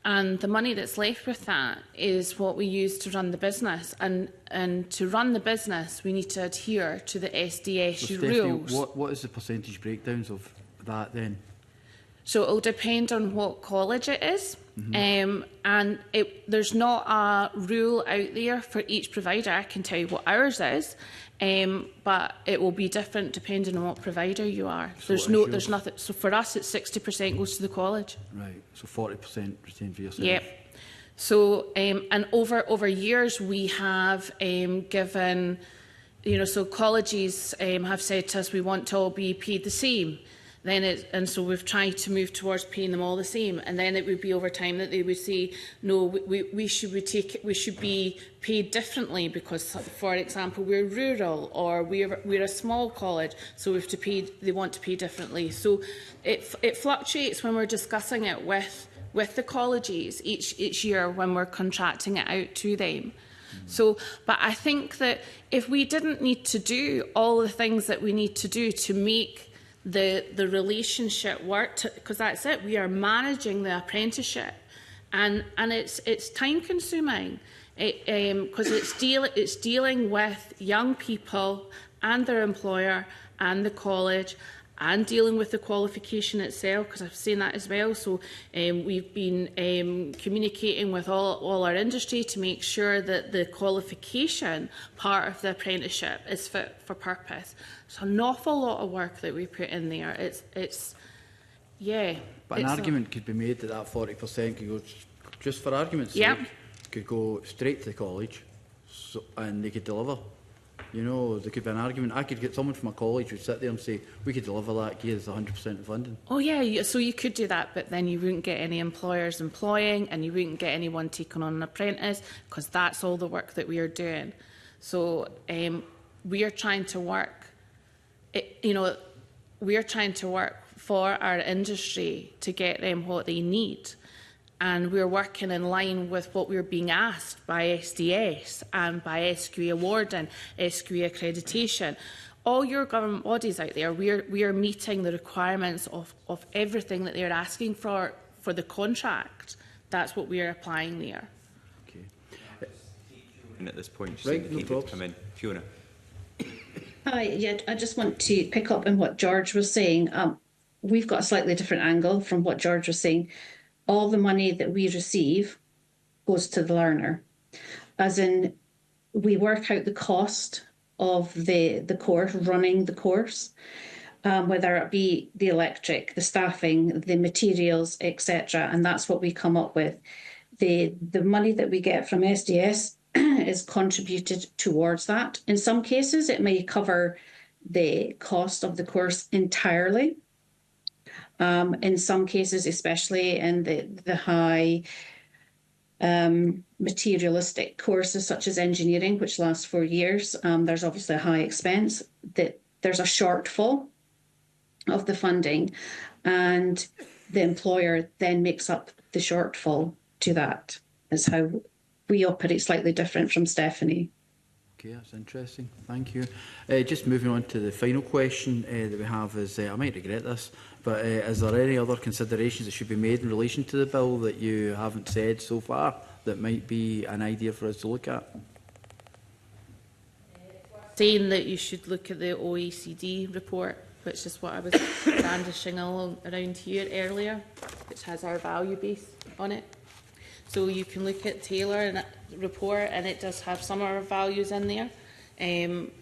And the money that's left with that is what we use to run the business. And to run the business, we need to adhere to the SDS rules. What is the percentage breakdowns of that then? So it'll depend on what college it is. And there's not a rule out there for each provider. I can tell you what ours is, but it will be different depending on what provider you are. So there's nothing. So for us, it's 60% goes to the college. Right. So 40% retained for yourself. Yep. So and over years we have given, so colleges have said to us we want to all be paid the same. And so we've tried to move towards paying them all the same, and then it would be over time that they would say, no, we should be paid differently because, for example, we're rural or we're a small college, so we have to pay. They want to pay differently. So it fluctuates when we're discussing it with the colleges each year when we're contracting it out to them. So, but I think that if we didn't need to do all the things that we need to do to make the relationship work, because that's it, we are managing the apprenticeship, and it's time consuming, because it's dealing with young people and their employer and the college, and dealing with the qualification itself, because I've seen that as well. So we've been communicating with all our industry to make sure that the qualification part of the apprenticeship is fit for purpose. It's an awful lot of work that we put in there. But an argument could be made that 40% could go, just for argument's sake, could go straight to the college, and they could deliver. There could be an argument. I could get someone from a college who'd sit there and say, we could deliver that, give us 100% of funding. Oh yeah, so you could do that, but then you wouldn't get any employers employing, and you wouldn't get anyone taking on an apprentice, because that's all the work that we are doing. So we are trying to work, we are trying to work for our industry to get them what they need. And we're working in line with what we're being asked by SDS and by SQA Award and SQA accreditation. All your government bodies out there, we are meeting the requirements of everything that they're asking for the contract. That's what we are applying there. Okay. And at this point, just right, indicated to come in. Fiona. Hi, I just want to pick up on what George was saying. We've got a slightly different angle from what George was saying. All the money that we receive goes to the learner. As in, we work out the cost of the course, running the course, whether it be the electric, the staffing, the materials, etc. And that's what we come up with. The money that we get from SDS is contributed towards that. In some cases, it may cover the cost of the course entirely. In some cases, especially in the high materialistic courses such as engineering, which lasts 4 years, there's obviously a high expense, that there's a shortfall of the funding, and the employer then makes up the shortfall to that. Is how we operate, slightly different from Stephanie. Okay, that's interesting. Thank you. Just moving on to the final question that we have is, I might regret this, but is there any other considerations that should be made in relation to the bill that you haven't said so far that might be an idea for us to look at? Saying that you should look at the OECD report, which is what I was brandishing around here earlier, which has our value base on it. So you can look at Taylor and report, and it does have some of our values in there,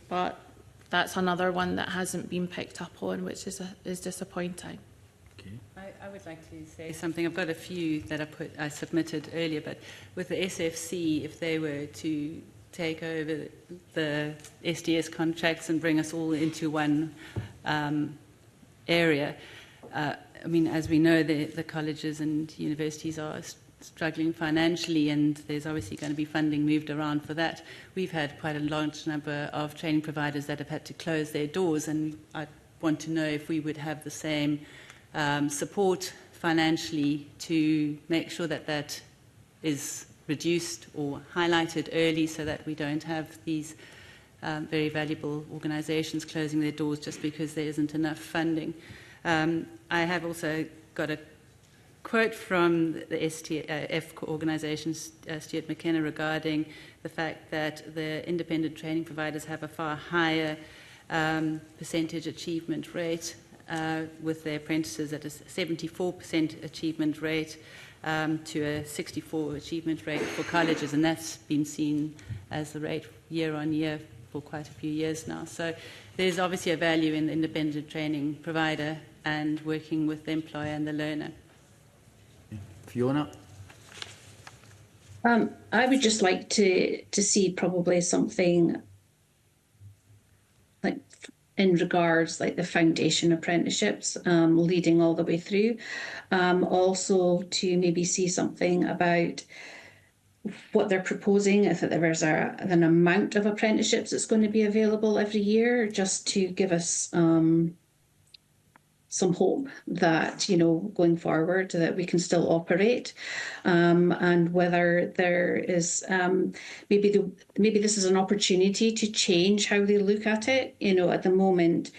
but that's another one that hasn't been picked up on, which is disappointing. Okay. I would like to say something. I've got a few that I submitted earlier, but with the SFC, if they were to take over the SDS contracts and bring us all into one area, I mean, as we know, the colleges and universities are struggling financially, and there's obviously going to be funding moved around for that. We've had quite a large number of training providers that have had to close their doors, and I want to know if we would have the same support financially to make sure that that is reduced or highlighted early, so that we don't have these very valuable organisations closing their doors just because there isn't enough funding. I have also got a quote from the STF organisation, Stuart McKenna, regarding the fact that the independent training providers have a far higher percentage achievement rate with their apprentices, at a 74% achievement rate to a 64% achievement rate for colleges, and that's been seen as the rate year on year for quite a few years now. So there's obviously a value in the independent training provider and working with the employer and the learner. Fiona? I would just like to see probably something like in regards like the foundation apprenticeships leading all the way through. Also to maybe see something about what they're proposing, if there's an amount of apprenticeships that's going to be available every year, just to give us some hope that, you know, going forward that we can still operate, and whether there is maybe this is an opportunity to change how they look at it. You know, at the moment,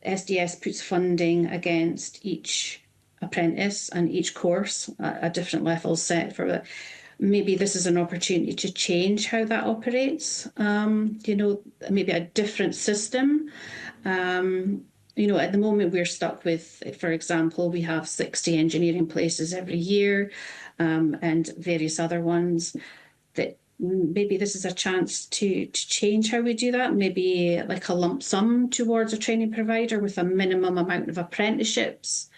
SDS puts funding against each apprentice and each course at a different level set for it. Maybe this is an opportunity to change how that operates. You know, maybe a different system. You know, at the moment we're stuck with, for example, we have 60 engineering places every year, and various other ones. That maybe this is a chance to change how we do that. Maybe like a lump sum towards a training provider with a minimum amount of apprenticeships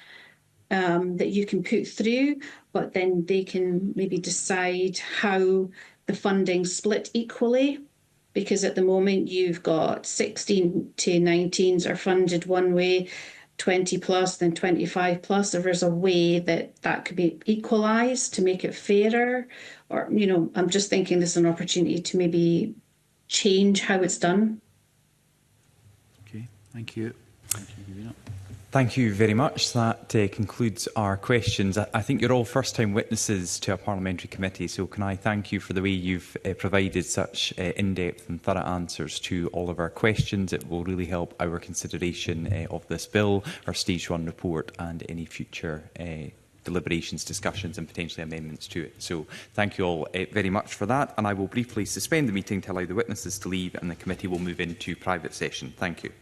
that you can put through, but then they can maybe decide how the funding split equally. Because at the moment you've got 16 to 19s are funded one way, 20 plus, then 25 plus. If there's a way that could be equalised to make it fairer, or, you know, I'm just thinking this is an opportunity to maybe change how it's done. Okay, thank you. Thank you, Gavina. Thank you very much. That concludes our questions. I think you're all first-time witnesses to a parliamentary committee, so can I thank you for the way you've provided such in-depth and thorough answers to all of our questions. It will really help our consideration of this bill, our Stage 1 report and any future deliberations, discussions and potentially amendments to it. So thank you all very much for that, and I will briefly suspend the meeting to allow the witnesses to leave, and the committee will move into private session. Thank you.